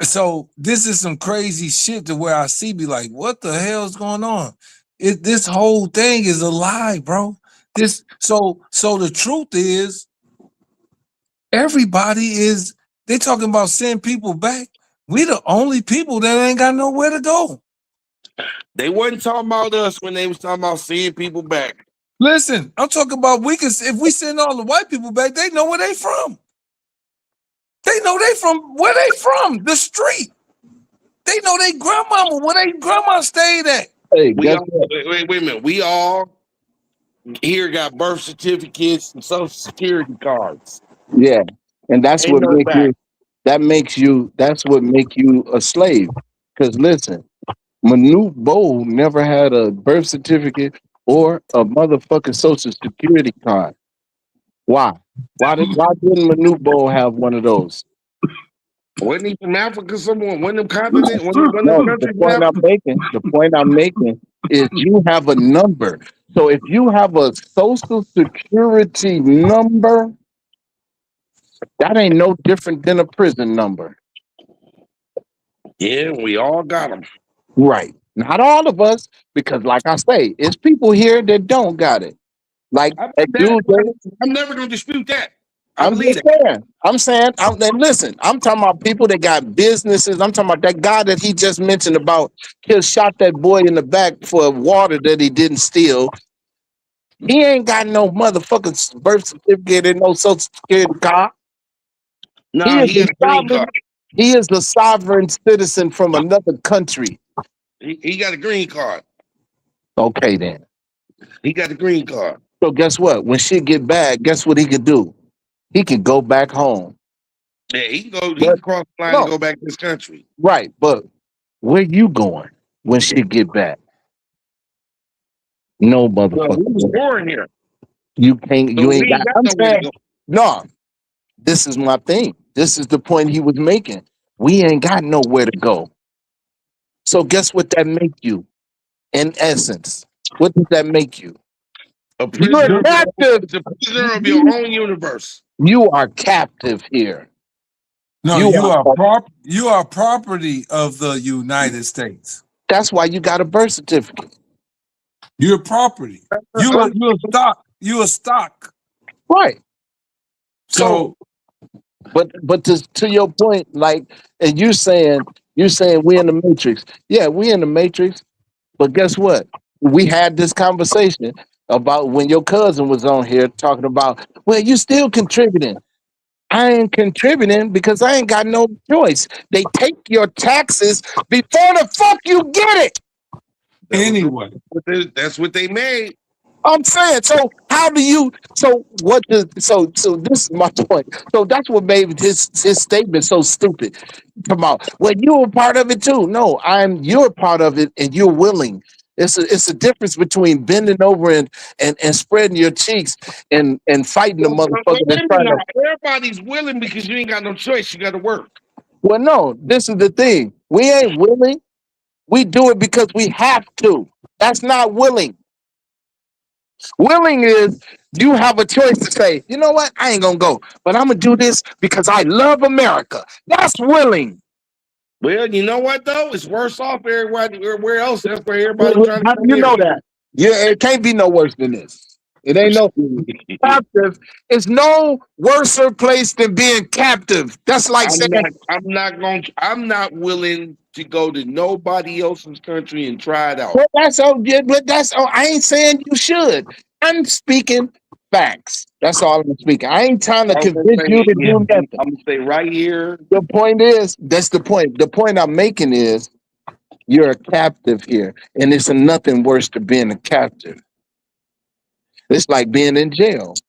So this is some crazy shit to where I see be like, what the hell is going on? This whole thing is a lie, bro. So the truth is, they talking about sending people back. We the only people that ain't got nowhere to go. They wasn't talking about us when they was talking about seeing people back. Listen, I'm talking about if we send all the white people back, they know where they from. They know where they from, the street. They know they grandmama where they grandma stayed at. Hey, We guess all what? wait a minute. We all here got birth certificates and social security cards. Yeah, and that's Ain't what no make back. you. That's what make you a slave. Because listen, Manute Bowl never had a birth certificate or a motherfucking social security card. Why? Why didn't Manute Bowl have one of those? Wasn't he from Africa? Someone? One of them continent? One of them No, countries in Africa? the point I'm making is you have a number. So if you have a social security number, that ain't no different than a prison number. Yeah, we all got them. Right. Not all of us, because like I say, it's people here that don't got it. Like I a believe that. dude that I'm never gonna dispute that. I I'm believe just that. saying. And listen, I'm talking about people that got businesses. I'm talking about that guy that he just mentioned about shot that boy in the back for water that he didn't steal. He ain't got no motherfucking birth certificate and no social security card. He No, is he a got a green sovereign, card. he is a sovereign citizen from another country. He got a green card. Okay then. He got a green card. So guess what? When shit get bad, guess what he could do? He could go back home. Yeah, he can go. He But can cross the line and no, go back to this country. right. But where you going when shit get bad? No Well, we was motherfucker. born here, so You ain't we got. ain't got I'm nowhere to saying go. no. This is my thing. This is the point he was making. We ain't got nowhere to go. So guess what that make you? In essence, what does that make you? A You're prisoner of your own, captive. it's a prisoner of your own universe. You are captive here. No, You are. you are property of the United States. That's why you got a birth certificate, You're property. You're a stock. You're a stock. right? So, So but to your point, like, and you're saying we in the matrix. Yeah, we in the matrix. But guess what? We had this conversation about when your cousin was on here talking about, well, you still contributing. I ain't contributing because I ain't got no choice. They take your taxes before the fuck you get it. anyway, That's what they made. I'm saying, so how do you? So what? So this is my point. So that's what made his statement so stupid. Come on, well, you were part of it too. No, you're part of it, and you're willing. It's a difference between bending over and spreading your cheeks and fighting the Wait motherfucker that's a minute trying to. now. Everybody's willing because you ain't got no choice. You got to work. Well, no, this is the thing. We ain't willing. We do it because we have to. That's not willing. Willing is you have a choice to say, you know what, I ain't gonna go, but I'm gonna do this because I love America. That's willing. Well, you know what though? It's worse off everywhere else. That's where Well, everybody's trying to how do come you here. know that? Yeah, it can't be no worse than this. It ain't no captive. It's no worser place than being captive. That's like saying, I'm not willing to go to nobody else's country and try it out. well, that's all good, but that's all. I ain't saying you should. I'm speaking facts. That's all I'm speaking. I ain't trying to I'm convince you to do nothing. gonna say right here. The point is, that's the point. The point I'm making is you're a captive here, and it's nothing worse than being a captive. It's like being in jail.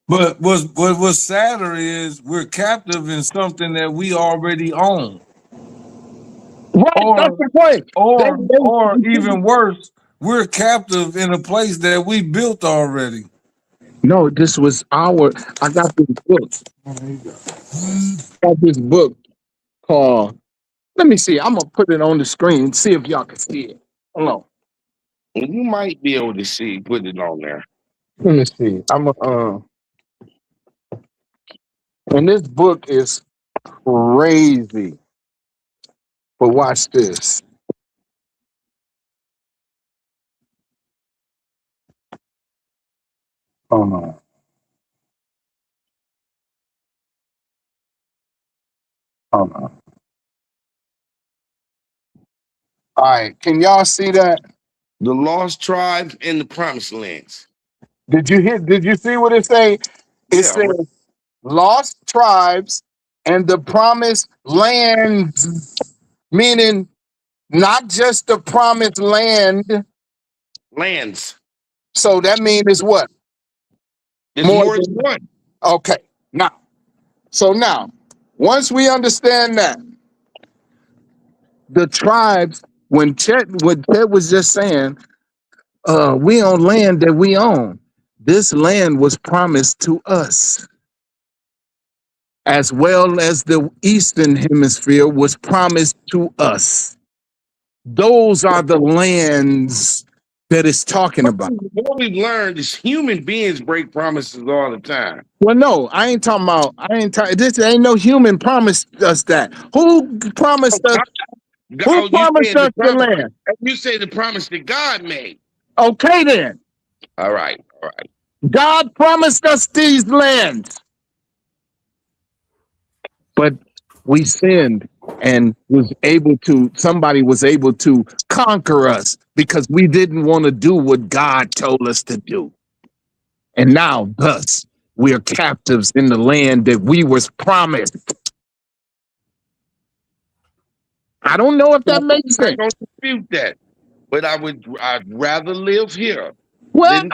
but what's sadder is we're captive in something that we already own, Right, that's or the point. or even worse, we're captive in a place that we built already. No, this was our. I got this book. Got this book called. Let me see. I'm gonna put it on the screen. See if y'all can see it. Hold on. You might be able to see, put it on there. Let me see. And this book is crazy. But watch this. Hold on. Hold on. All right. Can y'all see that? The lost tribes in the promised lands. Did you see what it say? It Yeah, right. says lost tribes and the promised lands. meaning not just the promised land. Lands. So that means it's what? There's more than one. Okay. Now, once we understand that, the tribes, when Chet was just saying, we own land that we own. This land was promised to us, as well as the Eastern Hemisphere was promised to us. Those are the lands that it's talking about. What we've learned is human beings break promises all the time. Well, no, I ain't talking about. This ain't no human promised us that. Who promised us? Who promised us the land? You say the promise that God made. Okay, then. All right. God promised us these lands, but we sinned and somebody was able to conquer us because we didn't want to do what God told us to do. And now, thus, we are captives in the land that we was promised. I don't know if that makes sense. I don't dispute that, but I'd rather live here. Well,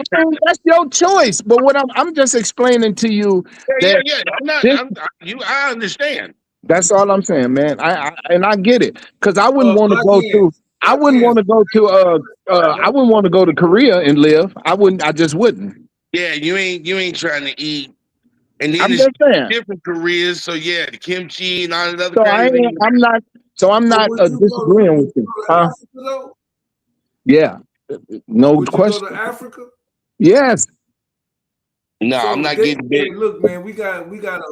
that's your choice. But what I'm just explaining to you. I understand. That's all I'm saying, man. I get it, because I wouldn't want to go to. I wouldn't want to go to. I wouldn't want to go to Korea and live. I wouldn't. I just wouldn't. Yeah, you ain't trying to eat. And then I'm just saying, different careers. So yeah, the kimchi and all that other. So I'm not disagreeing with you. Yeah. No would question. You go to Africa? Yes. No, so I'm not getting big. Look, man, we got a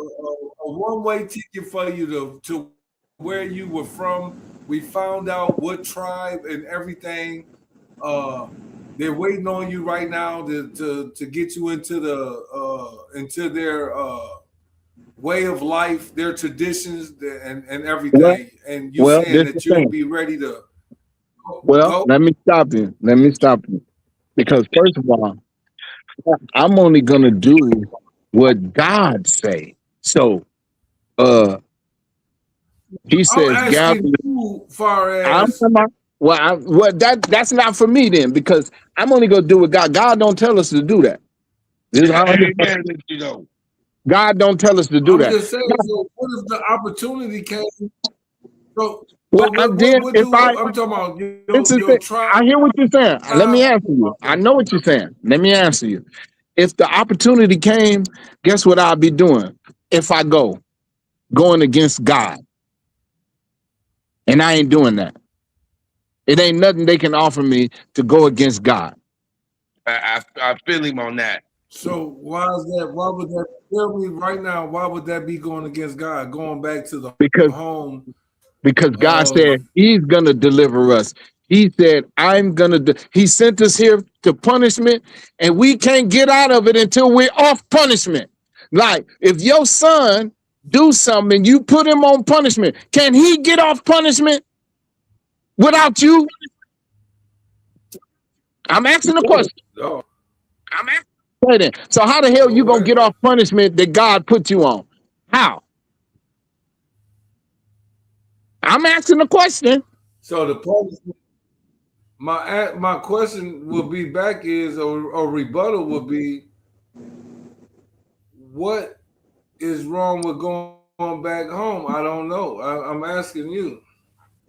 one-way ticket for you to where you were from. We found out what tribe and everything. They're waiting on you right now to get you into their way of life, their traditions, and everything. Well, and you're saying that you'll be ready to. Well, let me stop you. Because first of all, I'm only gonna do what God say. So, he says, that's not for me then, because I'm only gonna do what God. God don't tell us to do that. God don't tell us to do that. I'm just saying. So what if the opportunity came? So. I'm talking about your tribe. I hear what you're saying. Let me answer you. I know what you're saying. Let me answer you. If the opportunity came, guess what I'll be doing? If I going against God, and I ain't doing that. It ain't nothing they can offer me to go against God. I feel him on that. So why is that? Why would that? Tell me right now. Why would that be going against God? Going back to the home. Because God said he's going to deliver us. He said, he sent us here to punishment, and we can't get out of it until we're off punishment. Like, if your son do something and you put him on punishment, can he get off punishment without you? I'm asking a question. No. So how the hell you going to get off punishment that God put you on? How? I'm asking a question. So the punishment, my question will be back is, or rebuttal will be, what is wrong with going back home? I don't know. I'm asking you.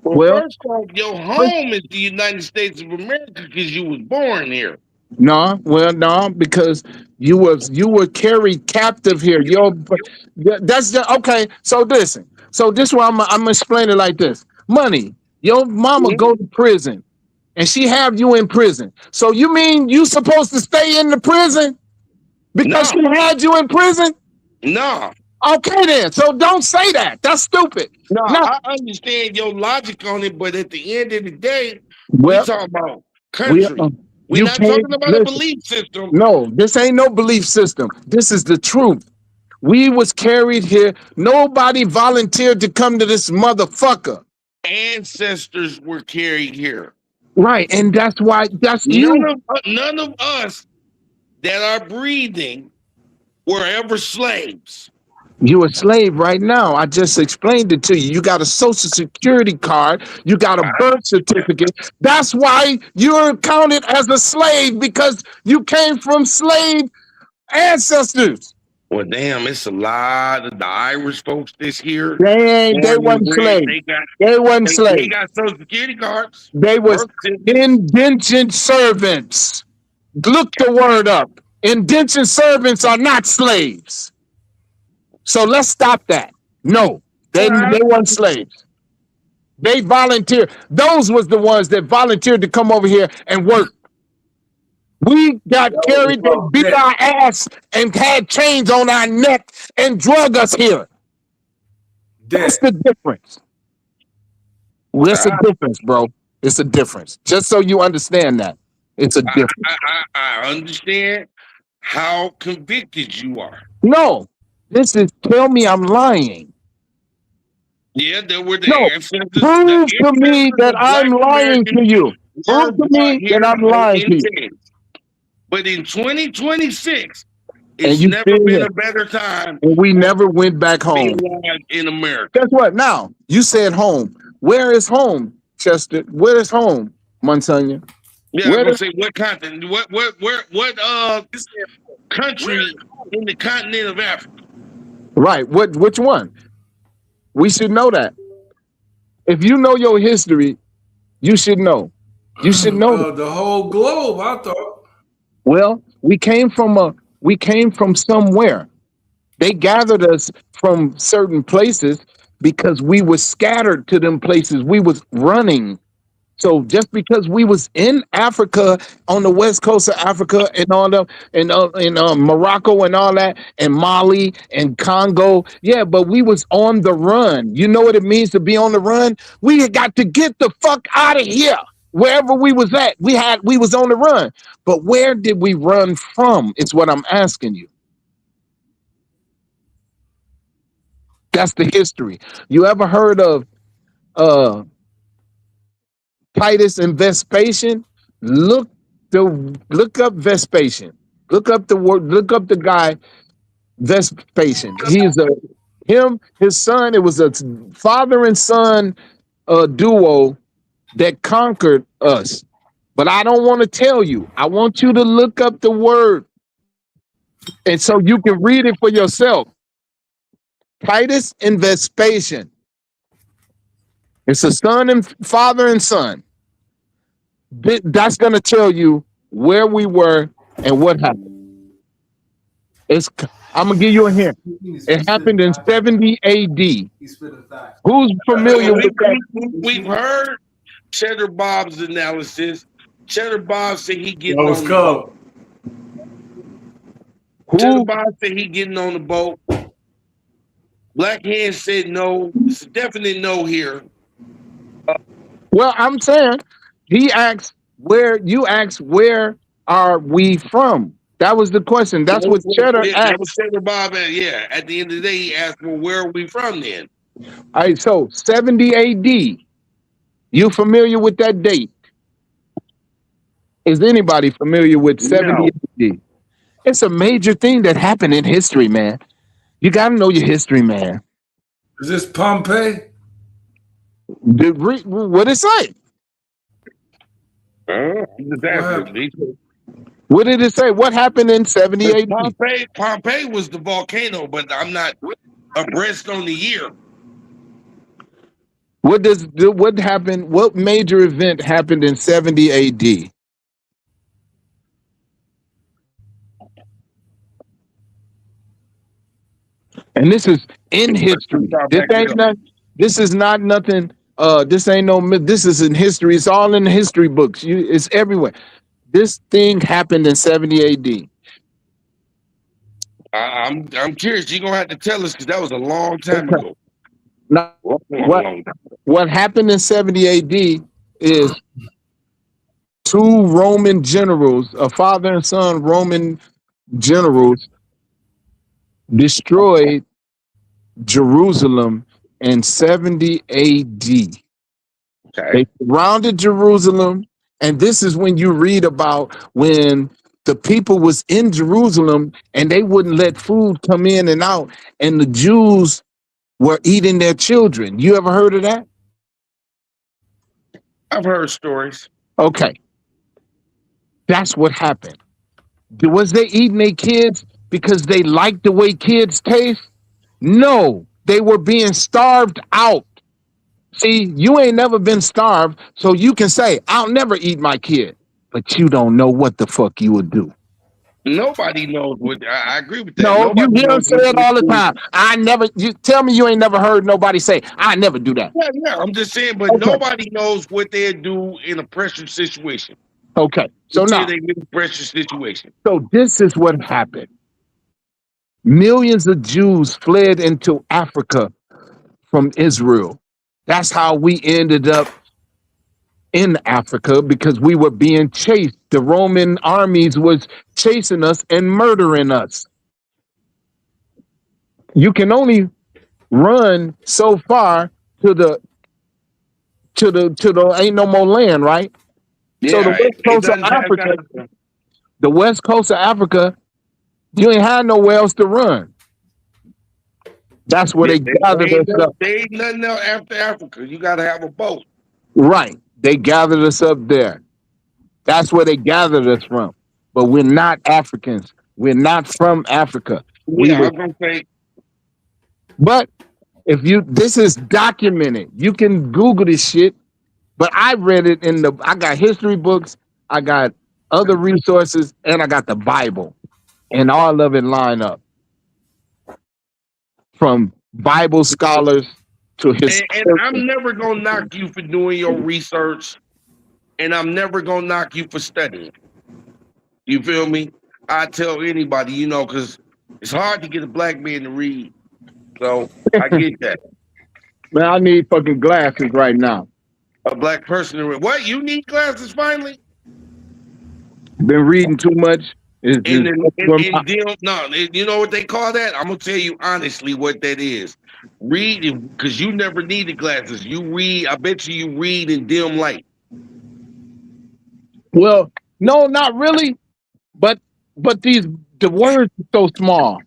Well, first off, your home is the United States of America because you was born here. No, because you were carried captive here. That's okay. So listen. So this one, I'm gonna explain it like this. Money, your mama go to prison, and she have you in prison. So you mean you supposed to stay in the prison because she had you in prison? No. Okay then. So don't say that. That's stupid. No, I understand your logic on it, but at the end of the day, we're talking about country. We're not talking about a belief system. No, this ain't no belief system. This is the truth. We was carried here. Nobody volunteered to come to this motherfucker. Ancestors were carried here. Right, and that's why none of us that are breathing were ever slaves. You're a slave right now. I just explained it to you. You got a social security card. You got a birth certificate. That's why you're counted as a slave, because you came from slave ancestors. Well, damn, it's a lot of the Irish folks this year. They Born and wasn't bred, slaves. They wasn't they slaves. got social security cards. They was birth certificates. indentured servants. Look the word up. Indentured servants are not slaves. So let's stop that. No, they weren't slaves. They volunteered. Those was the ones that volunteered to come over here and work. We got carried, they beat our ass and had chains on our neck and drug us here. That's the difference. Well, it's a difference, bro. It's a difference. Just so you understand that. It's a difference. I understand how convicted you are. No, this is tell me I'm lying. Yeah, there were the ancestors. Prove to me that I'm lying to you. Prove to me that I'm lying to you. But in 2026, it's never been a better time. And we never went back home. In America. Guess what? Now, you said home. Where is home, Chester? Where is home, Monsignor? Yeah, I'm gonna say what continent? What country in the continent of Africa? Right. Which one? We should know that. If you know your history, you should know. You should know the whole globe, I thought. Well, we came from somewhere. They gathered us from certain places because we were scattered to them places. We was running. So just because we was in Africa, on the west coast of Africa, and all the in Morocco and all that, and Mali and Congo, yeah, but we was on the run. You know what it means to be on the run? We got to get the fuck out of here. Wherever we was at, we was on the run. But where did we run from? Is what I'm asking you. That's the history. You ever heard of Titus and Vespasian? Look up Vespasian. Look up the word. Look up the guy Vespasian. His son. It was a father and son duo that conquered us. But I don't want to tell you. I want you to look up the word, and so you can read it for yourself. Titus and Vespasian. It's a son and father and son. That's going to tell you where we were and what happened. I'm going to give you a hint. It happened in 70 AD. Who's familiar with that? We've heard Cheddar Bob's analysis. Cheddar Bob said he getting on the boat. Cheddar Bob said he getting on the boat. Black Hand said no. It's a definite no here. Well, I'm saying he asked where are we from? That was the question. That's what Cheddar asked. That was Cheddar Bob. Yeah. At the end of the day, he asked, well, where are we from then? All right, so 70 AD. You familiar with that date? Is anybody familiar with 70 AD? It's a major thing that happened in history, man. You got to know your history, man. Is this Pompeii? What it say? What did it say? What happened in 70 AD? Pompeii was the volcano, but I'm not abreast on the year. What happened? What major event happened in 70 AD? And this is in history. This is not nothing. This ain't no myth. This is in history. It's all in the history books. It's everywhere. This thing happened in 70 AD. I'm curious. You're gonna have to tell us because that was a long time ago. Now, what happened in 70 AD is two Roman generals, a father and son Roman generals, destroyed Jerusalem in 70 AD. Okay. They surrounded Jerusalem, and this is when you read about when the people was in Jerusalem and they wouldn't let food come in and out, and the Jews were eating their children. You ever heard of that? I've heard stories. Okay, that's what happened. Was they eating their kids because they liked the way kids taste? No, they were being starved out. See, you ain't never been starved, so you can say, I'll never eat my kid, but you don't know what the fuck you would do. Nobody knows what. I agree with that. No, you Nobody hear them knows say what it all the time. I never, you tell me you ain't never heard nobody say, I never do that. Yeah, I'm just saying, but Okay. nobody knows what they do in a pressure situation. Okay, so Until now, they get a pressure situation. so this is what happened. Millions of Jews fled into Africa from Israel. That's how we ended up in Africa, because we were being chased. The Roman armies was chasing us and murdering us. You can only run so far to the ain't no more land, right? Yeah, So the west coast of Africa, the west coast of Africa, you ain't had nowhere else to run. That's where they gathered us up. They ain't nothing else after Africa. You got to have a boat. Right. They gathered us up there. That's where they gathered us from. But we're not Africans. We're not from Africa. Yeah, I'm gonna say. But if you, this is documented. You can Google this shit. But I read it I got history books, I got other resources, and I got the Bible. And all of it line up. From Bible scholars to his. And I'm never gonna knock you for doing your research, and I'm never gonna knock you for studying. You feel me? I tell anybody, you know, because it's hard to get a black man to read. So I get that. Man, I need fucking glasses right now. A black person to read. What? You need glasses finally? Been reading too much. No, you know what they call that? I'm gonna tell you honestly what that is. Read, because you never needed glasses. You read. I bet you read in dim light. Well, no, not really. But the words are so small.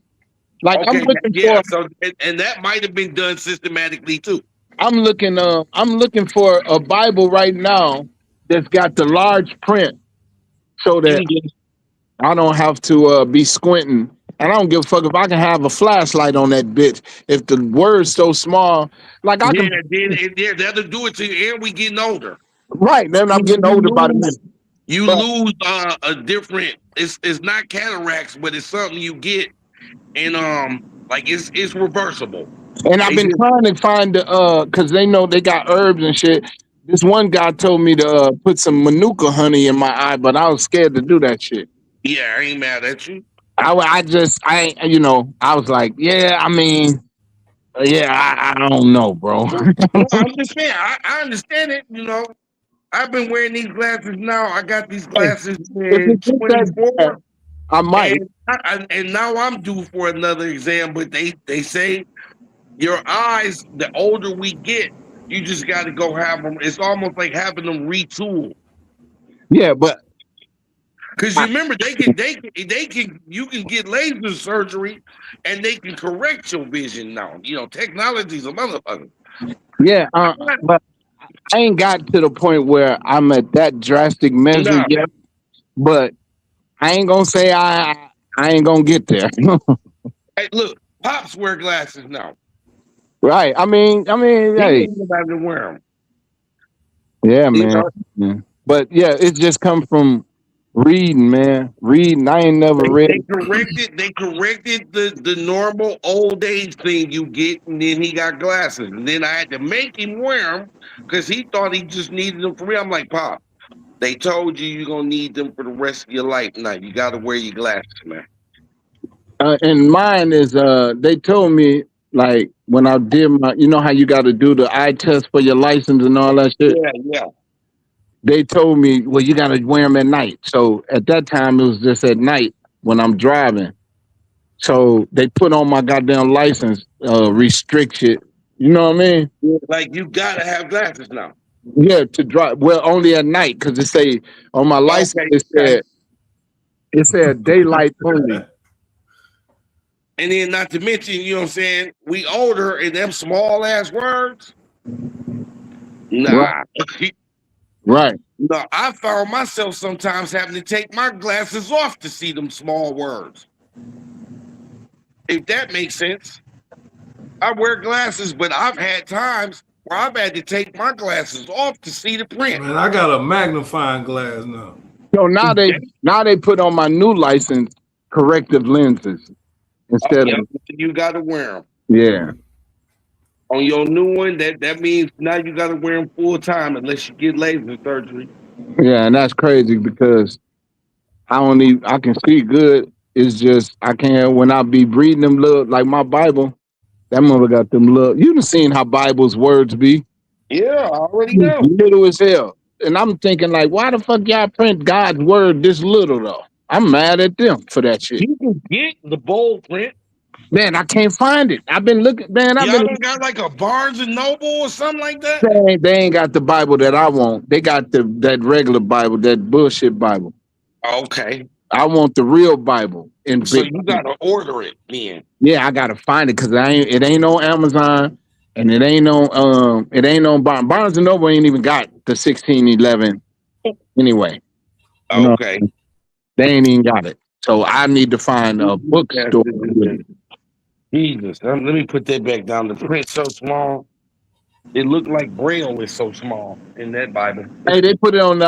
Like, okay, I'm looking for. So and that might have been done systematically too. I'm looking for a Bible right now that's got the large print, so that I don't have to be squinting. And I don't give a fuck if I can have a flashlight on that bitch. If the word's so small, like I can. Yeah, that'll do it to you. And we getting older. Right. Then I'm getting older by the minute. You lose a different. It's not cataracts, but it's something you get, and like it's reversible. And I've been trying to find because they know they got herbs and shit. This one guy told me to put some manuka honey in my eye, but I was scared to do that shit. Yeah, I ain't mad at you. I was like, yeah, I mean, yeah, I don't know, bro. Well, I'm just saying, I understand it. You know, I've been wearing these glasses now. I got these glasses in 24. I might. And now I'm due for another exam, but they say your eyes, the older we get, you just got to go have them. It's almost like having them retool. Yeah, but because you remember they can you can get laser surgery and they can correct your vision now. You know, technology's a motherfucker. Yeah, but I ain't got to the point where I'm at that drastic measure yet. But I ain't gonna say I ain't gonna get there. Hey, look, Pops wear glasses now. Right. I mean, hey. Wear them. Yeah, man. Yeah. But yeah, it just come from reading, man. Reading. I ain't never read. They corrected the normal old age thing you get, and then he got glasses, and then I had to make him wear them because he thought he just needed them for me. I'm like, Pop, they told you you're gonna need them for the rest of your life. Now you got to wear your glasses, man. And mine is they told me, like, when I did my, you know how you got to do the eye test for your license and all that shit? Yeah. They told me, well, you got to wear them at night. So at that time, it was just at night when I'm driving. So they put on my goddamn license restriction. You know what I mean? Like, you got to have glasses now. Yeah, to drive. Well, only at night, because it say on my license, it said It said daylight only. And then not to mention, you know what I'm saying, we older and them small ass words. Nah. Right. No, I found myself sometimes having to take my glasses off to see them small words. If that makes sense. I wear glasses, but I've had times where I've had to take my glasses off to see the print. Man, I got a magnifying glass now. So now they put on my new license corrective lenses instead of you got to wear them. Yeah. On your new one, that means now you got to wear them full time unless you get laser surgery. Yeah, and that's crazy because I can see good. It's just I can't when I be reading them little like my Bible. That mother got them little. You done seen how Bible's words be? Yeah, I already know. Little as hell. And I'm thinking like, why the fuck y'all print God's word this little though? I'm mad at them for that shit. You can get the bold print. Man, I can't find it. I've been looking, man. Y'all don't got like a Barnes and Noble or something like that? They ain't got the Bible that I want. They got that regular Bible, that bullshit Bible. Okay. I want the real Bible. So you gotta order it, man. Yeah, I gotta find it because it ain't on Amazon and it ain't on Barnes and Noble ain't even got the 1611 anyway. Okay. They ain't even got it. So I need to find a bookstore. Jesus, let me put that back down. The print's so small. It looked like Braille is so small in that Bible. Hey, they put it on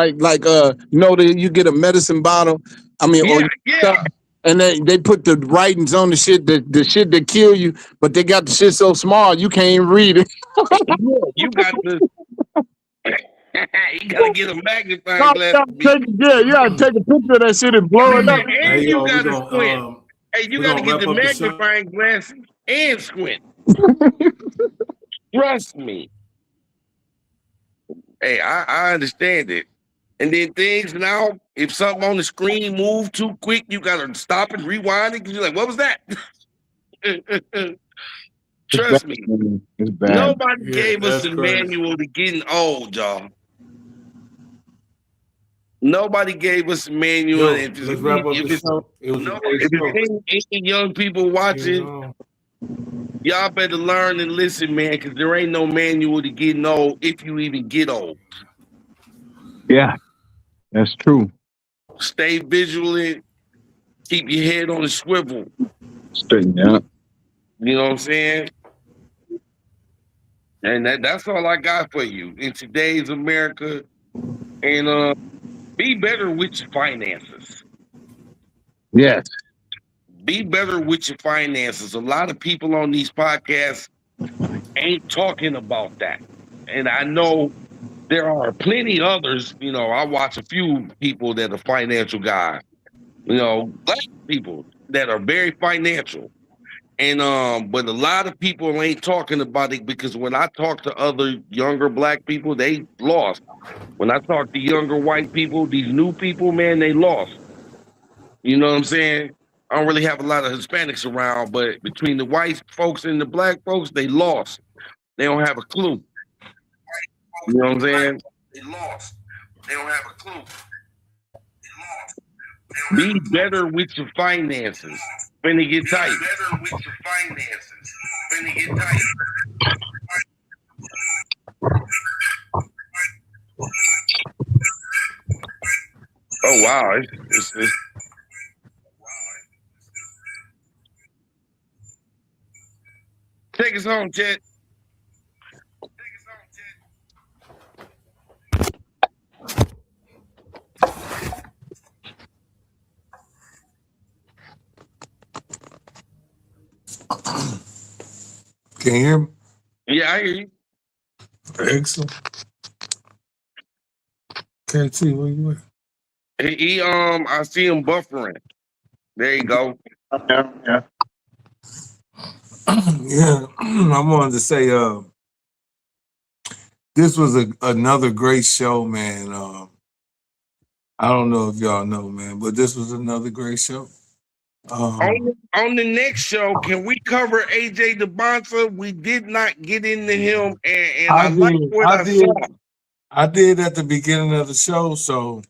you get a medicine bottle. I mean, and they put the writings on the shit that kill you, but they got the shit so small you can't even read it. You got to you gotta get a magnifying glass. You gotta take a picture of that shit and blow it up. And you gotta squint. Hey, you gotta get the magnifying glass and squint. Trust me. Hey, I understand it. And then things now, if something on the screen move too quick, you gotta stop and rewind it because you're like, what was that? Trust me. It's bad. Nobody gave us the manual to getting old, y'all. Nobody gave us a manual. If any young people watching, y'all better learn and listen, man, because there ain't no manual to getting old if you even get old. Yeah, that's true. Stay vigilant. Keep your head on the swivel. Straighten out. You know what I'm saying? And that's all I got for you in today's America. And be better with your finances. Yes. Be better with your finances. A lot of people on these podcasts ain't talking about that. And I know there are plenty others, I watch a few people that are financial guys, black people that are very financial. And but a lot of people ain't talking about it because when I talk to other younger black people, they lost. When I talk to younger white people, these new people, man, they lost. You know what I'm saying? I don't really have a lot of Hispanics around, but between the white folks and the black folks, they lost. They don't have a clue. You know what I'm saying? They lost. They don't have a clue. Be better with your finances when they get tight. Be better with your finances when they get tight. Oh wow! It's take us home, Chet. Can you hear me? Yeah, I hear you. Excellent. KT, where you at? I see him buffering. There you go. Yeah. Yeah, I wanted to say this was another great show, man. I don't know if y'all know, man, but this was another great show. On the next show, can we cover AJ Dybansta? We did not get into him, and I like what I saw. I did at the beginning of the show, so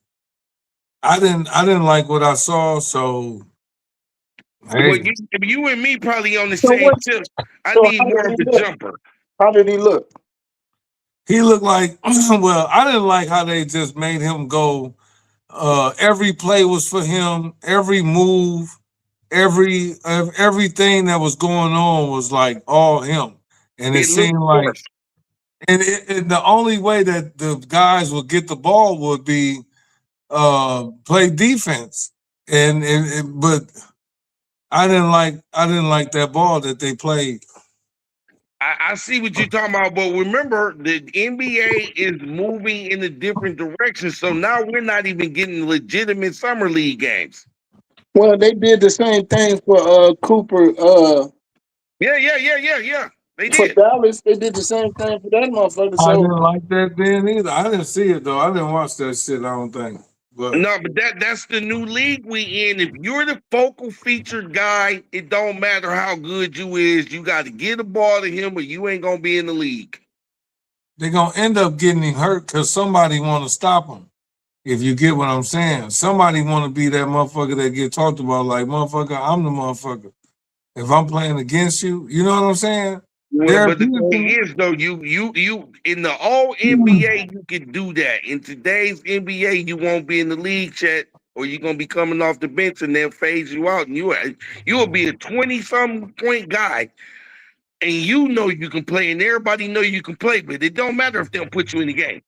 I didn't like what I saw, so Well, hey. you and me probably on the So same what? tip. I So need how more did of he a look? jumper. How did he look? He looked like well, I didn't like how they just made him go. Every play was for him, every move, everything that was going on was like all him. And it It looked seemed like forced. and the only way that the guys would get the ball would be play defense. But I didn't like that ball that they played. I see what you're talking about, but remember the NBA is moving in a different direction. So now we're not even getting legitimate summer league games. Well, they did the same thing for Cooper. Yeah. They For did. Dallas, they did the same thing for that motherfucker. I So didn't like that then either. I didn't see it though. I didn't watch that shit, I don't think. But No, but that's the new league we in. If you're the focal featured guy, it don't matter how good you is. You got to get the ball to him, or you ain't gonna be in the league. they're gonna end up getting him hurt because somebody wanna stop him. If you get what I'm saying. Somebody wanna be that motherfucker that get talked about like motherfucker, I'm the motherfucker. If I'm playing against you, you know what I'm saying? Well, There are but the thing people. is, though, you in the old NBA, you can do that. In today's NBA, you won't be in the league, chat, or you're gonna be coming off the bench and they'll phase you out, and you will be a 20-something point guy, and you know you can play, and everybody know you can play, but it don't matter if they don't put you in the game.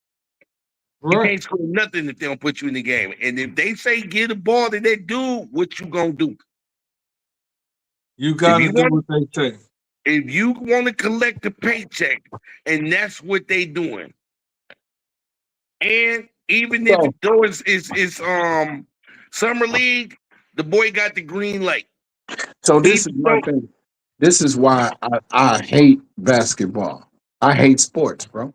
You Right. can't score nothing if they don't put you in the game. And if they say get a ball to that dude, what you gonna do? You If gotta you do want what they say. if you want to collect a paycheck, and that's what they doing. And even if so though it's summer league, the boy got the green light. so this Even is my though thing. This is why I hate basketball. I hate sports, bro.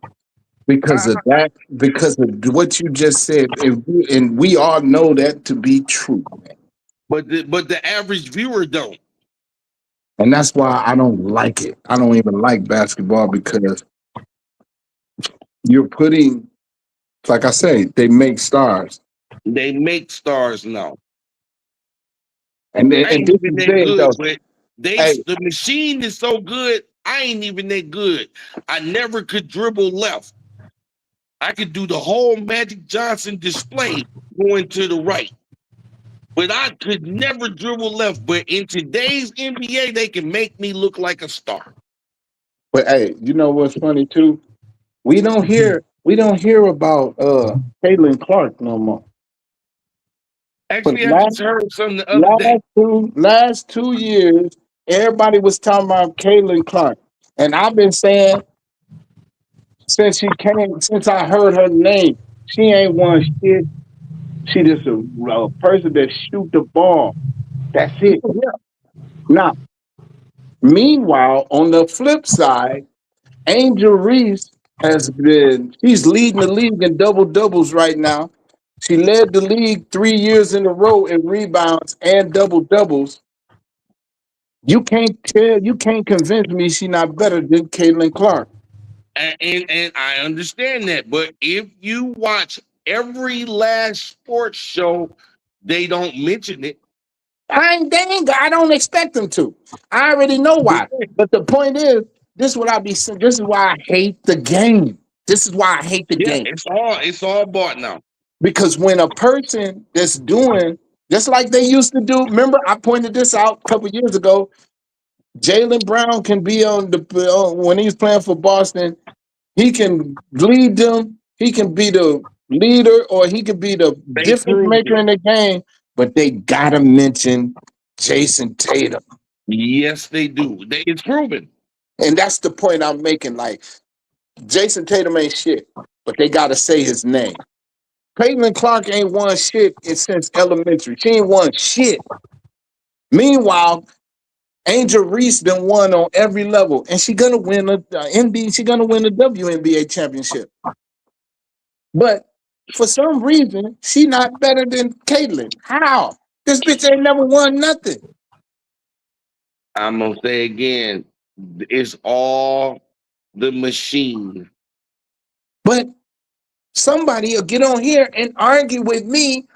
Because of I, that, because of what you just said, and we all know that to be true. but the average viewer don't. And that's why I don't like it. I don't even like basketball because you're putting, like I say, they make stars. They make stars now. I And ain't this even is that it, good, though. but Hey, the machine is so good. I ain't even that good. I never could dribble left. I could do the whole Magic Johnson display going to the right. But I could never dribble left. But in today's NBA, they can make me look like a star. but hey, you know what's funny too? We don't hear about Caitlin Clark no more. But Actually, I just heard something the other day. last 2 years, everybody was talking about Caitlin Clark. And I've been saying since I heard her name, she ain't won shit. She just a person that shoot the ball. That's it. Now, meanwhile, on the flip side, Angel Reese she's leading the league in double doubles right now. She led the league 3 years in a row in rebounds and double doubles. You can't convince me she's not better than Caitlin Clark. And I understand that. But if you watch every last sports show, they don't mention it. I don't expect them to. I already know why. But the point is, this is what I be saying. This is why I hate the game. This is why I hate the Yeah, game. it's all bought now. Because when a person that's doing just like they used to do, remember I pointed this out a couple years ago. Jalen Brown can be when he's playing for Boston. He can lead them. He can be the leader, or he can be the They difference proved maker it. in the game. But they gotta mention Jason Tatum. Yes, they do. It's proven. And that's the point I'm making. Like, Jason Tatum ain't shit, but they got to say his name. Caitlin Clark ain't won shit since elementary. She ain't won shit. Meanwhile, Angel Reese done won on every level, and she gonna win a NBA. She gonna win the WNBA championship. But for some reason, she not better than Caitlin. How? This bitch ain't never won nothing. I'm gonna say again, it's all the machine. But somebody will get on here and argue with me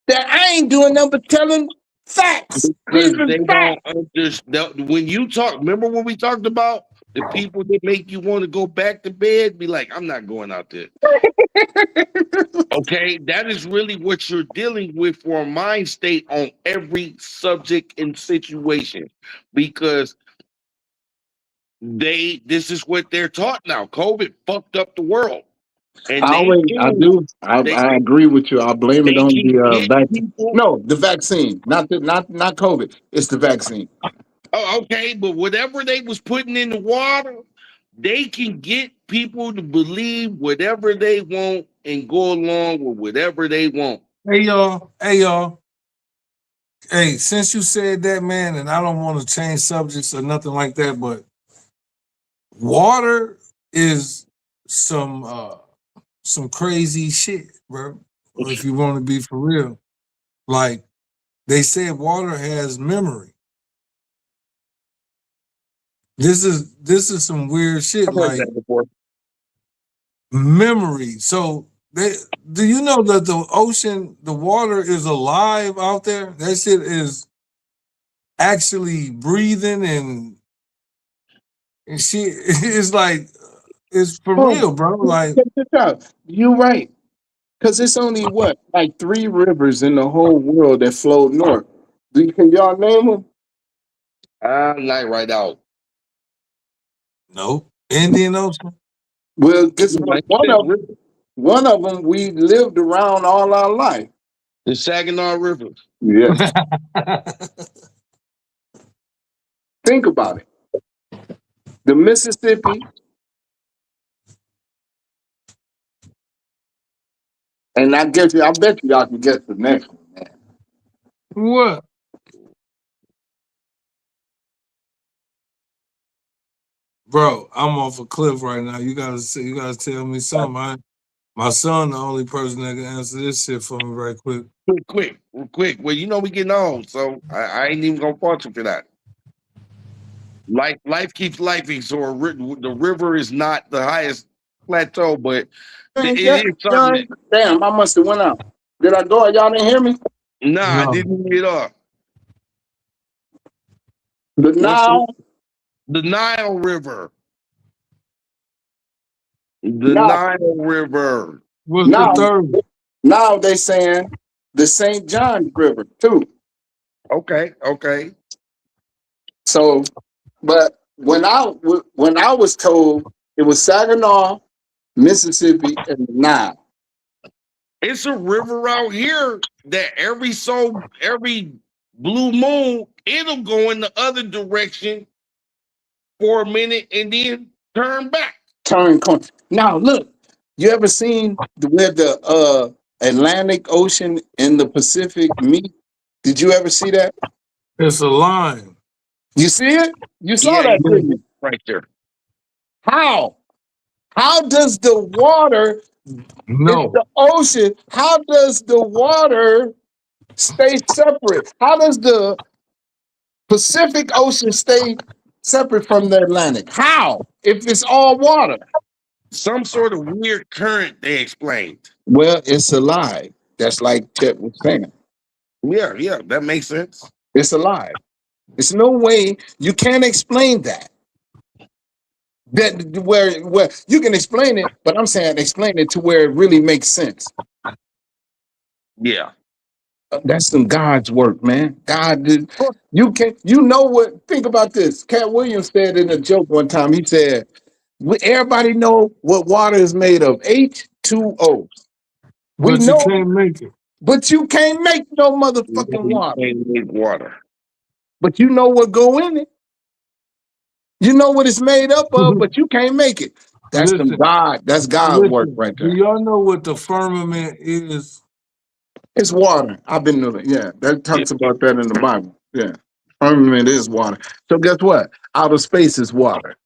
that I ain't doing nothing but telling facts. These Because are they facts. don't understand. When you talk, remember when we talked about the people that make you want to go back to bed? Be like, I'm not going out there. Okay, that is really what you're dealing with for a mind state on every subject and situation, because this is what they're taught now. COVID fucked up the world, and they I agree with you. I blame it they on can the get vaccine. people. No, the vaccine, not COVID. It's the vaccine. Oh, okay, but whatever they was putting in the water, they can get people to believe whatever they want and go along with whatever they want. Hey y'all, hey y'all. Hey, since you said that, man, and I don't want to change subjects or nothing like that, but water is some crazy shit, bro. If you want to be for real. Like they said water has memory. This is some weird shit, I've heard like that before. memory. So do you know that the ocean, the water is alive out there? That shit is actually breathing and shit. It's like it's for Oh, real, bro. Like check this out. You're right. Because it's only what, like 3 rivers in the whole world that flow north. Can y'all name them? I'm not right out. no Indian Ocean. Well, guess what? Like you said, river. One of them we lived around all our life. The Saginaw River. Yes. Think about it. The Mississippi, and I bet you y'all can guess the next one, man. What? Bro, I'm off a cliff right now. You gotta tell me something. My son, the only person that can answer this shit for me right quick. Real quick. Well, you know we getting old, so I ain't even gonna fault you for that. Life keeps lifing, so the river is not the highest plateau, but it is something that. Damn, I must have went out. Did I go? Y'all didn't hear me? Nah, I No. didn't get off. The Nile. The Nile River. The Now, Nile River. What's the now, third? now they saying the St. John River too. Okay. So, but when I was told it was Saginaw, Mississippi, and the Nile. It's a river out here that every blue moon, it'll go in the other direction for a minute and then turn back. Turn corner. Now look, you ever seen where the Atlantic Ocean and the Pacific meet? Did you ever see that? It's a line. You see it? You saw Yeah, that, didn't you? right there. How? How does the water, it's No. the ocean, how does the water stay separate? How does the Pacific Ocean stay separate from the Atlantic? How? If it's all water? Some sort of weird current, they explained. Well, it's alive. That's like Chet was saying. Yeah, that makes sense. It's alive. There's no way you can't explain that. That where you can explain it, but I'm saying explain it to where it really makes sense. Yeah. That's some God's work, man. God did. You know what? Think about this. Cat Williams said in a joke one time. He said, "Everybody know what water is made of? H2O. We But you know, can't make it. but you can't make no motherfucking water. Water. But you know what go in it. You know what it's made up of, but you can't make it. That's some Listen, God. That's God work right do there. y'all know what the firmament is? It's water. I've been to it. Yeah, that talks about that in the Bible. Yeah, firmament is water. So guess what? Outer space is water.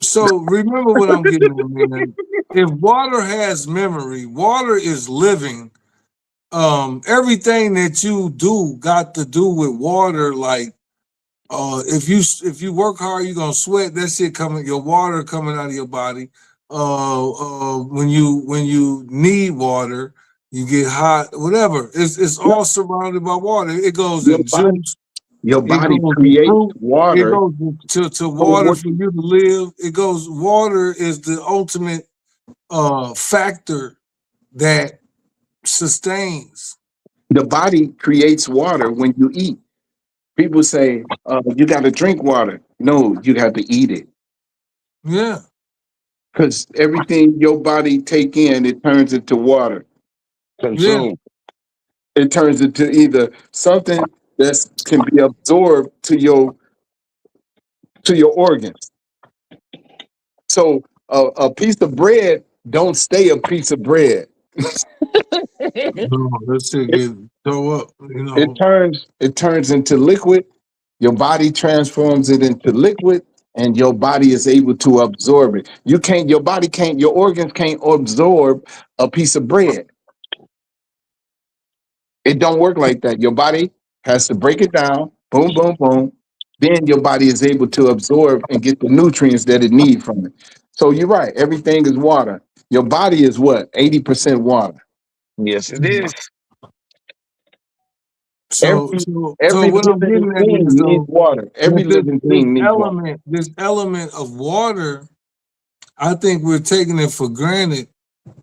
So remember what I'm getting at, man. If water has memory, water is living. Everything that you do got to do with water. Like, if you work hard, you're gonna sweat. That shit coming, your water coming out of your body. When you need water, you get hot, whatever. It's No, all surrounded by water. It goes your in body, juice. your It body goes in creates fruit. It water. goes to So water what? for you to live. It goes. Water is the ultimate factor that sustains. The body creates water when you eat. People say, you got to drink water. No, you have to eat it. Yeah, Because everything your body take in, it turns into water. yeah, Consume. It turns into either something that can be absorbed to your organs. So a piece of bread don't stay a piece of bread. no, that shit It, get throw up. it turns into liquid. Your body transforms it into liquid, and your body is able to absorb it. Your body can't, your organs can't absorb a piece of bread. It don't work like that. Your body has to break it down, boom, boom, boom. Then your body is able to absorb and get the nutrients that it needs from it. So you're right. Everything is water. Your body is what? 80% water. Yes, it is. So Every so so every what I'm living getting at thing is needs though water. Every that this living this thing needs water. element this element of water, I think we're taking it for granted.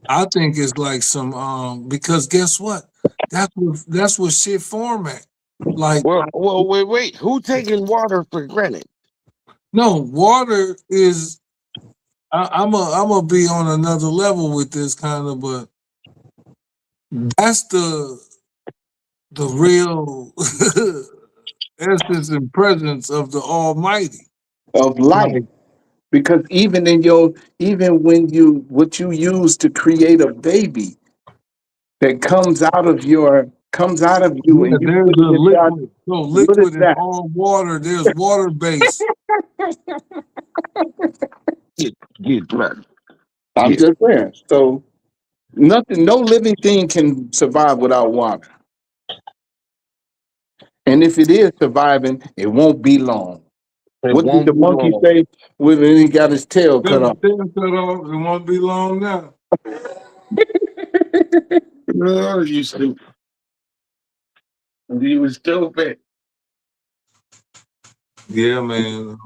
I think it's like some because guess what? That's what shit form at. Like Wait. Who taking water for granted? no, water is I'm a be on another level with this kind of, but that's the real essence and presence of the Almighty. Of life. Like Because even when what you use to create a baby that comes out of you yeah, and you there's put a it inside, liquid. So what is liquid is that? all water. There's water base. Get right. I'm Get. just saying. So no living thing can survive without water. And if it is surviving, it won't be long. It What did won't the be monkey long. say when he got his tail Then cut the off? thing cut off. It won't be long now. Oh, you stupid. You was stupid. Yeah, man.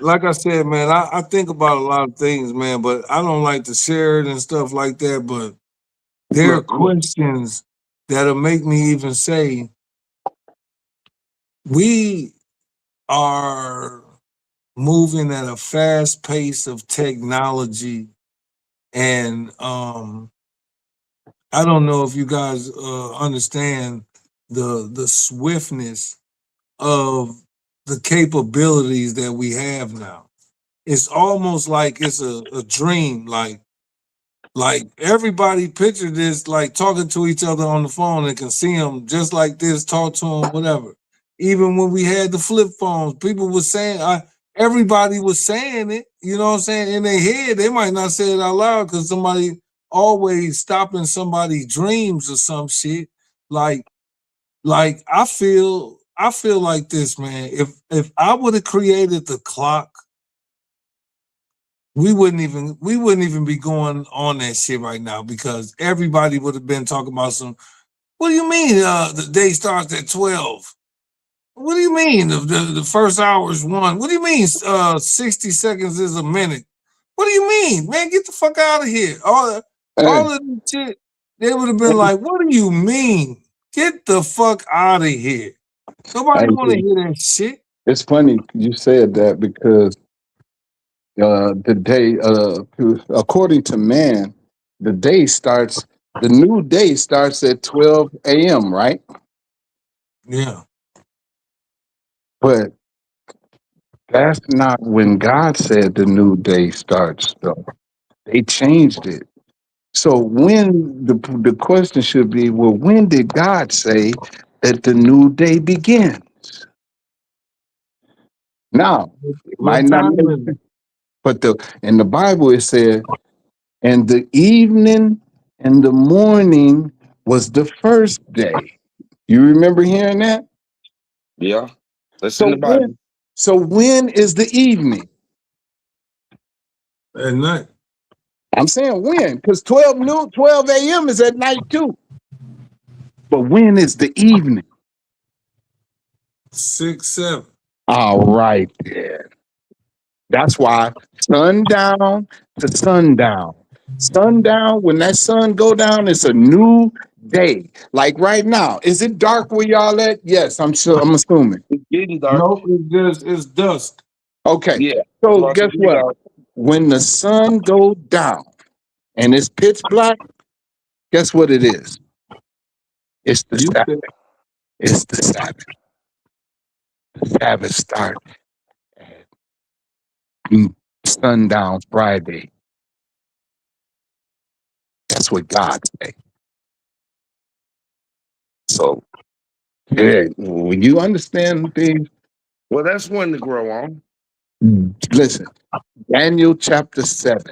Like I said, man, I think about a lot of things, man, but I don't like to share it and stuff like that. But there are Look. questions that'll make me even say we are moving at a fast pace of technology, and I don't know if you guys understand the swiftness of the capabilities that we have now. It's almost like it's a dream. Like everybody picture this, like talking to each other on the phone and can see them just like this, talk to them, whatever. Even when we had the flip phones, people were saying, everybody was saying it, you know what I'm saying? In their head, they might not say it out loud because somebody always stopping somebody's dreams or some shit. Like, like I feel like this, man. If I would have created the clock, we wouldn't even be going on that shit right now because everybody would have been talking about some. What do you mean? The day starts at 12. What do you mean? The first hour is one. What do you mean? 60 seconds is a minute. What do you mean, man? Get the fuck out of here! All Hey, of this shit. They would have been like, "What do you mean? Get the fuck out of here!" Nobody want to hey, hear that shit. it's funny you said that because according to man, the new day starts at 12 a.m., right? Yeah, But that's not when God said the new day starts, though. They changed it. So the question should be, well, when did God say that the new day begins? Now, it might what not time make is it? sense, but in the Bible it said, and the evening and the morning was the first day. You remember hearing that? Yeah. That's in So the when Bible. so when is the evening? At night. I'm saying when, because 12 noon, 12 a.m. is at night too. But when is the evening? 6, 7. All right, then. That's why sundown to sundown. Sundown, when that sun go down, it's a new day. Like right now, is it dark where y'all at? Yes, I'm sure. I'm assuming. It's getting dark. No, it's dusk. Okay. Yeah. So About to guess be what? dark. When the sun goes down and it's pitch black, guess what it is? It's the You Sabbath. said It's the Sabbath. The Sabbath starts at sundown Friday. That's what God said. So, yeah, when you understand things, Well, that's one to grow on. listen, Daniel chapter 7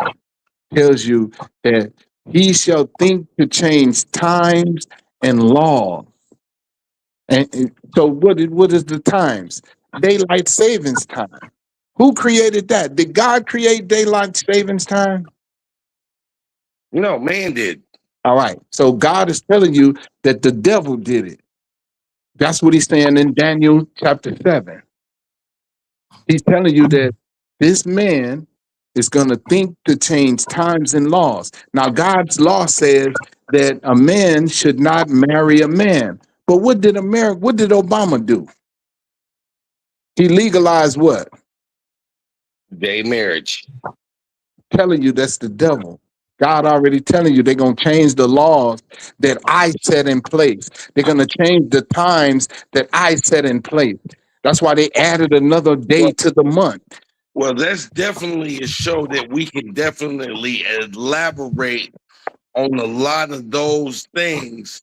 tells you that he shall think to change times and laws. And so what is the times? Daylight savings time. Who created that? Did God create daylight savings time? No, man did. All right. So God is telling you that the devil did it. That's what he's saying in Daniel chapter 7. He's telling you that this man is going to think to change times and laws. Now, God's law says that a man should not marry a man. But what did Obama do? He legalized what? Gay marriage. Telling you that's the devil. God already telling you they're going to change the laws that I set in place. They're going to change the times that I set in place. That's why they added another day to the month. Well, that's definitely a show that we can definitely elaborate on a lot of those things.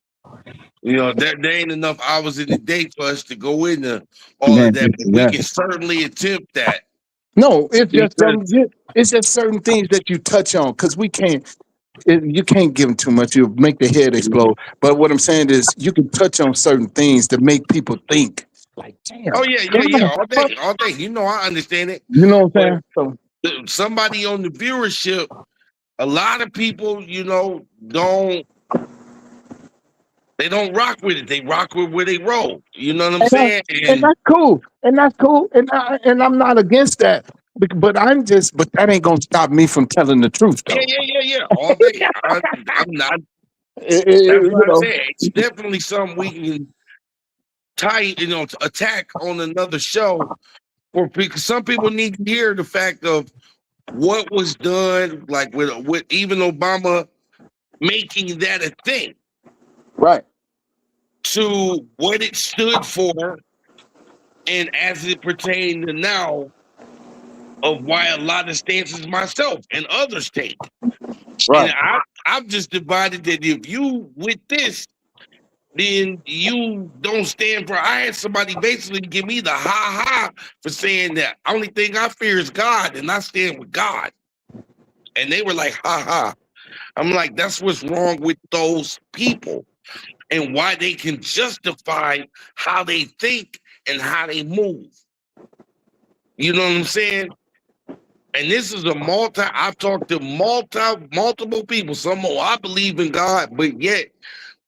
You know, there ain't enough hours in the day for us to go into all Man, of that, but we can certainly attempt that. no, it's just Because, it's just certain things that you touch on because we can't. You can't give them too much; you'll make the head explode. But what I'm saying is, you can touch on certain things to make people think. Like, damn. oh yeah, all day. You know, I understand it. You know what But I'm saying? So, somebody on the viewership, a lot of people, you know, they don't rock with it. They rock with where they roll. You know what I'm saying? and that's cool. And that's cool. And I'm not against that. But that ain't gonna stop me from telling the truth, though. Yeah. All day. I'm not. That's what I said. It's definitely something we can attack on another show, for because some people need to hear the fact of what was done, like with even Obama making that a thing, Right. to what it stood for, and as it pertained to now, of why a lot of stances myself and others take. Right. And I've just divided that if you with this, then you don't stand for. I had somebody basically give me the ha for saying that only thing I fear is God, and I stand with God. And they were like, ha. I'm like, that's what's wrong with those people and why they can justify how they think and how they move. You know what I'm saying? And this is I've talked to multiple people. Some more, I believe in God, but yet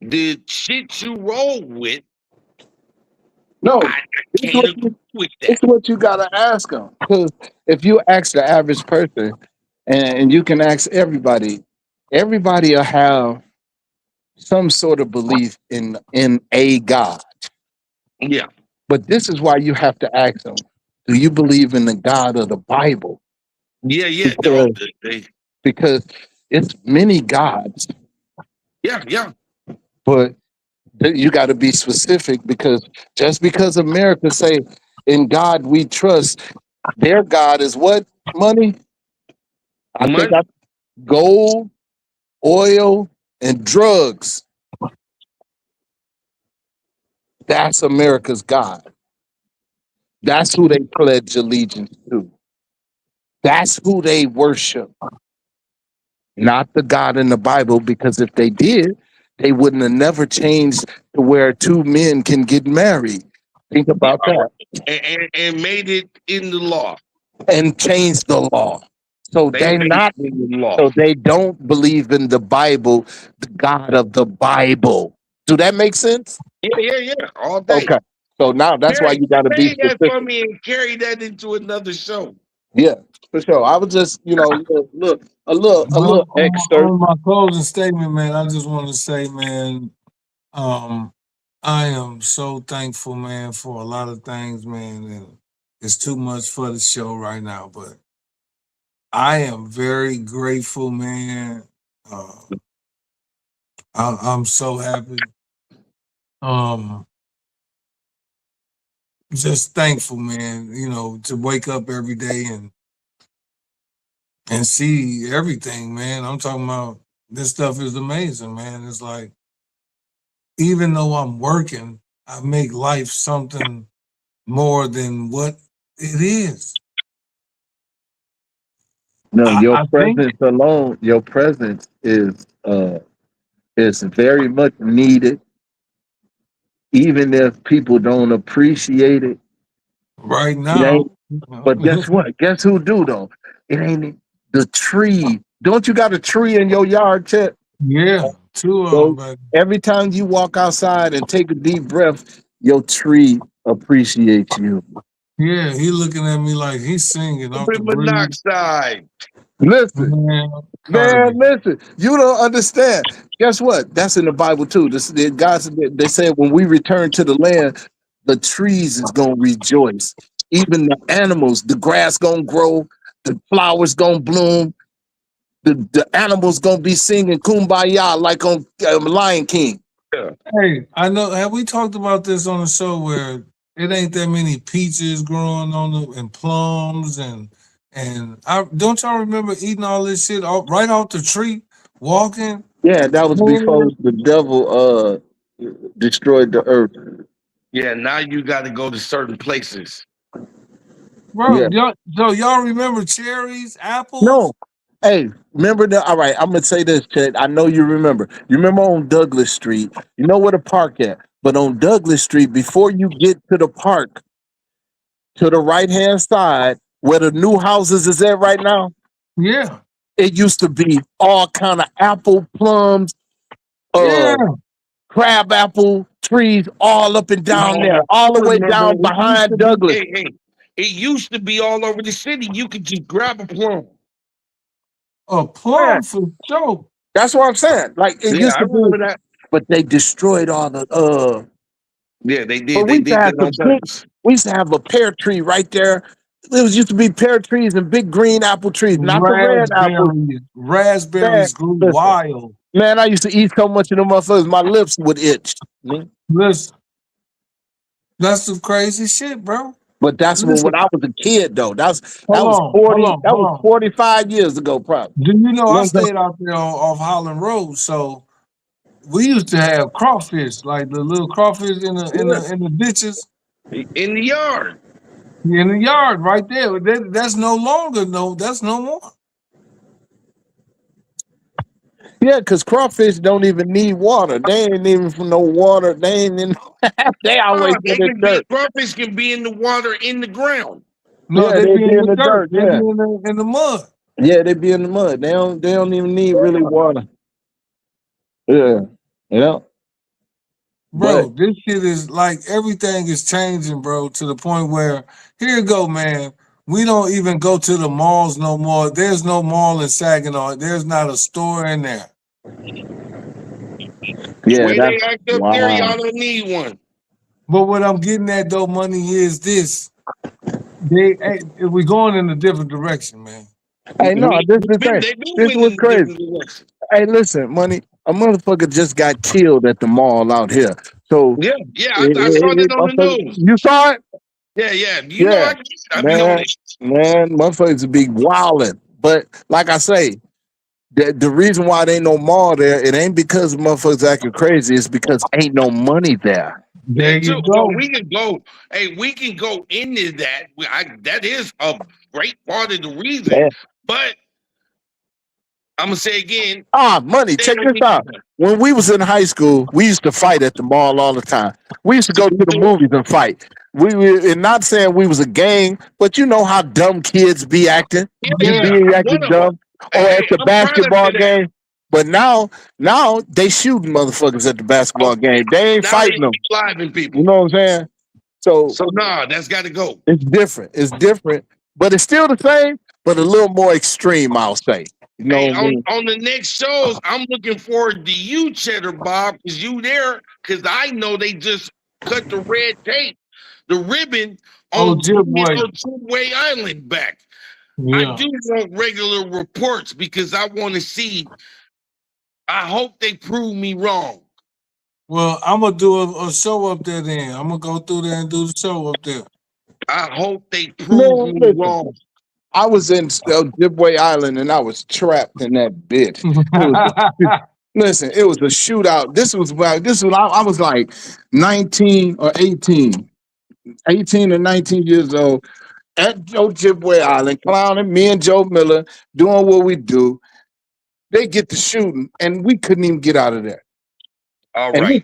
the shit you roll with, No, I can't agree with that. it's what you gotta ask them. Because if you ask the average person, and you can ask everybody will have some sort of belief in a God. Yeah. But this is why you have to ask them: do you believe in the God of the Bible? Yeah. Because it's many gods. Yeah. But you got to be specific, because just because America say in God we trust, their God is what? Money? I think gold, oil, and drugs. That's America's God. That's who they pledge allegiance to. That's who they worship. Not the God in the Bible, because if they did, they wouldn't have never changed to where two men can get married. Think about that. And made it in the law. And changed the law. So They they not. based in the law. So they don't believe in the Bible, the God of the Bible. Do that make sense? Yeah, all day. Okay. So now that's why Carry, you got to be say that for specific. me and carry that into another show. Yeah, for sure. I was just, look, a little Well, excerpt. on my closing statement, man, I just want to say, man, I am so thankful, man, for a lot of things, man, and it's too much for the show right now, but I am very grateful, man. Uh, I'm so happy. Um, just thankful, man. You know, to wake up every day and see everything, man. I'm talking about this stuff is amazing, man. It's like even though I'm working, I make life something more than what it is. No, your I think presence alone, your presence is very much needed, even if people don't appreciate it. right It ain't. now, But guess what? Guess who do though? It ain't the tree. Don't you got a tree in your yard, Chet? yeah, two of them, So but every time you walk outside and take a deep breath, your tree appreciates you. yeah, he looking at me like he's singing off the Carbon breeze. monoxide. Listen, Man, man, Kirby. listen. You don't understand. Guess what? That's in the Bible too. God said, they said when we return to the land, the trees is gonna rejoice. Even the animals, the grass gonna grow, the flowers gonna bloom, the animals gonna be singing kumbaya like on Lion King. Yeah. Hey, I know. Have we talked about this on the show where it ain't that many peaches growing on them and plums and I don't y'all remember eating all this shit right off the tree, walking? Yeah, that was before Man, the devil destroyed the earth. Yeah, now you got to go to certain places. bro, Yeah. y'all remember cherries, apples? No. Hey, remember that? All right, I'm gonna say this, Chad. I know you remember. You remember on Douglas Street. You know where the park at. But on Douglas Street, before you get to the park, to the right hand side, where the new houses is at right now, Yeah, it used to be all kind of apple, plums, yeah, uh, crab apple trees all up and down No, there, I all the way remember down it used to behind be. Douglas. Hey, it used to be all over the city. You could just grab a plum. a Yeah, plum for sure. that's what I'm saying. Like it Yeah, used I to be, remember that. but they destroyed all the Yeah, they but did. They did that on purpose. we used to have a pear tree right there. There was used to be pear trees and big green apple trees, not the red apples. Man, Raspberries grew listen, wild. man, I used to eat so much of them motherfuckers, my lips would itch. Listen, that's some crazy shit, bro. But that's when Listen, I was a kid though. hold on, hold on, That hold was on. 45 years ago, probably. Do you know You know I what I'm saying? stayed out there off Holland Road? So we used to have crawfish, like the little crawfish in the ditches In the yard. in the yard right there. That's no longer that's no more. Yeah, because crawfish don't even need water. They ain't even from no water. They ain't in they always in They the can be dirt. crawfish can be in the water in the ground. No, Yeah, they they be be in in the the dirt. dirt. They be Yeah. in the mud. Yeah, they be in the mud. They don't even need really water. Yeah. You know? But Bro, this shit is like everything is changing, bro, to the point where here you go, man. We don't even go to the malls no more. There's no mall in Saginaw. There's not a store in there. The yeah, way they that's act up there, wow. y'all don't need one. But what I'm getting at though, money is this. If we're going in a different direction, man. Hey, no, this is the thing. They been This went was in a crazy. different direction. Hey, listen, money. A motherfucker just got killed at the mall out here. So Yeah, I saw that on the news. you saw it? Yeah. You know, Yeah, I be on man, it. man, motherfuckers be wilding. But like I say, the reason why there ain't no mall there, it ain't because motherfuckers acting crazy. It's because ain't no money there. There That you too. So go. we can go. Hey, we can go into that. That is a great part of the reason. Yeah. But I'm gonna say again. Money. Check this out. When we was in high school, we used to fight at the mall all the time. We used to go to the movies and fight. And not saying we was a gang, but you know how dumb kids be acting. You be acting dumb. Or at the basketball game. But now they shooting motherfuckers at the basketball game. They ain't fighting them. People. You know what I'm saying? So nah, that's got to go. It's different. It's different, but it's still the same, but a little more extreme, I'll say. You know, on the next shows, I'm looking forward to you, Cheddar Bob, because you there. Because I know they just cut the red tape, the ribbon on Two-Way Island back. Yeah. I do want regular reports because I want to see. I hope they prove me wrong. Well, I'm gonna do a show up there. Then I'm gonna go through there and do the show up there. I hope they prove me wrong. I was in Two-Way Island and I was trapped in that bitch. Listen, it was a shootout. This was I was like 19 or 18 or 19 years old at Two-Way Island, clowning, me and Joe Miller doing what we do. They get to shooting, and we couldn't even get out of there. All right.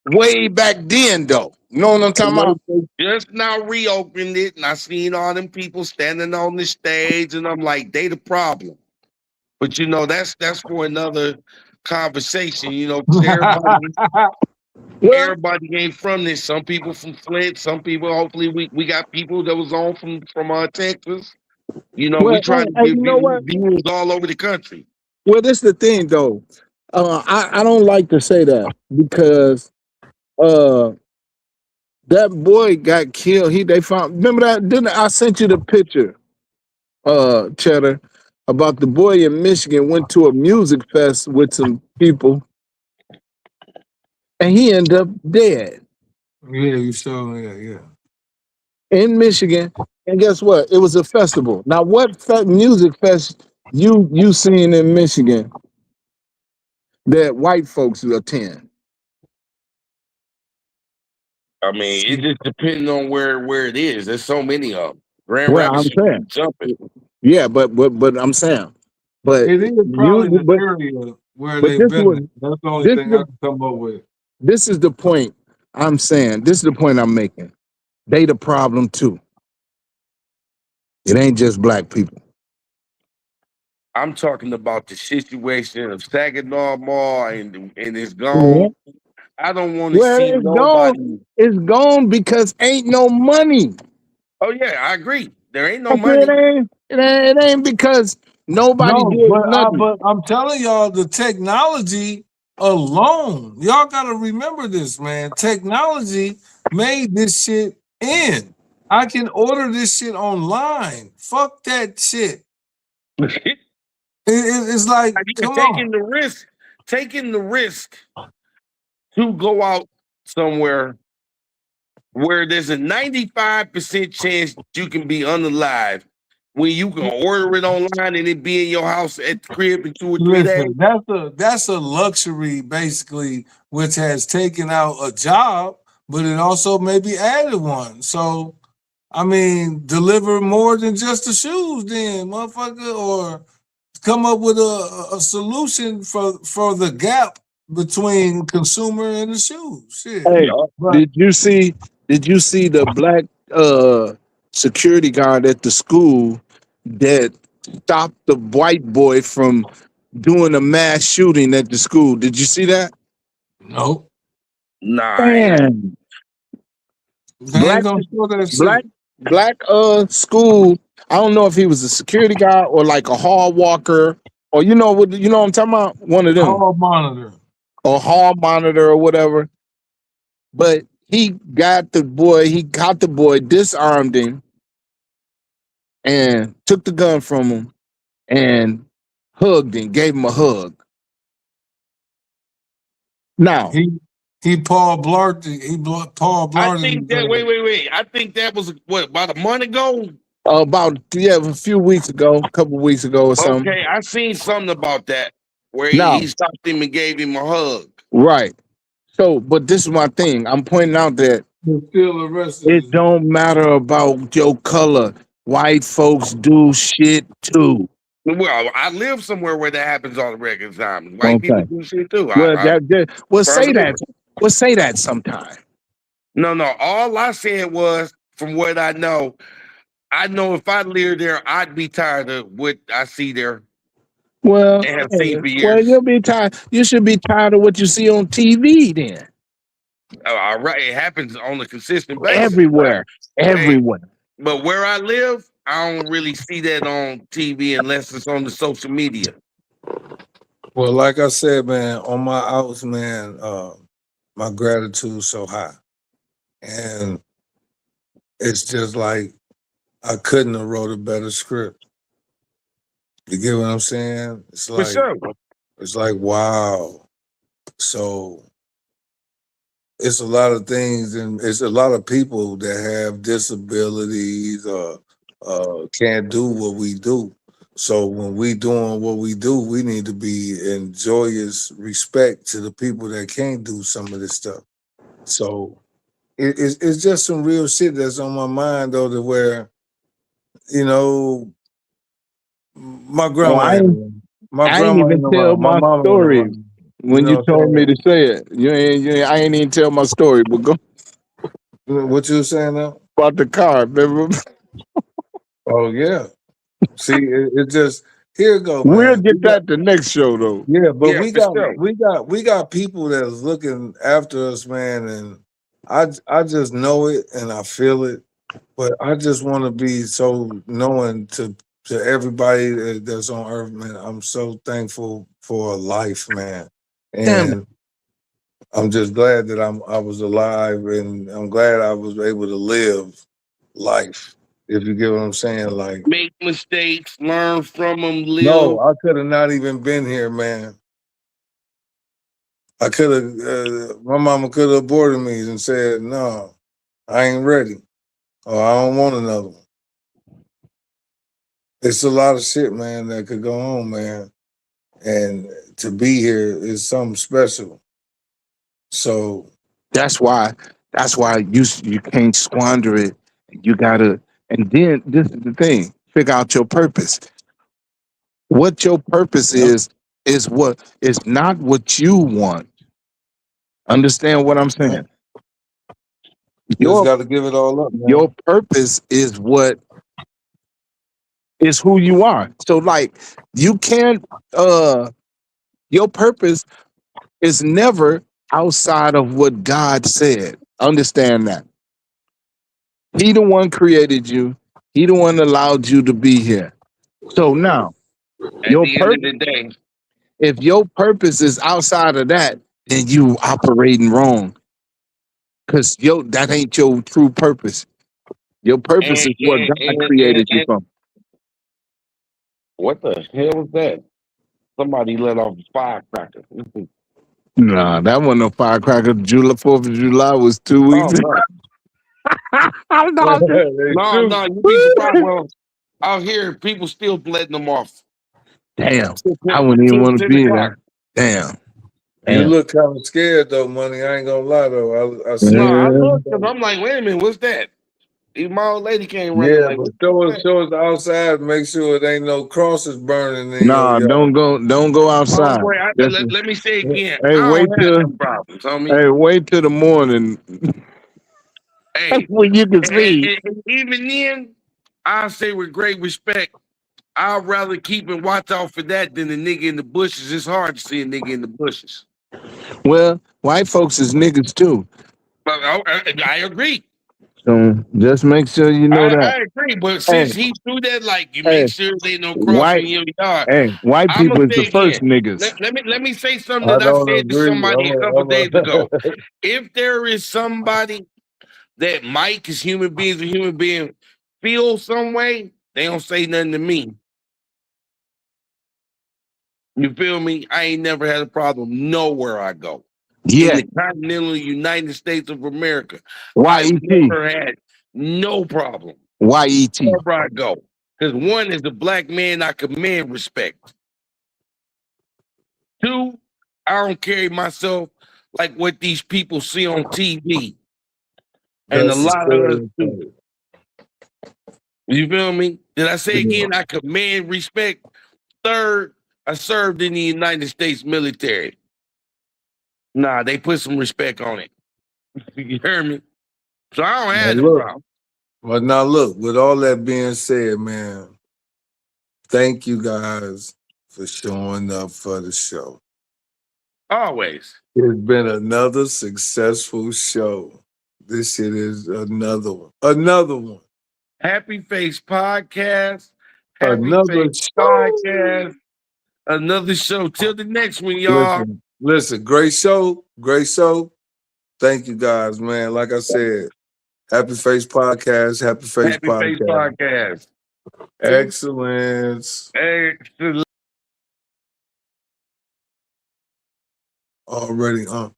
Way back then, though. You know what I'm talking about? Just now reopened it, and I seen all them people standing on the stage, and I'm like, they the problem. But you know, that's for another conversation. You know, everybody ain't from this. Some people from Flint. Some people. Hopefully, we got people that was on from Texas. You know, we trying to get views all over the country. Well, this is the thing, though. I don't like to say that because that boy got killed. They found. Remember that? Didn't I sent you the picture, Cheddar, about the boy in Michigan went to a music fest with some people, and he ended up dead. Yeah, you saw that. Yeah. In Michigan, and guess what? It was a festival. Now, what music fest you seen in Michigan that white folks attend? I mean, it just depends on where it is. There's so many of them. Grand Rapids jumping. Yeah, but I'm saying, but it is probably the area where they've been. That's the only thing I can come up with. This is the point I'm saying. This is the point I'm making. They the problem too. It ain't just black people. I'm talking about the situation of Saginaw Mall and it's gone. Yeah. I don't want to see nobody. It's gone because ain't no money. Oh yeah, I agree. There ain't no money. It ain't because nobody did nothing. But I'm telling y'all, the technology alone, y'all got to remember this, man. Technology made this shit in. I can order this shit online. Fuck that shit. It's like taking the risk to go out somewhere where there's a 95% chance you can be unalive when you can order it online and it be in your house at the crib in 2 or 3 days. That's a luxury, basically, which has taken out a job, but it also maybe added one. So, I mean, deliver more than just the shoes, then, motherfucker, or come up with a solution for the gap between consumer and the shoes. Shit. Hey, did you see the black security guard at the school that stopped the white boy from doing a mass shooting at the school? Did you see that? No. Nah. Man. Black school. I don't know if he was a security guard or like a hall walker or you know what I'm talking about? One of them. Hall monitor. Or hall monitor or whatever. But he got the boy, disarmed him, and took the gun from him and hugged him, gave him a hug. Now he Paul Blart. I think that wait. I think that was about a month ago. A few weeks ago, a couple weeks ago or something. Okay, I seen something about that where he stopped him and gave him a hug. Right. So, but this is my thing. I'm pointing out that it don't matter about your color. White folks do shit too. Well, I live somewhere where that happens all the regular time. White people Okay. do shit too. Well, I say that. Well, say that sometime. No. All I said was, from what I know if I lived there, I'd be tired of what I see there Well, and have seen for well, years. you'll be tired. You should be tired of what you see on TV then. All right, it happens on a consistent basis. Everywhere. Hey, Everywhere. but where I live, I don't really see that on TV unless it's on the social media. Well, like I said, man, on my outs, man, my gratitude's so high. And it's just like I couldn't have wrote a better script. You get what I'm saying? It's For like sure. it's like wow. So it's a lot of things, and it's a lot of people that have disabilities or can't do what we do. So when we doing what we do, we need to be in joyous respect to the people that can't do some of this stuff. So it's just some real shit that's on my mind though, to where, you know, my Well, grandma ain't around. My I ain't grandma even ain't tell around. My my mama ain't story around. You when know you what I'm told me saying? to say it. I ain't even tell my story. But go What you saying now? about the car, remember? Oh yeah. See, it just here it go, We'll man. get that the next show though. Yeah, but Yeah, for sure. we got people that's looking after us, man, and I just know it and I feel it. But I just want to be so knowing to everybody that's on earth, man. I'm so thankful for life, man, Damn. and I'm just glad that I was alive, and I'm glad I was able to live life. If you get what I'm saying, like. Make mistakes, learn from them, No, live. I could have not even been here, man. I could have, my mama could have aborted me and said, no, I ain't ready. Or I don't want another one. It's a lot of shit, man, that could go on, man. And to be here is something special. So That's why you can't squander it. You gotta, and then this is the thing: figure out your purpose. What your purpose yep, is what is not what you want. Understand what I'm yep. saying? Just Your got to give it all up, man. your purpose is what is who you are. So like you can't your purpose is never outside of what God said. Understand that. He the one created you. He the one allowed you to be here. So now, At your the end of purpose, the day, if your purpose is outside of that, then you operating wrong. Cause that ain't your true purpose. Your purpose and, is what and, God and, and, created you and from. what the hell was that? Somebody let off a firecracker. Nah, that wasn't no firecracker. July 4th of July was 2 weeks. Oh no. I'm not. They do. No, you'd be surprised. Well, out here, people still letting them off Damn, till I wouldn't even want to 10 be o'clock. there. Damn. You Damn. look kind of scared though, money. I ain't gonna lie though. I see No, you. I Yeah. looked because I'm like, wait a minute, what's that? Even my old lady came running Yeah, like, but what's that? show us outside. Make sure it ain't no crosses burning in your Nah, yard. don't go Oh outside. boy, Just, let me say again, hey, I don't have them problems, homie. wait till the morning Hey, when you can and, see. and, and even then, I say with great respect, I'd rather keep and watch out for that than the nigga in the bushes. It's hard to see a nigga in the bushes. Well, white folks is niggas too. But I agree. So just make sure you know that. I agree. But Hey, since he threw that, like you hey, make sure they no crossing white, your yard. white I'm gonna people is say the first again. niggas. Let me say something I that I don't said to agree. somebody a couple days ago. I'm If there is somebody that might, because human beings are human beings, feel some way, they don't say nothing to me. You feel me? I ain't never had a problem nowhere I go. In Yeah. the continental United States of America, Y I've E T. never had no problem YET. wherever I go. Because one is a black man, I command respect. Two, I don't carry myself like what these people see on TV. And a That's the lot of us do. stereotype. You feel me? Did I say Yeah. again? I command respect. Third, I served in the United States military. Nah, they put some respect on it. You heard me? So I don't Now have them look, problems. but now look, with all that being said, man, thank you guys for showing up for the show. Always. It's been another successful show. This shit is another one. Another one. Happy Face Podcast. Happy Another Face show. Podcast. Another show. Till the next one, y'all. Listen, great show. Great show. Thank you guys, man. Like I said, Happy Face Podcast. Happy Face Happy Face Podcast. Podcast. Excellence. Excellent. Already on.